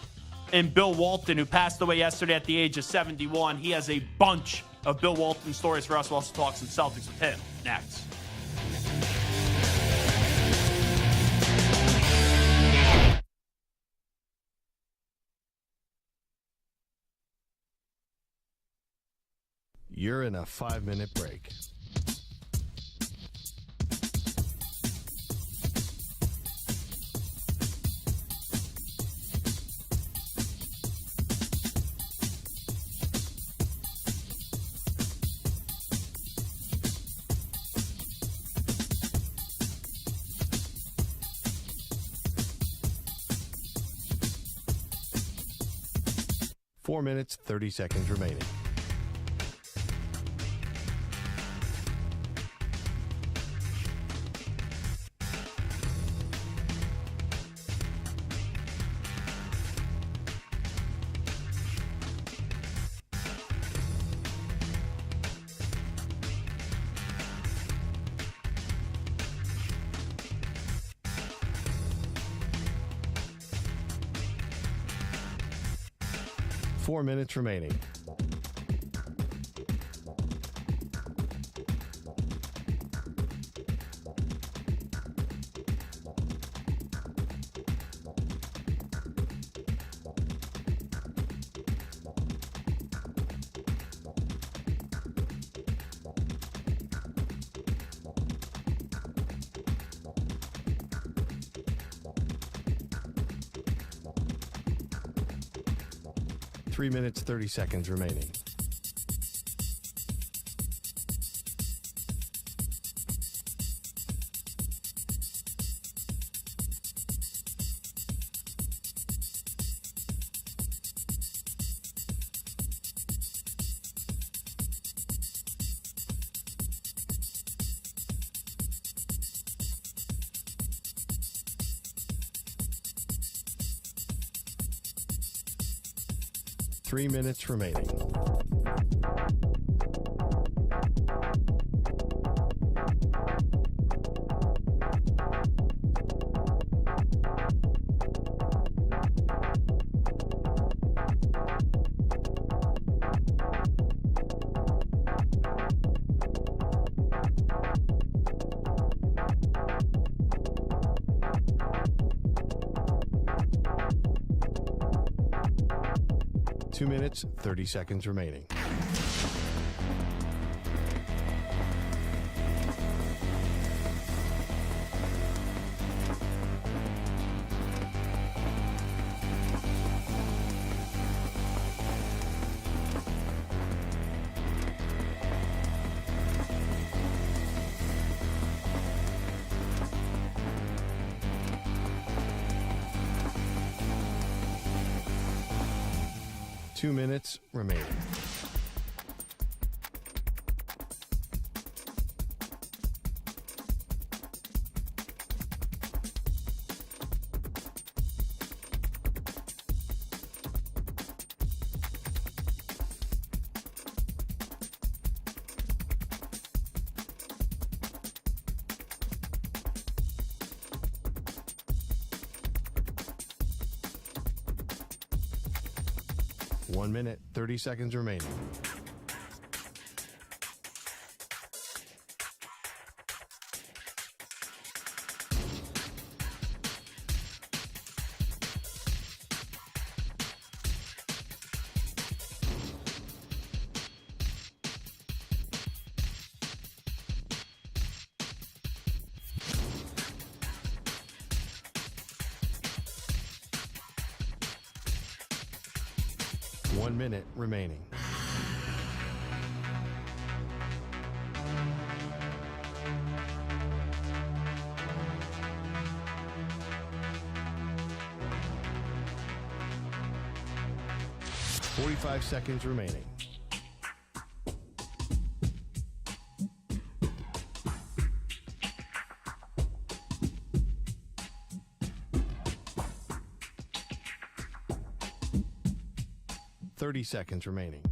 and Bill Walton, who passed away yesterday at the age of 71. He has a bunch of Bill Walton stories for us. We'll also talk some Celtics with him next. You're in a 5-minute break. Four minutes, 30 seconds remaining. Four minutes remaining. Three minutes, 30 seconds remaining. Three minutes remaining. 2 minutes, 30 seconds remaining. Two minutes remaining. One minute, 30 seconds remaining. One minute remaining. Forty-five seconds remaining. Thirty seconds remaining.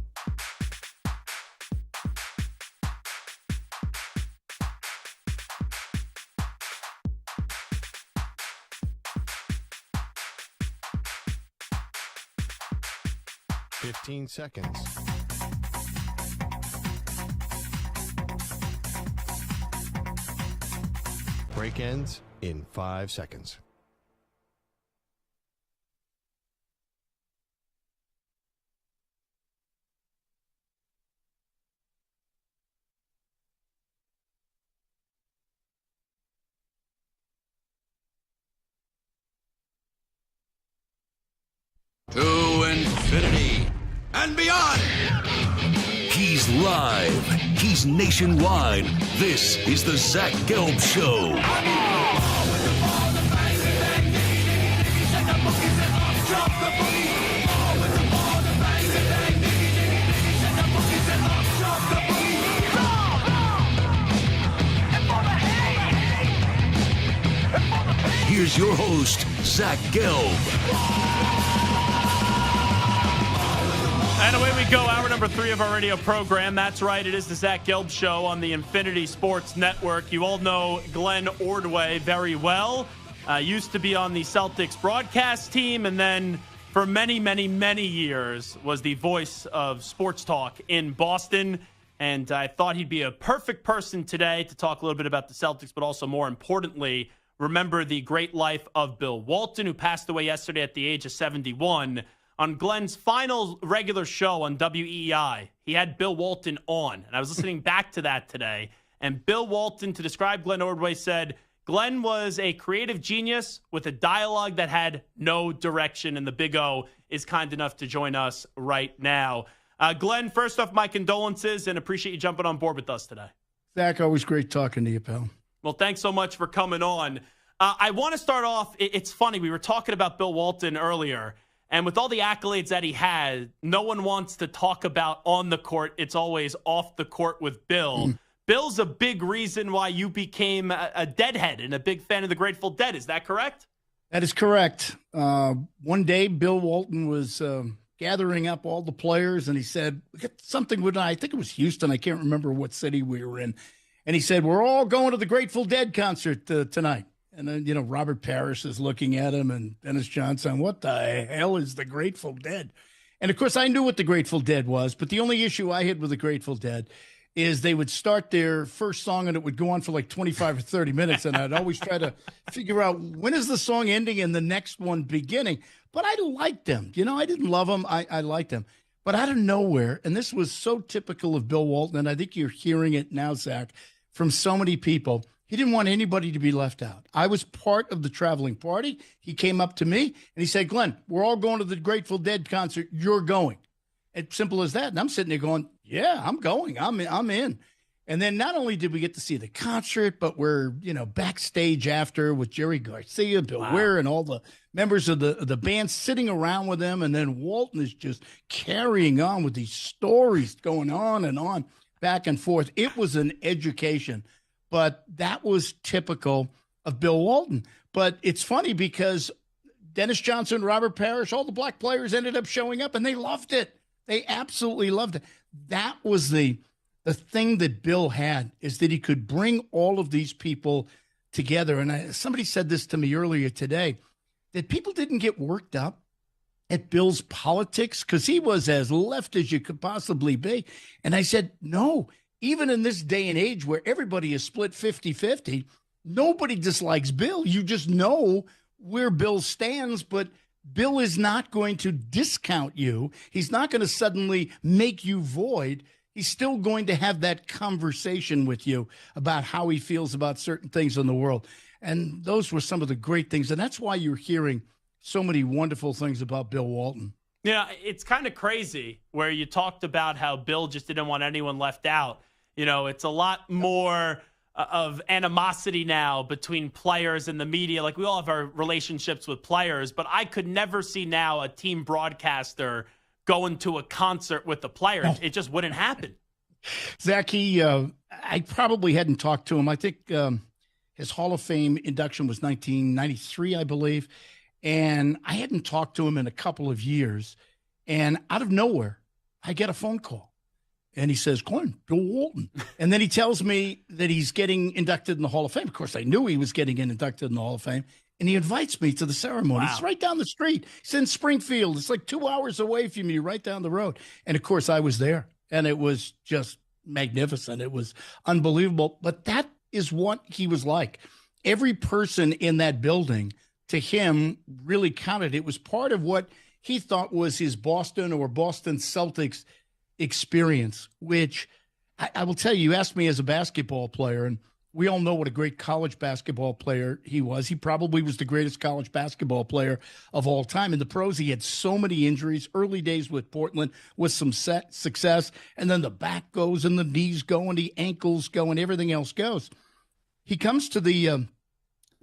Fifteen seconds. Break ends in 5 seconds. To infinity and beyond. He's live. He's nationwide. This is the Zach Gelb Show. Here's your host, Zach Gelb. And away we go, hour number 3 of our radio program. That's right, it is the Zach Gelb Show on the Infinity Sports Network. You all know Glenn Ordway very well. Used to be on the Celtics broadcast team, and then for many, many, many years was the voice of sports talk in Boston. And I thought he'd be a perfect person today to talk a little bit about the Celtics, but also more importantly, remember the great life of Bill Walton, who passed away yesterday at the age of 71. On Glenn's final regular show on WEEI, he had Bill Walton on. And I was listening back to that today. And Bill Walton, to describe Glenn Ordway, said, Glenn was a creative genius with a dialogue that had no direction. And the Big O is kind enough to join us right now. Glenn, first off, my condolences and appreciate you jumping on board with us today. Zach, always great talking to you, pal. Well, thanks so much for coming on. I want to start off, it's funny, we were talking about Bill Walton earlier. And with all the accolades that he had, no one wants to talk about on the court. It's always off the court with Bill. Bill's a big reason why you became a Deadhead and a big fan of the Grateful Dead. Is that correct? That is correct. One day, Bill Walton was gathering up all the players, and he said, we got something with, I think it was Houston. I can't remember what city we were in. And he said, we're all going to the Grateful Dead concert tonight. And then, Robert Parrish is looking at him and Dennis Johnson, what the hell is the Grateful Dead? And, of course, I knew what the Grateful Dead was, but the only issue I had with the Grateful Dead is they would start their first song and it would go on for like 25 or 30 minutes, and I'd always try to figure out when is the song ending and the next one beginning. But I liked them. I didn't love them. I liked them. But out of nowhere, and this was so typical of Bill Walton, and I think you're hearing it now, Zach, from so many people, he didn't want anybody to be left out. I was part of the traveling party. He came up to me and he said, Glenn, we're all going to the Grateful Dead concert. You're going. It's simple as that. And I'm sitting there going, yeah, I'm going. I'm in. And then not only did we get to see the concert, but we're, backstage after with Jerry Garcia, Bill Ware, and all the members of the band sitting around with them. And then Walton is just carrying on with these stories going on and on, back and forth. It was an education, but that was typical of Bill Walton. But it's funny because Dennis Johnson, Robert Parrish, all the black players ended up showing up, and they loved it. They absolutely loved it. That was the thing that Bill had, is that he could bring all of these people together. And somebody said this to me earlier today, that people didn't get worked up at Bill's politics because he was as left as you could possibly be. And I said, no, even in this day and age where everybody is split 50-50, nobody dislikes Bill. You just know where Bill stands, but Bill is not going to discount you. He's not going to suddenly make you void. He's still going to have that conversation with you about how he feels about certain things in the world. And those were some of the great things. And that's why you're hearing so many wonderful things about Bill Walton. It's kind of crazy where you talked about how Bill just didn't want anyone left out. It's a lot more of animosity now between players and the media. Like, we all have our relationships with players, but I could never see now a team broadcaster going to a concert with the players. Oh. It just wouldn't happen. Zach, I probably hadn't talked to him. I think his Hall of Fame induction was 1993, I believe. And I hadn't talked to him in a couple of years. And out of nowhere, I get a phone call. And he says, Glenn, Bill Walton. And then he tells me that he's getting inducted in the Hall of Fame. Of course, I knew he was getting inducted in the Hall of Fame. And he invites me to the ceremony. Wow. It's right down the street. It's in Springfield. It's like 2 hours away from you, right down the road. And, of course, I was there. And it was just magnificent. It was unbelievable. But that is what he was like. Every person in that building, to him, really counted. It was part of what he thought was his Boston or Boston Celtics experience, which I will tell you, you asked me as a basketball player, and we all know what a great college basketball player he was. He probably was the greatest college basketball player of all time. In the pros, he had so many injuries. Early days with Portland with some success, and then the back goes and the knees go and the ankles go and everything else goes. He comes to the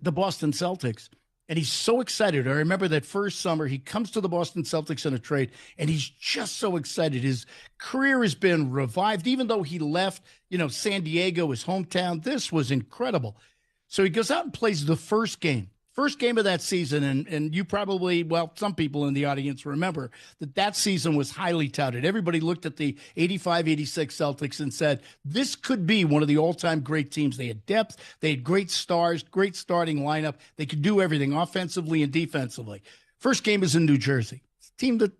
Boston Celtics, and he's so excited. I remember that first summer, he comes to the Boston Celtics in a trade, and he's just so excited. His career has been revived, even though he left, San Diego, his hometown. This was incredible. So he goes out and plays the first game of that season. And you probably, some people in the audience remember that season was highly touted. Everybody looked at the 85-86 Celtics and said, this could be one of the all-time great teams. They had depth. They had great stars, great starting lineup. They could do everything offensively and defensively. First game is in New Jersey. It's a team that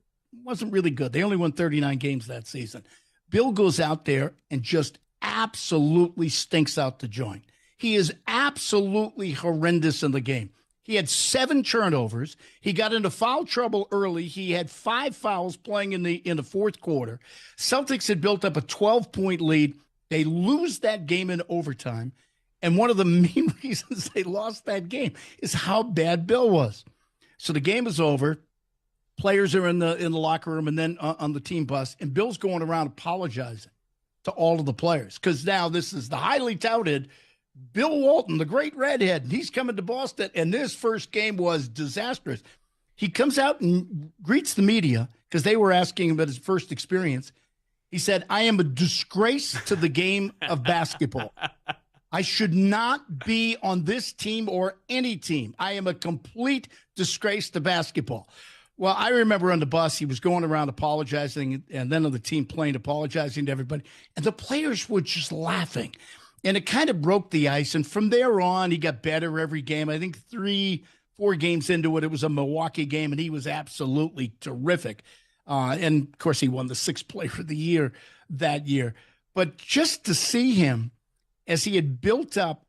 wasn't really good. They only won 39 games that season. Bill goes out there and just absolutely stinks out the joint. He is absolutely horrendous in the game. He had 7 turnovers. He got into foul trouble early. He had 5 fouls playing in the fourth quarter. Celtics had built up a 12-point lead. They lose that game in overtime. And one of the main reasons they lost that game is how bad Bill was. So the game is over. Players are in the locker room and then on the team bus. And Bill's going around apologizing to all of the players because now this is the highly touted Bill Walton, the great redhead, and he's coming to Boston, and this first game was disastrous. He comes out and greets the media because they were asking him about his first experience. He said, I am a disgrace to the game of basketball. I should not be on this team or any team. I am a complete disgrace to basketball. Well, I remember on the bus, he was going around apologizing, and then on the team plane apologizing to everybody, and the players were just laughing. And it kind of broke the ice. And from there on, he got better every game. I think 3-4 games into it, it was a Milwaukee game, and he was absolutely terrific. And, of course, he won the 6th Player of the Year that year. But just to see him as he had built up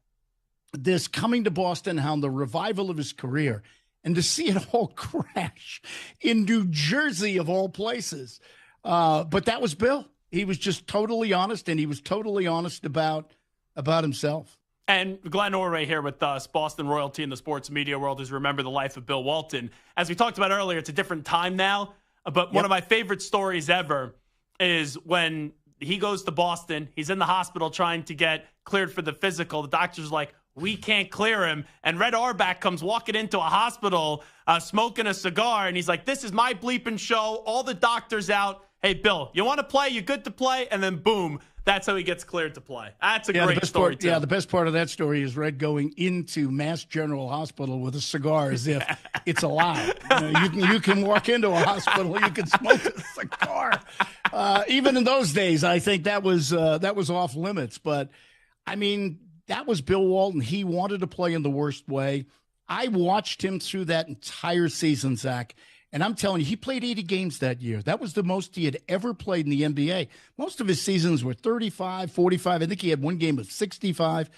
this coming to Boston, how the revival of his career, and to see it all crash in New Jersey, of all places, But that was Bill. He was just totally honest, and he was totally honest about himself. And Glenn Orway here with us, Boston royalty in the sports media world, is Remember the Life of Bill Walton. As we talked about earlier, it's a different time now, but one of my favorite stories ever is when he goes to Boston. He's in the hospital trying to get cleared for the physical. The doctor's like, we can't clear him. And Red Auerbach comes walking into a hospital smoking a cigar, and he's like, this is my bleeping show. All the doctors out. Hey, Bill, you want to play? You good to play? And then, boom, that's how he gets cleared to play. That's a great story, too. Yeah, the best part of that story is Red going into Mass General Hospital with a cigar as if it's allowed. You can walk into a hospital, you can smoke a cigar. Even in those days, I think that was off limits. But, I mean, that was Bill Walton. He wanted to play in the worst way. I watched him through that entire season, Zach. And I'm telling you, he played 80 games that year. That was the most he had ever played in the NBA. Most of his seasons were 35, 45. I think he had one game of 65.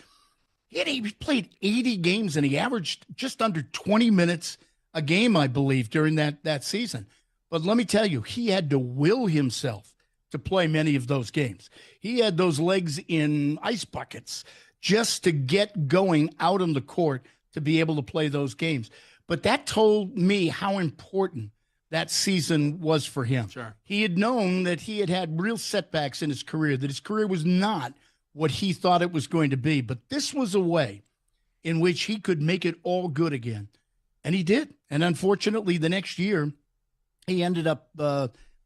He played 80 games, and he averaged just under 20 minutes a game, I believe, during that season. But let me tell you, he had to will himself to play many of those games. He had those legs in ice buckets just to get going out on the court to be able to play those games. But that told me how important that season was for him. Sure. He had known that he had real setbacks in his career, that his career was not what he thought it was going to be. But this was a way in which he could make it all good again. And he did. And unfortunately, the next year, he ended up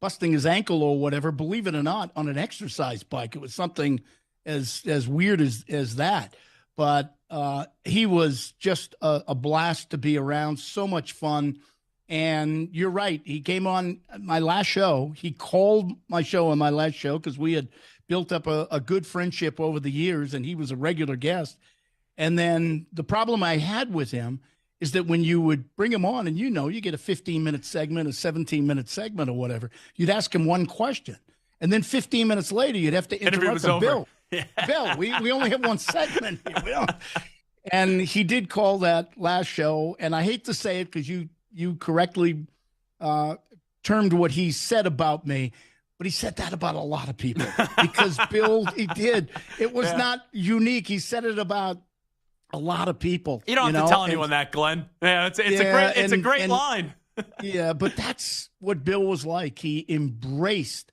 busting his ankle or whatever, believe it or not, on an exercise bike. It was something as weird as that. But he was just a blast to be around, so much fun. And you're right. He came on my last show. He called my show on my last show because we had built up a good friendship over the years, and he was a regular guest. And then the problem I had with him is that when you would bring him on, and you get a 15-minute segment, a 17-minute segment or whatever, you'd ask him one question. And then 15 minutes later, you'd have to interrupt him. Bill, Bill, we only have one segment here. And he did call that last show, and I hate to say it because you correctly termed what he said about me, but he said that about a lot of people because Bill, he did. It was not unique. He said it about a lot of people. You don't have to tell anyone that, Glenn. Yeah, it's a great line. Yeah, but that's what Bill was like. He embraced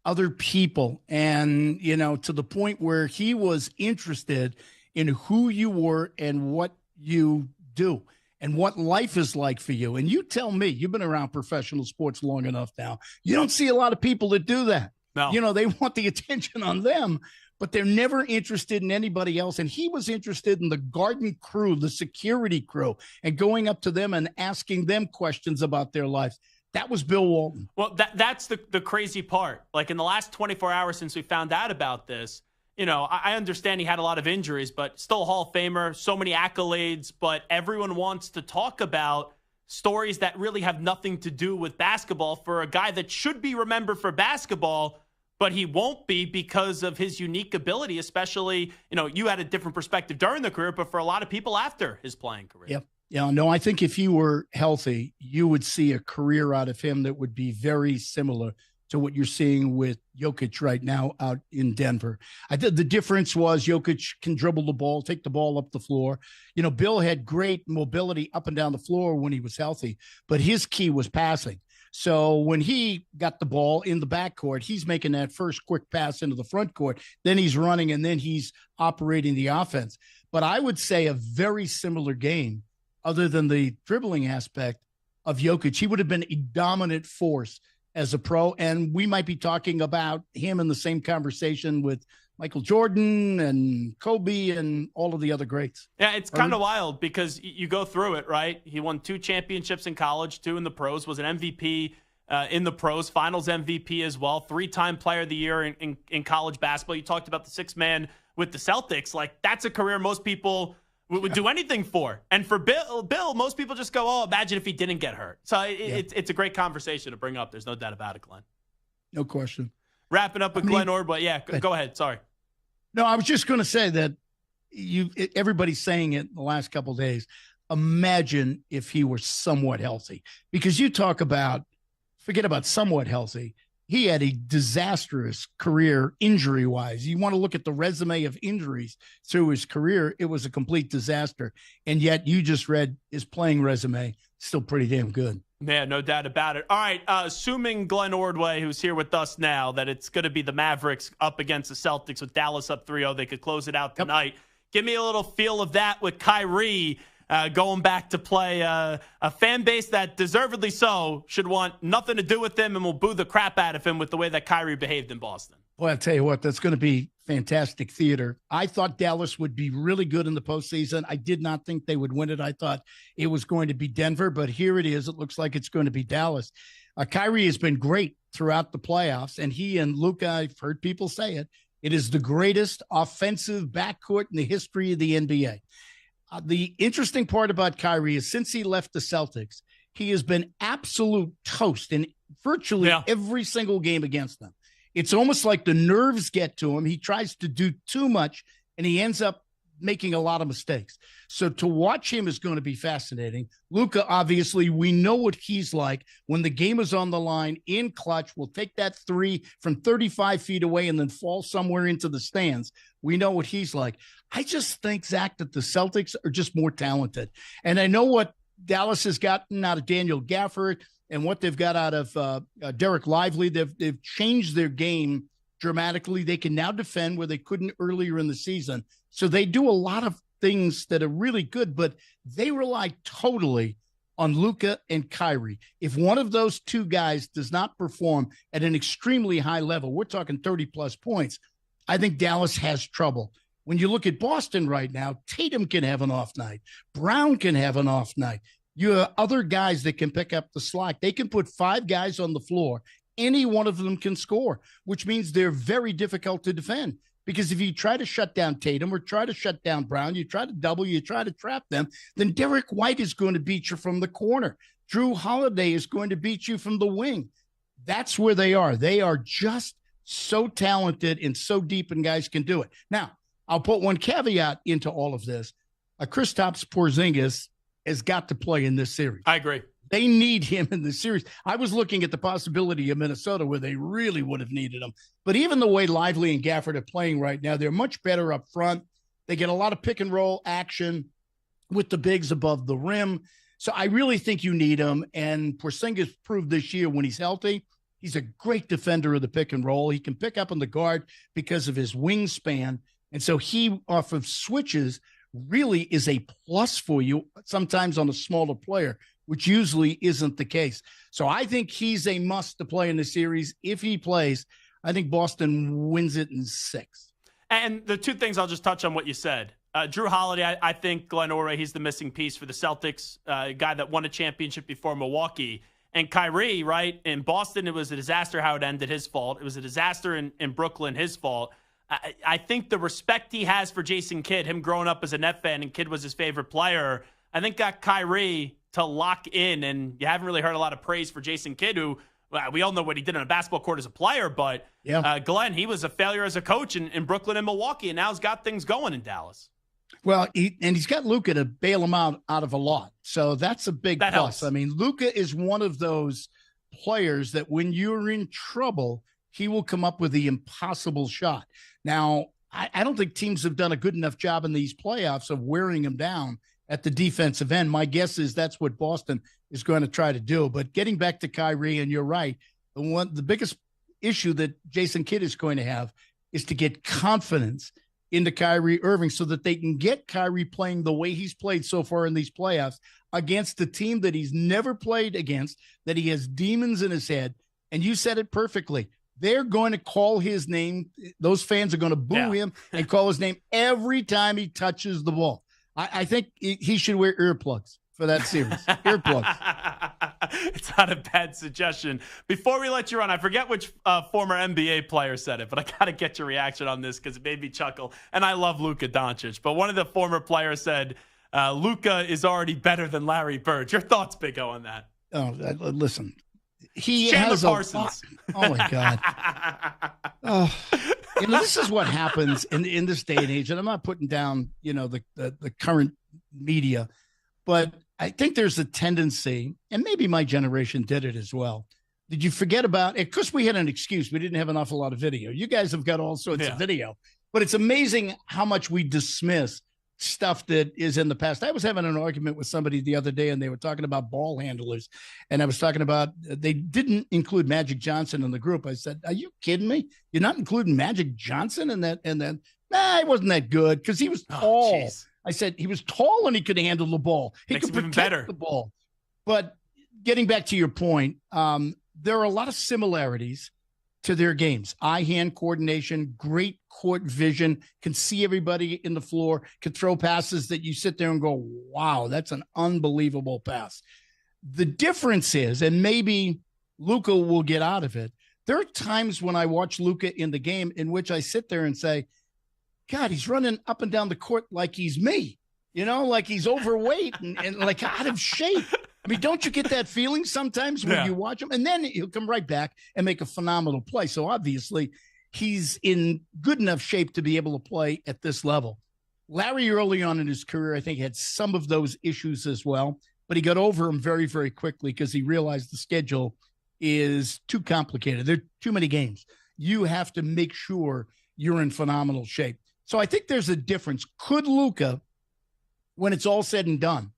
other people, and to the point where he was interested in who you were and what you do and what life is like for you. And you tell me, you've been around professional sports long enough now. You don't see a lot of people that do that. No. They want the attention on them, but they're never interested in anybody else. And he was interested in the garden crew, the security crew, and going up to them and asking them questions about their lives. That was Bill Walton. Well, that's the crazy part. Like in the last 24 hours since we found out about this, I understand he had a lot of injuries, but still a Hall of Famer, so many accolades, but everyone wants to talk about stories that really have nothing to do with basketball for a guy that should be remembered for basketball, but he won't be because of his unique ability, especially, you had a different perspective during the career, but for a lot of people after his playing career. Yep. Yeah, no, I think if he were healthy, you would see a career out of him that would be very similar to what you're seeing with Jokic right now out in Denver. I think the difference was Jokic can dribble the ball, take the ball up the floor. Bill had great mobility up and down the floor when he was healthy, but his key was passing. So when he got the ball in the backcourt, he's making that first quick pass into the front court, then he's running, and then he's operating the offense. But I would say a very similar game, other than the dribbling aspect of Jokic. He would have been a dominant force as a pro, and we might be talking about him in the same conversation with Michael Jordan and Kobe and all of the other greats. Yeah, it's kind of wild because you go through it, right? He won 2 championships in college, 2 in the pros, was an MVP in the pros, finals MVP as well, 3-time player of the year in college basketball. You talked about the 6th man with the Celtics. Like, that's a career most people would do anything for. And for Bill, most people just go, oh, imagine if he didn't get hurt. So it's a great conversation to bring up. There's no doubt about it, Glenn. No question. Wrapping up with Glenn Orway. Yeah, go ahead. Sorry. No, I was just going to say that everybody's saying it the last couple of days. Imagine if he were somewhat healthy, because you talk about, forget about somewhat healthy. he had a disastrous career injury-wise. You want to look at the resume of injuries through his career, it was a complete disaster. And yet you just read his playing resume, still pretty damn good. Yeah, no doubt about it. All right, assuming Glenn Ordway, who's here with us now, that it's going to be the Mavericks up against the Celtics with Dallas up 3-0. They could close it out tonight. Yep. Give me a little feel of that with Kyrie going back to play a fan base that deservedly so should want nothing to do with him and will boo the crap out of him with the way that Kyrie behaved in Boston. Well, I'll tell you what, that's going to be fantastic theater. I thought Dallas would be really good in the postseason. I did not think they would win it. I thought it was going to be Denver, but here it is. It looks like it's going to be Dallas. Kyrie has been great throughout the playoffs, and he and Luka, I've heard people say it, it is the greatest offensive backcourt in the history of the NBA. The interesting part about Kyrie is since he left the Celtics, he has been absolute toast in virtually every single game against them. It's almost like the nerves get to him. He tries to do too much, and he ends up making a lot of mistakes. So to watch him is going to be fascinating. Luka, obviously, we know what he's like. When the game is on the line, in clutch, will take that three from 35 feet away and then fall somewhere into the stands. We know what he's like. I just think, Zach, that the Celtics are just more talented. And I know what Dallas has gotten out of Daniel Gafford and what they've got out of Derek Lively. They've changed their game dramatically. They can now defend where they couldn't earlier in the season. So they do a lot of things that are really good, but they rely totally on Luka and Kyrie. If one of those two guys does not perform at an extremely high level, we're talking 30-plus points, I think Dallas has trouble. When you look at Boston right now, Tatum can have an off night. Brown can have an off night. You have other guys that can pick up the slack. They can put 5 guys on the floor. Any one of them can score, which means they're very difficult to defend. Because if you try to shut down Tatum or try to shut down Brown, you try to double, you try to trap them, then Derek White is going to beat you from the corner. Drew Holiday is going to beat you from the wing. That's where they are. They are just so talented and so deep, and guys can do it. Now, I'll put one caveat into all of this. Kristaps Porzingis has got to play in this series. I agree. They need him in the series. I was looking at the possibility of Minnesota where they really would have needed him. But even the way Lively and Gafford are playing right now, they're much better up front. They get a lot of pick and roll action with the bigs above the rim. So I really think you need him. And Porzingis proved this year when he's healthy, he's a great defender of the pick and roll. He can pick up on the guard because of his wingspan. And so he, off of switches, really is a plus for you sometimes on a smaller player, which usually isn't the case. So I think he's a must to play in the series. If he plays, I think Boston wins it in 6. And the two things, I'll just touch on what you said. Drew Holiday, I think Glenn Ordway, he's the missing piece for the Celtics, a guy that won a championship before Milwaukee. And Kyrie, right, in Boston, it was a disaster how it ended, his fault. It was a disaster in Brooklyn, his fault. I think the respect he has for Jason Kidd, him growing up as a Net fan and Kidd was his favorite player, I think got Kyrie to lock in. And you haven't really heard a lot of praise for Jason Kidd, who we all know what he did on a basketball court as a player. But Glenn, he was a failure as a coach in Brooklyn and Milwaukee, and now he's got things going in Dallas. Well, he's got Luka to bail him out of a lot. So that's a big plus. Helps. I mean, Luka is one of those players that when you're in trouble, he will come up with the impossible shot. Now, I don't think teams have done a good enough job in these playoffs of wearing him down at the defensive end. My guess is that's what Boston is going to try to do. But getting back to Kyrie, and you're right, the biggest issue that Jason Kidd is going to have is to get confidence into Kyrie Irving so that they can get Kyrie playing the way he's played so far in these playoffs against a team that he's never played against, that he has demons in his head. And you said it perfectly. They're going to call his name. Those fans are going to boo him and call his name every time he touches the ball. I think he should wear earplugs for that series. Earplugs. It's not a bad suggestion. Before we let you run, I forget which former NBA player said it, but I got to get your reaction on this because it made me chuckle. And I love Luka Doncic, but one of the former players said, Luka is already better than Larry Bird. Your thoughts, Big O, on that? Oh, listen. He Chandler has Parsons. Oh my God. Oh, this is what happens in this day and age. And I'm not putting down, the current media, but I think there's a tendency, and maybe my generation did it as well, did you forget about it? Because we had an excuse. We didn't have an awful lot of video. You guys have got all sorts of video. But it's amazing how much we dismiss stuff that is in the past. I was having an argument with somebody the other day, and they were talking about ball handlers. And I was talking about they didn't include Magic Johnson in the group. I said, are you kidding me? You're not including Magic Johnson in that? And then, he wasn't that good because he was tall. I said he was tall and he could handle the ball. He could protect the ball. But getting back to your point, there are a lot of similarities to their games. Eye-hand coordination, great court vision, can see everybody in the floor, can throw passes that you sit there and go, wow, that's an unbelievable pass. The difference is, and maybe Luka will get out of it, there are times when I watch Luka in the game in which I sit there and say, God, he's running up and down the court like he's me, like he's overweight and like out of shape. I mean, don't you get that feeling sometimes when you watch him? And then he'll come right back and make a phenomenal play. So obviously he's in good enough shape to be able to play at this level. Larry, early on in his career, I think had some of those issues as well, but he got over them very, very quickly because he realized the schedule is too complicated. There are too many games. You have to make sure you're in phenomenal shape. So I think there's a difference. Could Luka, when it's all said and done,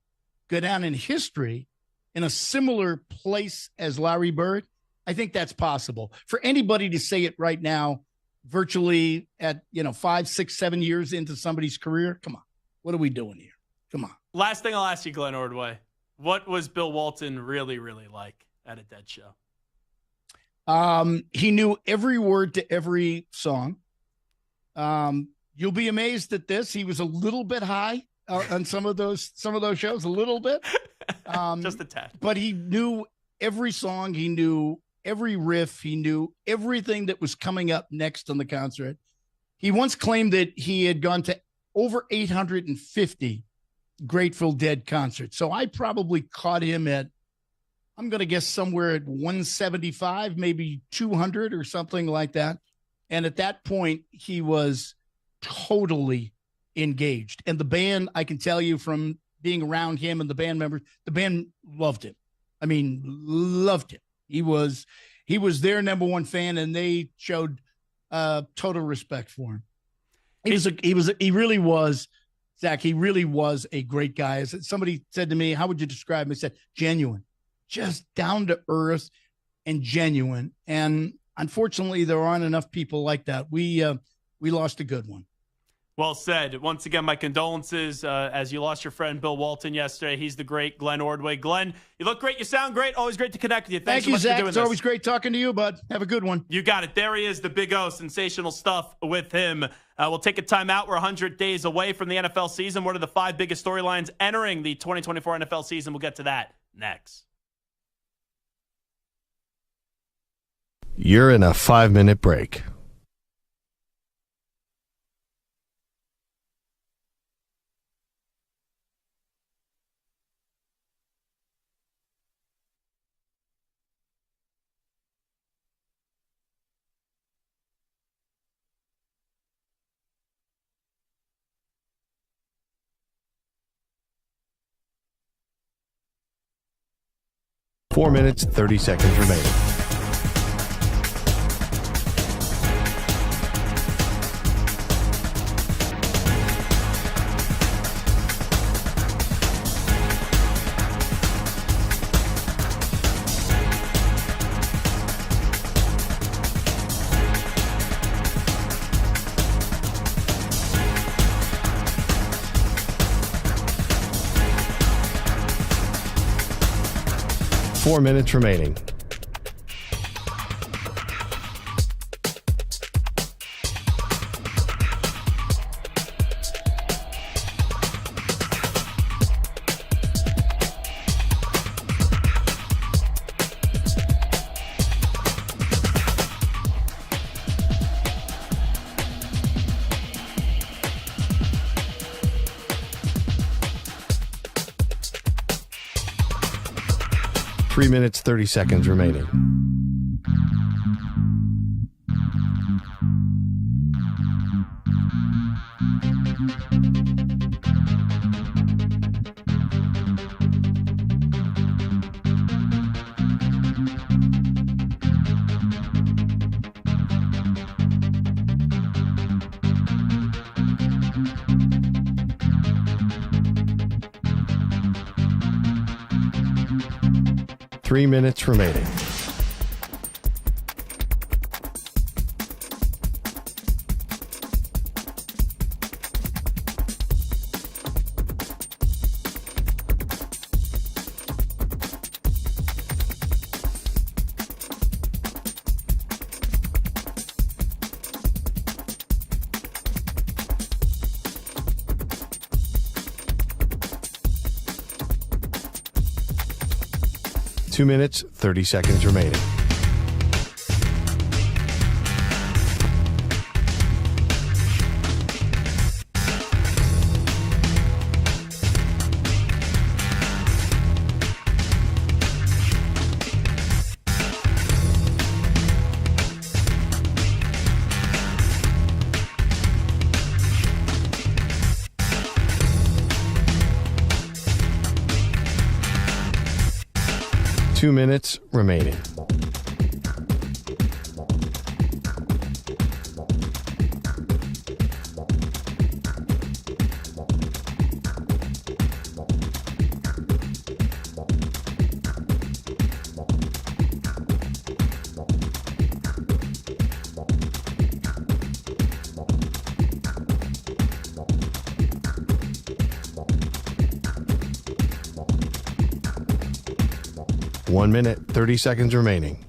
go down in history in a similar place as Larry Bird? I think that's possible. For anybody to say it right now, virtually at 5, 6, 7 years into somebody's career, come on. What are we doing here? Come on. Last thing I'll ask you, Glenn Ordway. What was Bill Walton really, really like at a Dead Show? He knew every word to every song. You'll be amazed at this. He was a little bit high on some of those shows, a little bit. Just a tad. But he knew every song. He knew every riff. He knew everything that was coming up next on the concert. He once claimed that he had gone to over 850 Grateful Dead concerts. So I probably caught him at, I'm going to guess somewhere at 175, maybe 200 or something like that. And at that point, he was totally engaged. And the band, I can tell you from being around him and the band members, the band loved him. I mean, loved him. He was their number one fan, and they showed total respect for him. He really was, Zach, he really was a great guy. As somebody said to me, how would you describe him? I said, genuine, just down to earth and genuine. And unfortunately, there aren't enough people like that. We lost a good one. Well said. Once again, my condolences as you lost your friend Bill Walton yesterday. He's the great Glenn Ordway. Glenn, you look great. You sound great. Always great to connect with you. Thanks Thank you, so much Zach. for doing It's this. always great talking to you, bud. Have a good one. You got it. There he is, the Big O. Sensational stuff with him. We'll take a timeout. We're 100 days away from the NFL season. What are the 5 biggest storylines entering the 2024 NFL season? We'll get to that next. You're in a 5-minute break. Four minutes, 30 seconds remaining. Four minutes remaining. Three minutes, 30 seconds remaining. 3 minutes remaining. Two minutes, 30 seconds remaining. Two minutes remaining. One minute, 30 seconds remaining.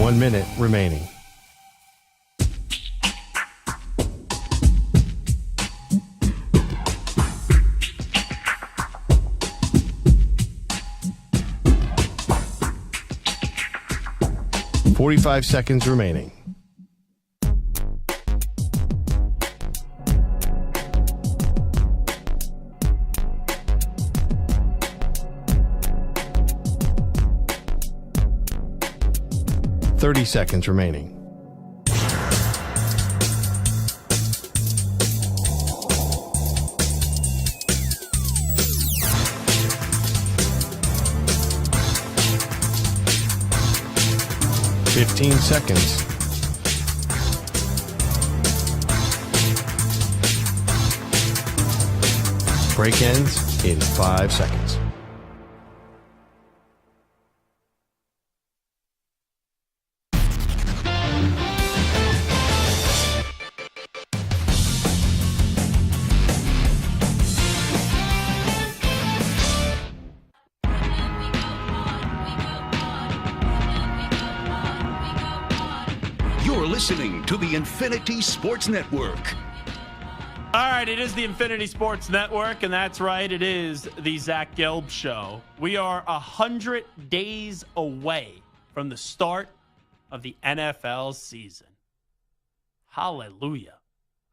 One minute remaining. .45 seconds remaining. .30 seconds remaining. .15 seconds. Break ends in 5 seconds. You're listening to the Infinity Sports Network. All right, it is the Infinity Sports Network, and that's right, it is the Zach Gelb Show. We are 100 days away from the start of the NFL season. Hallelujah.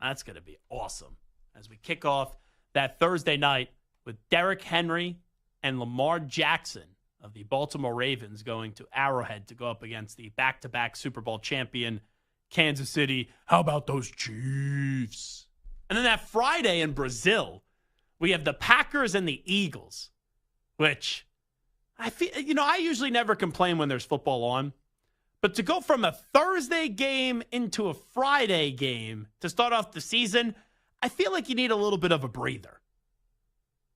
That's going to be awesome as we kick off that Thursday night with Derrick Henry and Lamar Jackson of the Baltimore Ravens going to Arrowhead to go up against the back-to-back Super Bowl champion Kansas City. How about those Chiefs? And then that Friday in Brazil, we have the Packers and the Eagles, which I feel, I usually never complain when there's football on. But to go from a Thursday game into a Friday game to start off the season, I feel like you need a little bit of a breather.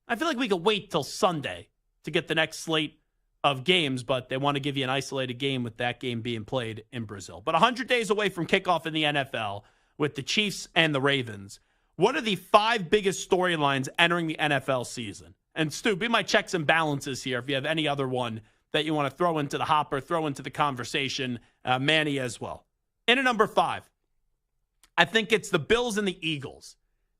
I feel like we could wait till Sunday to get the next slate of games, but they want to give you an isolated game with that game being played in Brazil. But 100 days away from kickoff in the NFL with the Chiefs and the Ravens. What are the 5 biggest storylines entering the NFL season? And Stu, be my checks and balances here if you have any other one that you want to throw into the hopper, throw into the conversation, Manny as well. In at number 5, I think it's the Bills and the Eagles.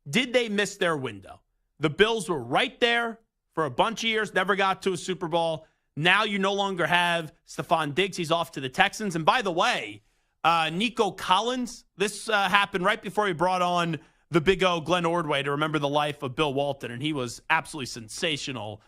Did they miss their window? The Bills were right there for a bunch of years, never got to a Super Bowl. Now you no longer have Stephon Diggs. He's off to the Texans. And by the way, Nico Collins, this happened right before he brought on the Big O, Glenn Ordway, to remember the life of Bill Walton. And he was absolutely sensational.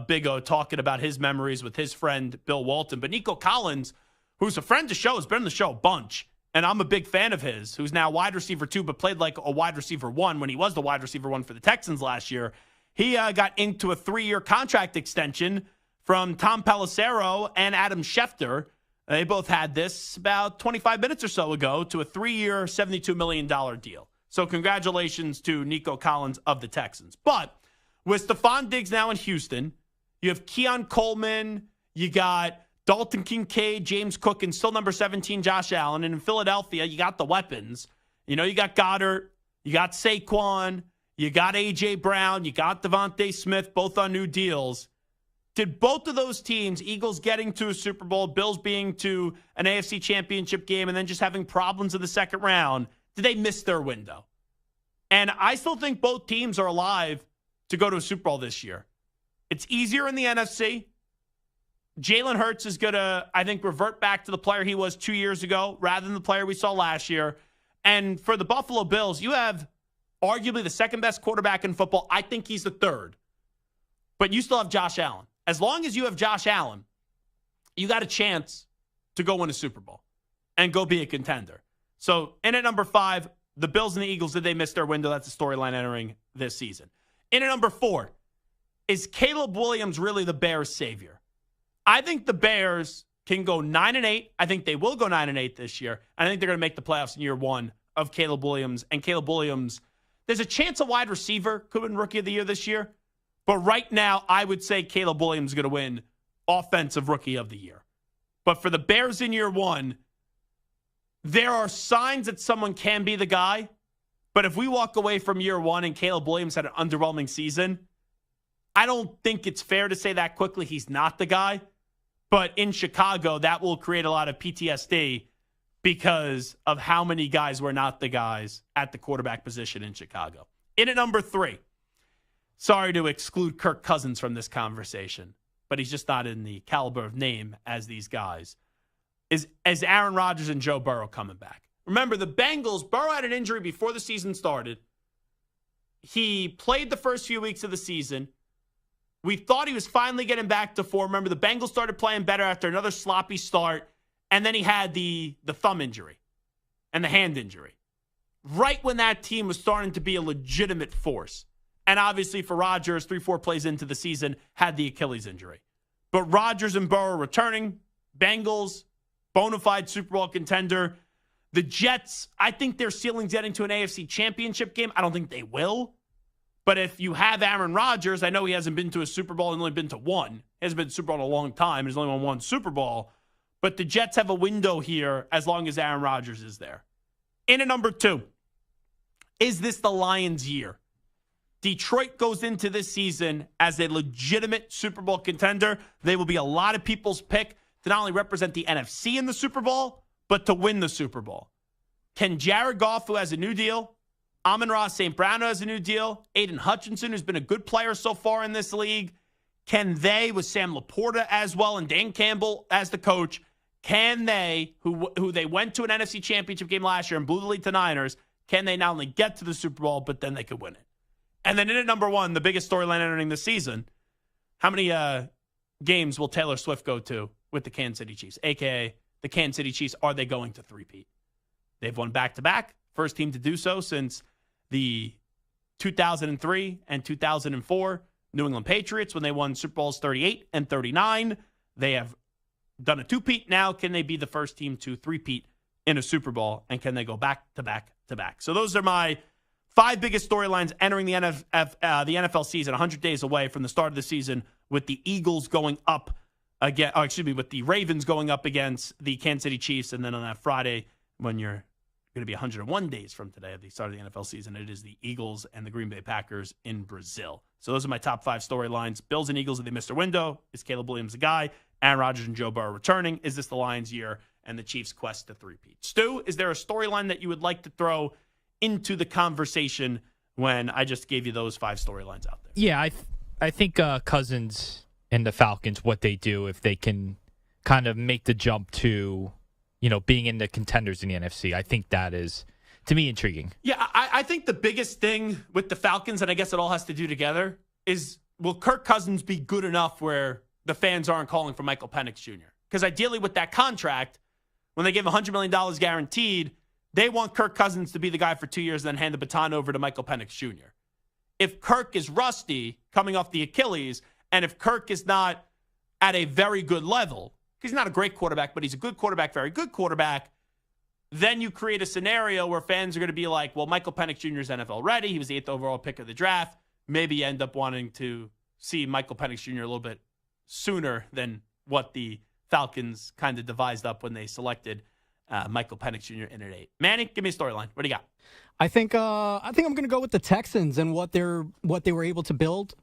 Big O talking about his memories with his friend Bill Walton. But Nico Collins who's a friend of the show, has been on the show a bunch, and I'm a big fan of his, who's now wide receiver 2, but played like a wide receiver 1 when he was the wide receiver 1 for the Texans last year. He got into a 3-year contract extension from Tom Pelissero and Adam Schefter. They both had this about 25 minutes or so ago to a 3-year, $72 million deal. So congratulations to Nico Collins of the Texans. But with Stephon Diggs now in Houston, you have Keon Coleman, you got Dalton Kincaid, James Cook, and still number 17, Josh Allen. And in Philadelphia, you got the weapons. You got Goddard, you got Saquon, you got A.J. Brown, you got Devontae Smith, both on new deals. Did both of those teams, Eagles getting to a Super Bowl, Bills being to an AFC Championship game, and then just having problems in the second round, did they miss their window? And I still think both teams are alive to go to a Super Bowl this year. It's easier in the NFC. Jalen Hurts is going to, I think, revert back to the player he was 2 years ago rather than the player we saw last year. And for the Buffalo Bills, you have arguably the second best quarterback in football. I think he's the third. But you still have Josh Allen. As long as you have Josh Allen, you got a chance to go win a Super Bowl and go be a contender. So in at number 5, the Bills and the Eagles, did they miss their window? That's the storyline entering this season. In at number 4, is Caleb Williams really the Bears' savior? I think the Bears can go 9-8. I think they will go 9-8 this year. I think they're going to make the playoffs in year 1 of Caleb Williams. And Caleb Williams, there's a chance a wide receiver could win Rookie of the Year this year. But right now, I would say Caleb Williams is going to win Offensive Rookie of the Year. But for the Bears in year 1, there are signs that someone can be the guy. But if we walk away from year 1 and Caleb Williams had an underwhelming season, I don't think it's fair to say that quickly he's not the guy. But in Chicago, that will create a lot of PTSD because of how many guys were not the guys at the quarterback position in Chicago. In at number 3, sorry to exclude Kirk Cousins from this conversation, but he's just not in the caliber of name as these guys, is Aaron Rodgers and Joe Burrow coming back. Remember, the Bengals, Burrow had an injury before the season started. He played the first few weeks of the season. We thought he was finally getting back to form. Remember, the Bengals started playing better after another sloppy start, and then he had the thumb injury and the hand injury. Right when that team was starting to be a legitimate force. And obviously for Rodgers, 3-4 plays into the season, had the Achilles injury. But Rodgers and Burrow returning, Bengals, bona fide Super Bowl contender. The Jets, I think their ceiling's getting to an AFC Championship game. I don't think they will. But if you have Aaron Rodgers, I know he hasn't been to a Super Bowl and only been to one. He hasn't been to a Super Bowl in a long time. He's only won one Super Bowl. But the Jets have a window here as long as Aaron Rodgers is there. In at number 2, is this the Lions' year? Detroit goes into this season as a legitimate Super Bowl contender. They will be a lot of people's pick to not only represent the NFC in the Super Bowl, but to win the Super Bowl. Can Jared Goff, who has a new deal, Amon-Ra St. Brown, who has a new deal, Aiden Hutchinson, who's been a good player so far in this league, can they, with Sam Laporta as well and Dan Campbell as the coach, can they, who they went to an NFC Championship game last year and blew the lead to Niners, can they not only get to the Super Bowl, but then they could win it? And then in at number 1, the biggest storyline entering this season, how many games will Taylor Swift go to with the Kansas City Chiefs? AKA the Kansas City Chiefs, are they going to three-peat? They've won back-to-back. First team to do so since the 2003 and 2004 New England Patriots when they won Super Bowls 38 and 39. They have done a two-peat. Now can they be the first team to three-peat in a Super Bowl? And can they go back-to-back-to-back? So those are my 5 biggest storylines entering the NFL season, 100 days away from the start of the season, with the Eagles going up again. With the Ravens going up against the Kansas City Chiefs, and then on that Friday, when you're going to be 101 days from today at the start of the NFL season, it is the Eagles and the Green Bay Packers in Brazil. So those are my top 5 storylines. Bills and Eagles, if they missed their window. Is Caleb Williams the guy? Aaron Rodgers and Joe Burrow returning. Is this the Lions' year? And the Chiefs' quest to three-peat. Stu, is there a storyline that you would like to throw into the conversation when I just gave you those 5 storylines out there? Yeah, I think Cousins and the Falcons, what they do, if they can kind of make the jump to, being in the contenders in the NFC, I think that is, to me, intriguing. Yeah, I think the biggest thing with the Falcons, and I guess it all has to do together, is will Kirk Cousins be good enough where the fans aren't calling for Michael Penix Jr.? Because ideally with that contract, when they gave $100 million guaranteed, they want Kirk Cousins to be the guy for 2 years and then hand the baton over to Michael Penix Jr. If Kirk is rusty coming off the Achilles, and if Kirk is not at a very good level, because he's not a great quarterback, but he's a good quarterback, very good quarterback, then you create a scenario where fans are going to be like, well, Michael Penix Jr. is NFL ready. He was the 8th overall pick of the draft. Maybe you end up wanting to see Michael Penix Jr. a little bit sooner than what the Falcons kind of devised up when they selected Michael Penix Jr. in at 8. Manny, give me a storyline. What do you got? I think I'm going to go with the Texans and what they were able to build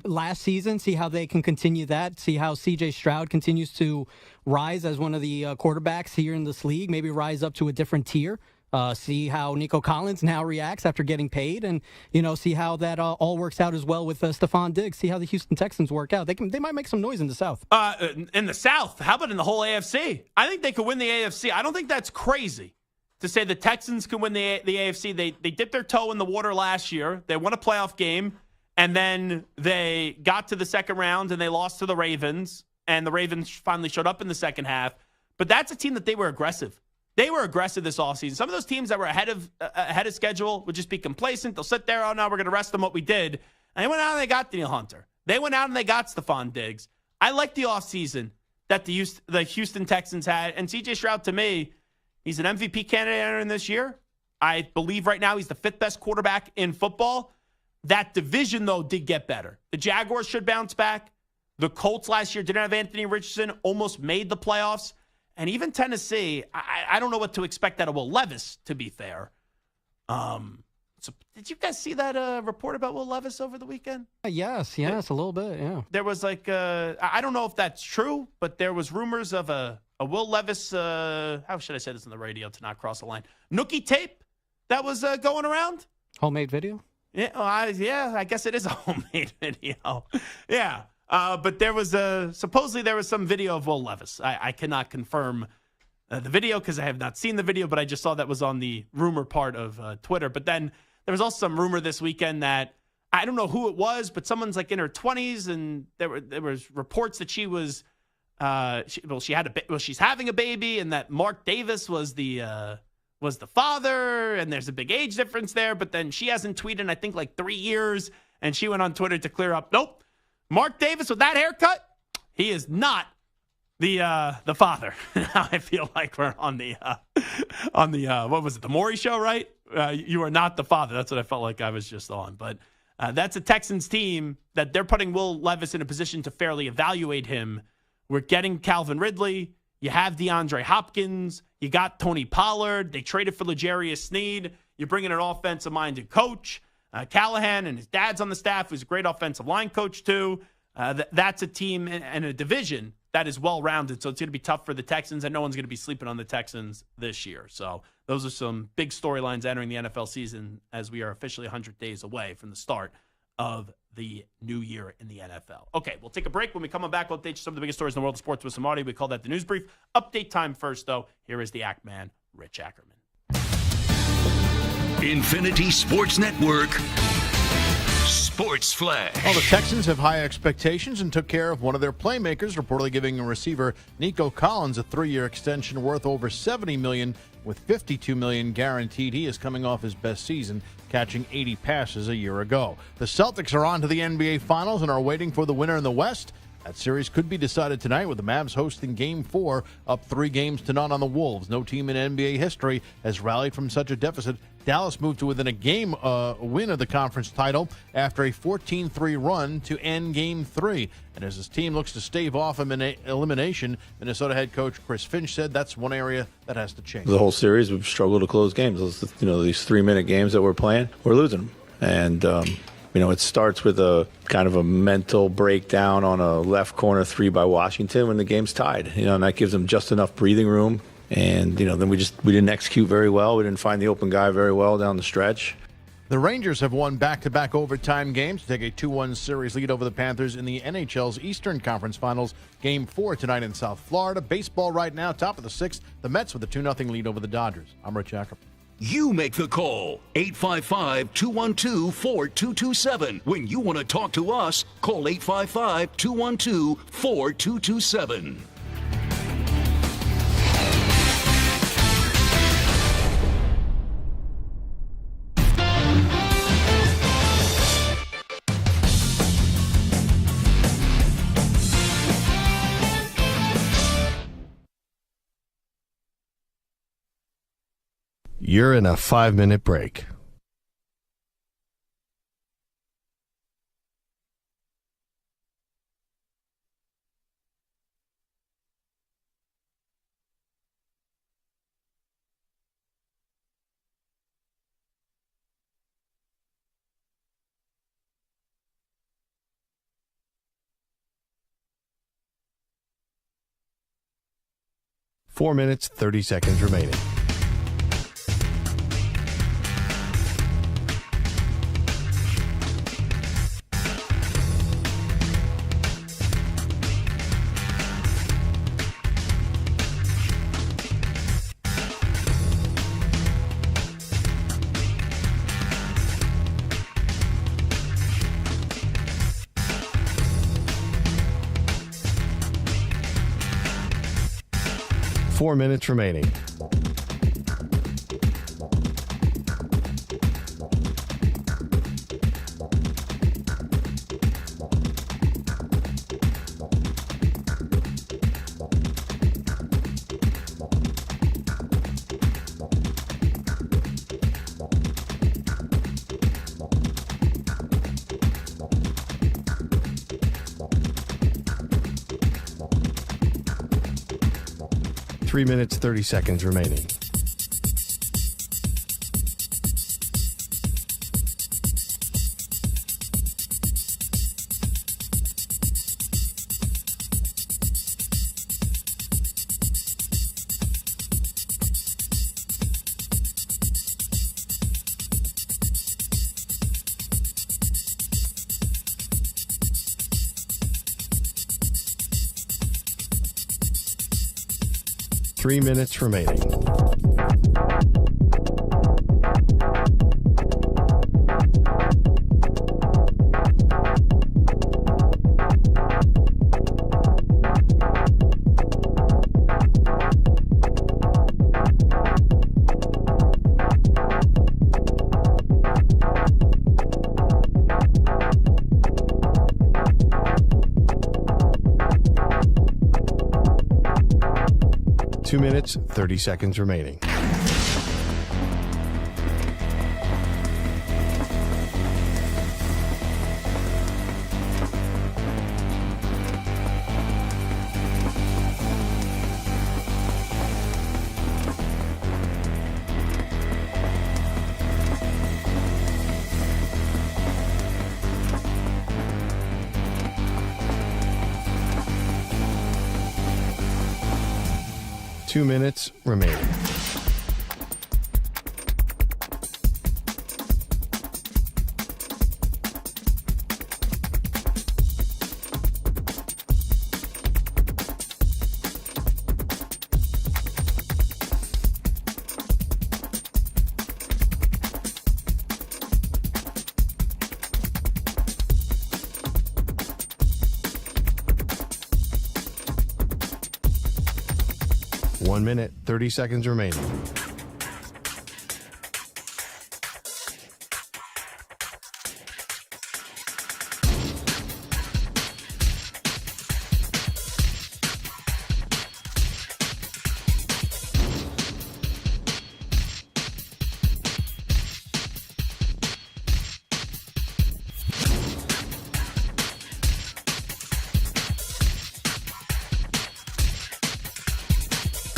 last season. See how they can continue that. See how C.J. Stroud continues to rise as one of the quarterbacks here in this league. Maybe rise up to a different tier. See how Nico Collins now reacts after getting paid, and see how that all works out as well with Stephon Diggs. See how the Houston Texans work out. They might make some noise in the South. In the South, how about in the whole AFC? I think they could win the AFC. I don't think that's crazy to say the Texans can win the AFC. They dipped their toe in the water last year. They won a playoff game, and then they got to the second round and they lost to the Ravens. And the Ravens finally showed up in the second half. But that's a team that they were aggressive. They were aggressive this offseason. Some of those teams that were ahead of schedule would just be complacent. They'll sit there, oh, no, we're going to rest them what we did. And they went out and they got Daniel Hunter. They went out and they got Stephon Diggs. I like the offseason that the Houston Texans had. And C.J. Stroud, to me, he's an MVP candidate entering this year. I believe right now he's the 5th best quarterback in football. That division, though, did get better. The Jaguars should bounce back. The Colts last year didn't have Anthony Richardson, almost made the playoffs. And even Tennessee, I don't know what to expect out of Will Levis, to be fair. So did you guys see that report about Will Levis over the weekend? Yes, a little bit, yeah. There was I don't know if that's true, but there was rumors of a Will Levis, how should I say this on the radio to not cross the line? Nookie tape that was going around? Homemade video? Yeah, I guess it is a homemade video. Yeah. But there was supposedly there was some video of Will Levis. I cannot confirm the video because I have not seen the video, but I just saw that was on the rumor part of Twitter. But then there was also some rumor this weekend that I don't know who it was, but someone's like in her 20s, and there was reports that she was she's having a baby, and that Mark Davis was the father, and there's a big age difference there. But then she hasn't tweeted in, I think, like 3 years, and she went on Twitter to clear up. Nope. Mark Davis with that haircut, he is not the father. Now I feel like we're on the what was it, the Maury Show, right? You are not the father. That's what I felt like I was just on. But that's a Texans team that they're putting Will Levis in a position to fairly evaluate him. We're getting Calvin Ridley. You have DeAndre Hopkins. You got Tony Pollard. They traded for L'Jarius Sneed. You're bringing an offensive-minded coach. Callahan and his dad's on the staff, who's a great offensive line coach too. That's a team and a division that is well-rounded, so it's going to be tough for the Texans, and no one's going to be sleeping on the Texans this year. So those are some big storylines entering the NFL season as we are officially 100 days away from the start of the new year in the NFL. Okay, we'll take a break. When we come back, we'll update you some of the biggest stories in the world of sports with some audio. We call that the News Brief. Update time first, though. Here is the Act Man, Rich Ackerman. Infinity Sports Network Sports Flag. Well, the Texans have high expectations and took care of one of their playmakers, reportedly giving a receiver Nico Collins a 3-year extension worth over $70 million with $52 million guaranteed. He is coming off his best season, catching 80 passes a year ago. The Celtics are on to the NBA Finals and are waiting for the winner in the West. That series could be decided tonight with the Mavs hosting Game 4, up 3-0 on the Wolves. No team in NBA history has rallied from such a deficit. Dallas moved to within a game win of the conference title after a 14-3 run to end Game 3. And as his team looks to stave off elimination, Minnesota head coach Chris Finch said that's one area that has to change. The whole series, we've struggled to close games. These 3-minute games that we're playing, we're losing them. And it starts with a kind of a mental breakdown on a left corner 3 by Washington when the game's tied. And that gives them just enough breathing room. And, then we didn't execute very well. We didn't find the open guy very well down the stretch. The Rangers have won back-to-back overtime games to take a 2-1 series lead over the Panthers in the NHL's Eastern Conference Finals. Game 4 tonight in South Florida. Baseball right now, top of the 6th. The Mets with a 2-0 lead over the Dodgers. I'm Rich Ackerman. You make the call. 855-212-4227. When you want to talk to us, call 855-212-4227. You're in a 5-minute break. Four minutes, 30 seconds remaining. Four minutes remaining. Three minutes, 30 seconds remaining. Three minutes remaining. Two minutes, 30 seconds remaining. Two minutes remaining. One minute, 30 seconds remaining.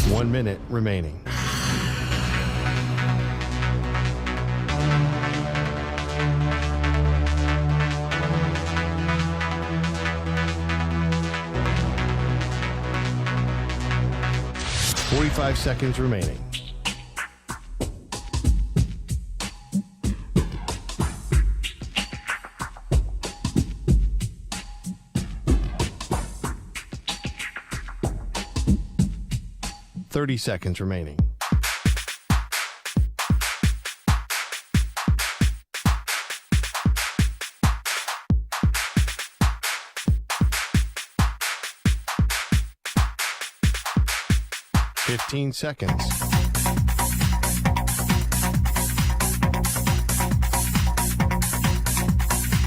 One minute remaining. Five seconds remaining. Seconds remaining. Seconds.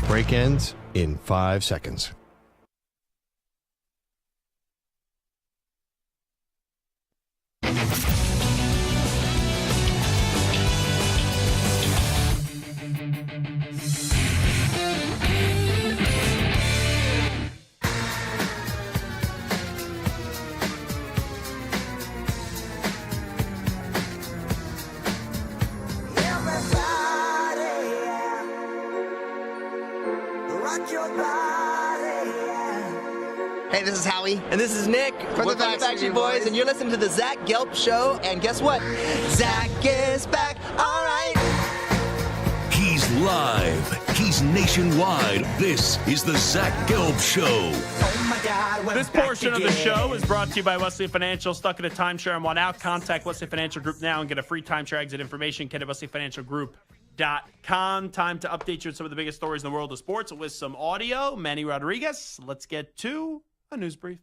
Break ends in 5 seconds. Hey, this is Howie. And this is Nick from the Backstreet Boys. And you're listening to the Zach Gelb Show. And guess what? Zach is back. All right. He's live. He's nationwide. This is the Zach Gelb Show. Oh my God. This portion of the show is brought to you by Wesley Financial. Stuck in a timeshare and want out? Contact Wesley Financial Group now and get a free timeshare exit information. Get at wesleyfinancialgroup.com. Time to update you on some of the biggest stories in the world of sports with some audio. Manny Rodriguez. Let's get to a news brief.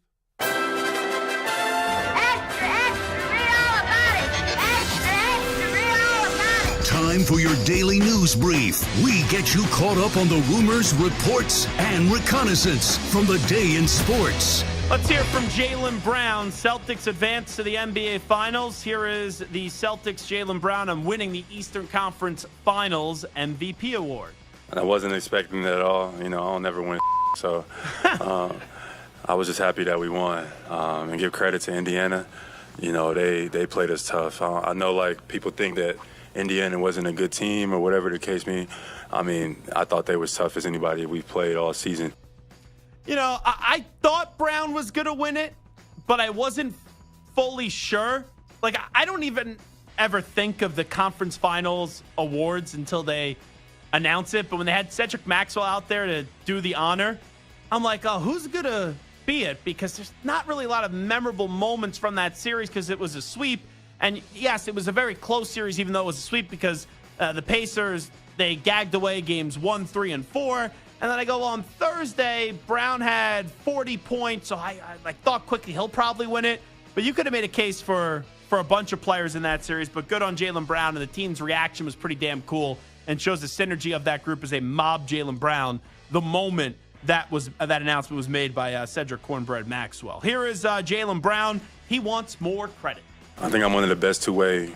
Time for your daily news brief. We get you caught up on the rumors, reports, and reconnaissance from the day in sports. Let's hear from Jaylen Brown. Celtics advance to the NBA Finals. Here is the Celtics' Jaylen Brown on winning the Eastern Conference Finals MVP award. I wasn't expecting that at all. You know, I'll never win, so I was just happy that we won. And give credit to Indiana. You know, they played us tough. I know, like, people think that Indiana wasn't a good team or whatever the case may be. I mean, I thought they was tough as anybody we've played all season. You know, I thought Brown was going to win it, but I wasn't fully sure. Like, I don't even ever think of the conference finals awards until they announce it. But when they had Cedric Maxwell out there to do the honor, I'm like, oh, who's going to be it? Because there's not really a lot of memorable moments from that series because it was a sweep. And yes, it was a very close series, even though it was a sweep, because the Pacers, they gagged away games 1, 3, and 4. And then I go on Thursday, Brown had 40 points, so I thought quickly he'll probably win it. But you could have made a case for a bunch of players in that series, but good on Jaylen Brown, and the team's reaction was pretty damn cool and shows the synergy of that group as they mobbed Jaylen Brown the moment that announcement was made by Cedric Cornbread Maxwell. Here is Jaylen Brown. He wants more credit. I think I'm one of the best two-way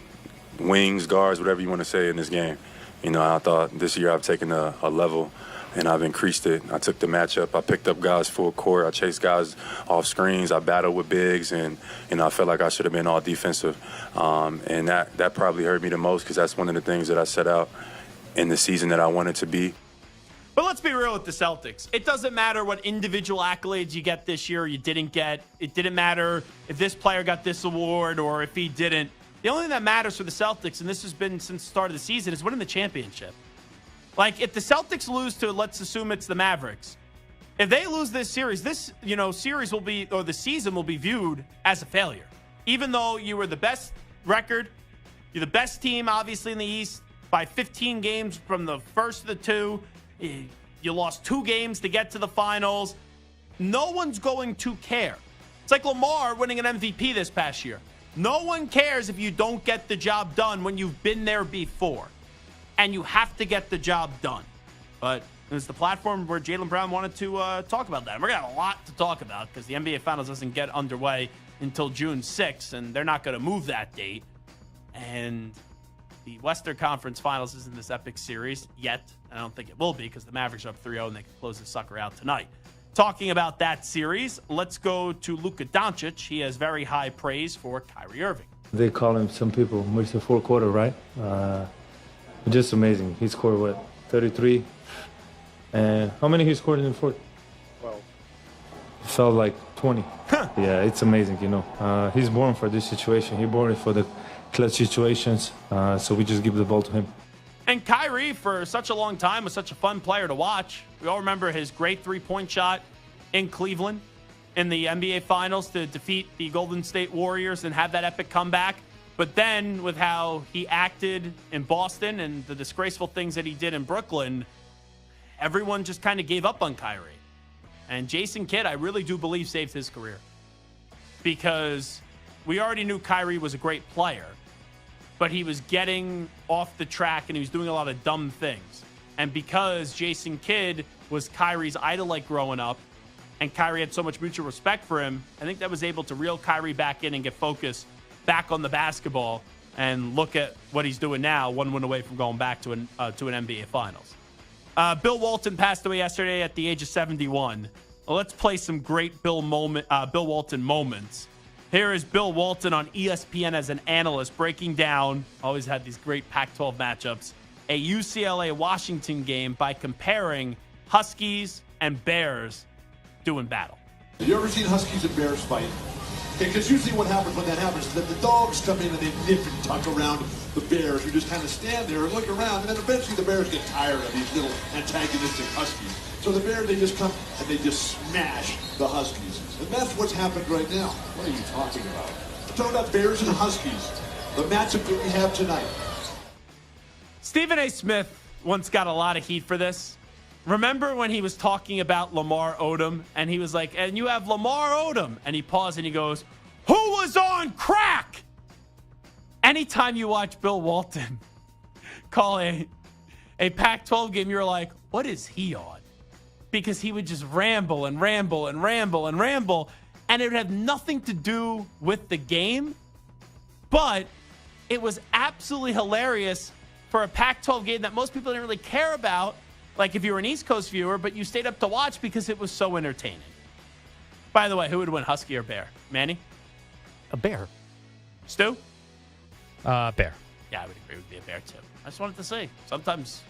wings, guards, whatever you want to say in this game. You know, I thought this year I've taken a level and I've increased it. I took the matchup. I picked up guys full court. I chased guys off screens. I battled with bigs, and I felt like I should have been all defensive. And that probably hurt me the most because that's one of the things that I set out in the season that I wanted to be. But let's be real with the Celtics. It doesn't matter what individual accolades you get this year or you didn't get. It didn't matter if this player got this award or if he didn't. The only thing that matters for the Celtics, and this has been since the start of the season, is winning the championship. Like, if the Celtics lose to, let's assume it's the Mavericks, if they lose this series, series will be, or the season will be viewed as a failure. Even though you were the best record, you're the best team, obviously, in the East, by 15 games from the first of the two. You lost 2 games to get to the finals. No one's going to care. It's like Lamar winning an MVP this past year. No one cares if you don't get the job done when you've been there before. And you have to get the job done. But it was the platform where Jaylen Brown wanted to talk about that. And we're going to have a lot to talk about because the NBA Finals doesn't get underway until June 6th, and they're not going to move that date. And the Western Conference Finals isn't this epic series yet. I don't think it will be because the Mavericks are up 3-0 and they can close the sucker out tonight. Talking about that series, let's go to Luka Doncic. He has very high praise for Kyrie Irving. They call him, some people, Mr. Fourth Quarter, right? Just amazing. He scored, 33? And how many he scored in the fourth? 12. It felt like 20. Yeah, it's amazing, He's born for this situation. He's born for the clutch situations, so we just give the ball to him. And Kyrie, for such a long time, was such a fun player to watch. We all remember his great three-point shot in Cleveland in the NBA Finals to defeat the Golden State Warriors and have that epic comeback. But then with how he acted in Boston and the disgraceful things that he did in Brooklyn, everyone just kind of gave up on Kyrie. And Jason Kidd, I really do believe, saved his career. Because we already knew Kyrie was a great player, but he was getting off the track and he was doing a lot of dumb things. And because Jason Kidd was Kyrie's idol like growing up, and Kyrie had so much mutual respect for him, I think that was able to reel Kyrie back in and get focused back on the basketball and look at what he's doing now, 1 win away from going back to an NBA Finals. Bill Walton passed away yesterday at the age of 71. Well, let's play some great Bill Walton moments. Here is Bill Walton on ESPN as an analyst breaking down, always had these great Pac-12 matchups, a UCLA-Washington game by comparing Huskies and Bears do in battle. Have you ever seen Huskies and Bears fight? Because usually what happens when that happens is that the dogs come in and they nip and tuck around the Bears, who just kind of stand there and look around, and then eventually the Bears get tired of these little antagonistic Huskies. So the Bears, they just come and they just smash the Huskies. And that's what's happened right now. What are you talking about? I'm talking about Bears and Huskies, the matchup that we have tonight. Stephen A. Smith once got a lot of heat for this. Remember when he was talking about Lamar Odom, and he was like, and you have Lamar Odom, and he paused and he goes, who was on crack? Anytime you watch Bill Walton call a Pac-12 game, you're like, what is he on? Because he would just ramble and ramble and ramble and ramble, and it would have nothing to do with the game, but it was absolutely hilarious for a Pac-12 game that most people didn't really care about, like if you were an East Coast viewer, but you stayed up to watch because it was so entertaining. By the way, who would win, Husky or Bear? Manny? A Bear. Stu? Bear. Yeah, I would agree with be a Bear, too. I just wanted to say, sometimes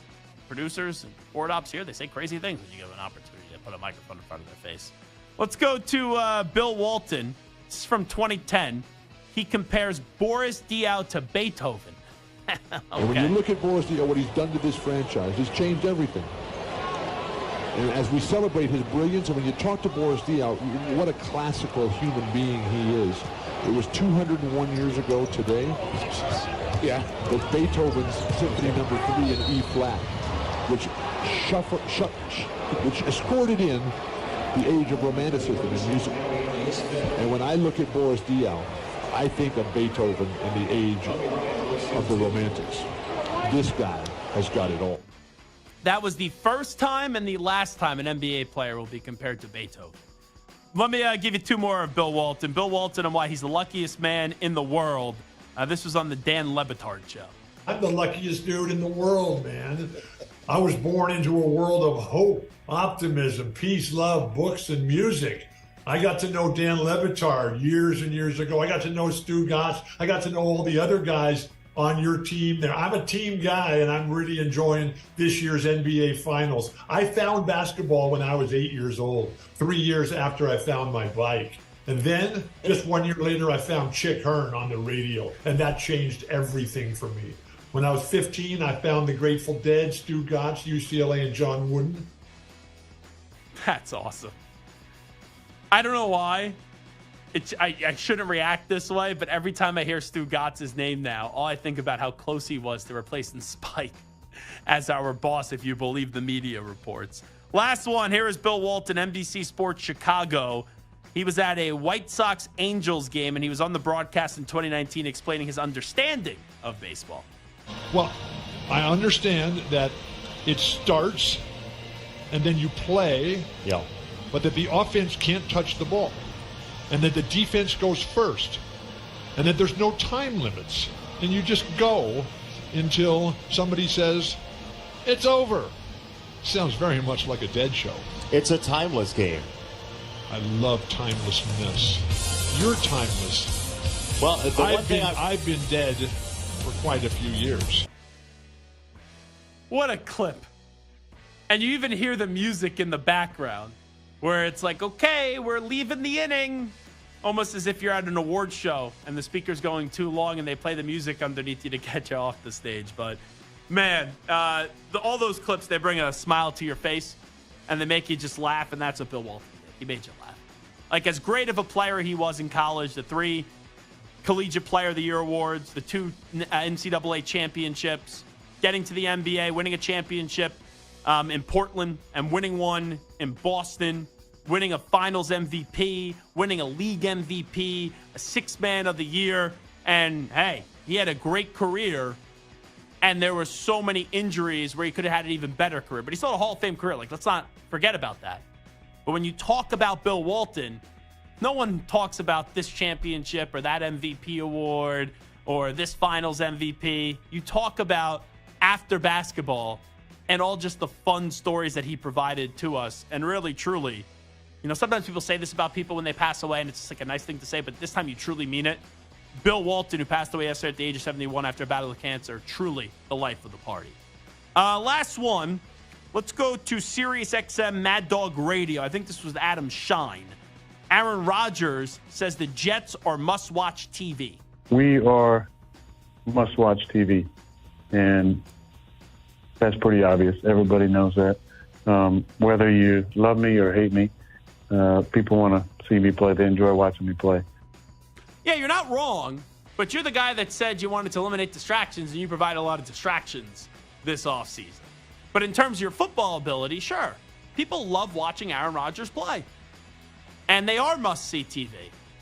producers and board ops here, they say crazy things when you give them an opportunity to put a microphone in front of their face. Let's go to Bill Walton. This is from 2010. He compares Boris Diaw to Beethoven. Okay. And when you look at Boris Diaw, what he's done to this franchise, he's changed everything. And as we celebrate his brilliance, and when you talk to Boris Diaw, what a classical human being he is. It was 201 years ago today. Yeah. That Beethoven's Symphony No. 3 in E flat, which escorted in the age of romanticism in music. And when I look at Boris Diaw, I think of Beethoven and the age of the Romantics. This guy has got it all. That was the first time and the last time an NBA player will be compared to Beethoven. Let me give you two more of Bill Walton. Bill Walton and why he's the luckiest man in the world. This was on the Dan Le Batard show. I'm the luckiest dude in the world, man. I was born into a world of hope, optimism, peace, love, books, and music. I got to know Dan Le Batard years and years ago. I got to know Stu Gotts. I got to know all the other guys on your team there. I'm a team guy, and I'm really enjoying this year's NBA Finals. I found basketball when I was 8 years old, 3 years after I found my bike. And then, just 1 year later, I found Chick Hearn on the radio, and that changed everything for me. When I was 15, I found the Grateful Dead, Stu Gotts, UCLA, and John Wooden. That's awesome. I don't know why. I shouldn't react this way, but every time I hear Stu Gotts' name now, all I think about how close he was to replacing Spike as our boss, if you believe the media reports. Last one, here is Bill Walton, NBC Sports Chicago. He was at a White Sox-Angels game, and he was on the broadcast in 2019 explaining his understanding of baseball. Well, I understand that it starts and then you play, but that the offense can't touch the ball, and that the defense goes first, and that there's no time limits, and you just go until somebody says, it's over. Sounds very much like a Dead show. It's a timeless game. I love timelessness. You're timeless. Well, the one thing I've been dead for quite a few years. What a clip. And you even hear the music in the background where it's like, okay, we're leaving the inning. Almost as if you're at an award show and the speaker's going too long and they play the music underneath you to get you off the stage. But, man, all those clips, they bring a smile to your face and they make you just laugh, and that's what Bill Walton did. He made you laugh. Like, as great of a player he was in college, the 3 Collegiate Player of the Year awards, the 2 NCAA championships, getting to the NBA, winning a championship in Portland, and winning one in Boston, winning a Finals MVP, winning a league MVP, a 6th Man of the Year. And, hey, he had a great career, and there were so many injuries where he could have had an even better career. But he still had a Hall of Fame career. Like, let's not forget about that. But when you talk about Bill Walton, no one talks about this championship or that MVP award or this Finals MVP. You talk about after basketball and all just the fun stories that he provided to us. And really, truly, you know, sometimes people say this about people when they pass away, and it's just like a nice thing to say, but this time you truly mean it. Bill Walton, who passed away yesterday at the age of 71 after a battle with cancer, truly the life of the party. Last one. Let's go to Sirius XM Mad Dog Radio. I think this was Adam Shine. Aaron Rodgers says the Jets are must-watch TV. We are must-watch TV, and that's pretty obvious. Everybody knows that. Whether you love me or hate me, people want to see me play. They enjoy watching me play. Yeah, you're not wrong, but you're the guy that said you wanted to eliminate distractions, and you provide a lot of distractions this offseason. But in terms of your football ability, sure. People love watching Aaron Rodgers play. And they are must-see TV.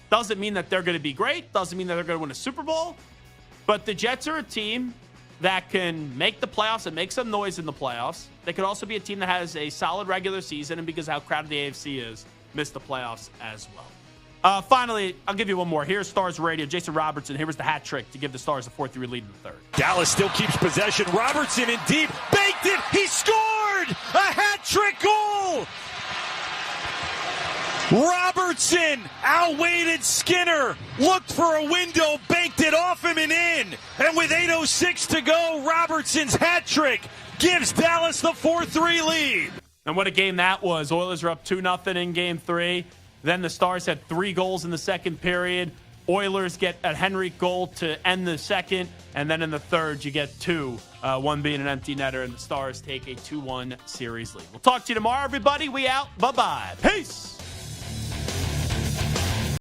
Doesn't mean that they're going to be great. Doesn't mean that they're going to win a Super Bowl. But the Jets are a team that can make the playoffs and make some noise in the playoffs. They could also be a team that has a solid regular season, and because of how crowded the AFC is, miss the playoffs as well. Finally, I'll give you one more. Here's Stars Radio. Jason Robertson. Here was the hat trick to give the Stars a 4-3 lead in the third. Dallas still keeps possession. Robertson in deep. Baked it. He scored! A hat trick goal! Robertson outweighted Skinner. Looked for a window. Banked it off him and in. And with 8:06 to go, Robertson's hat trick gives Dallas the 4-3 lead. And what a game that was. Oilers are up 2-0 in Game 3. Then the Stars had 3 goals in the second period. Oilers get a Henrique goal to end the second. And then in the third, you get 2, one being an empty netter, and the Stars take a 2-1 series lead. We'll talk to you tomorrow, everybody. We out. Bye-bye. Peace.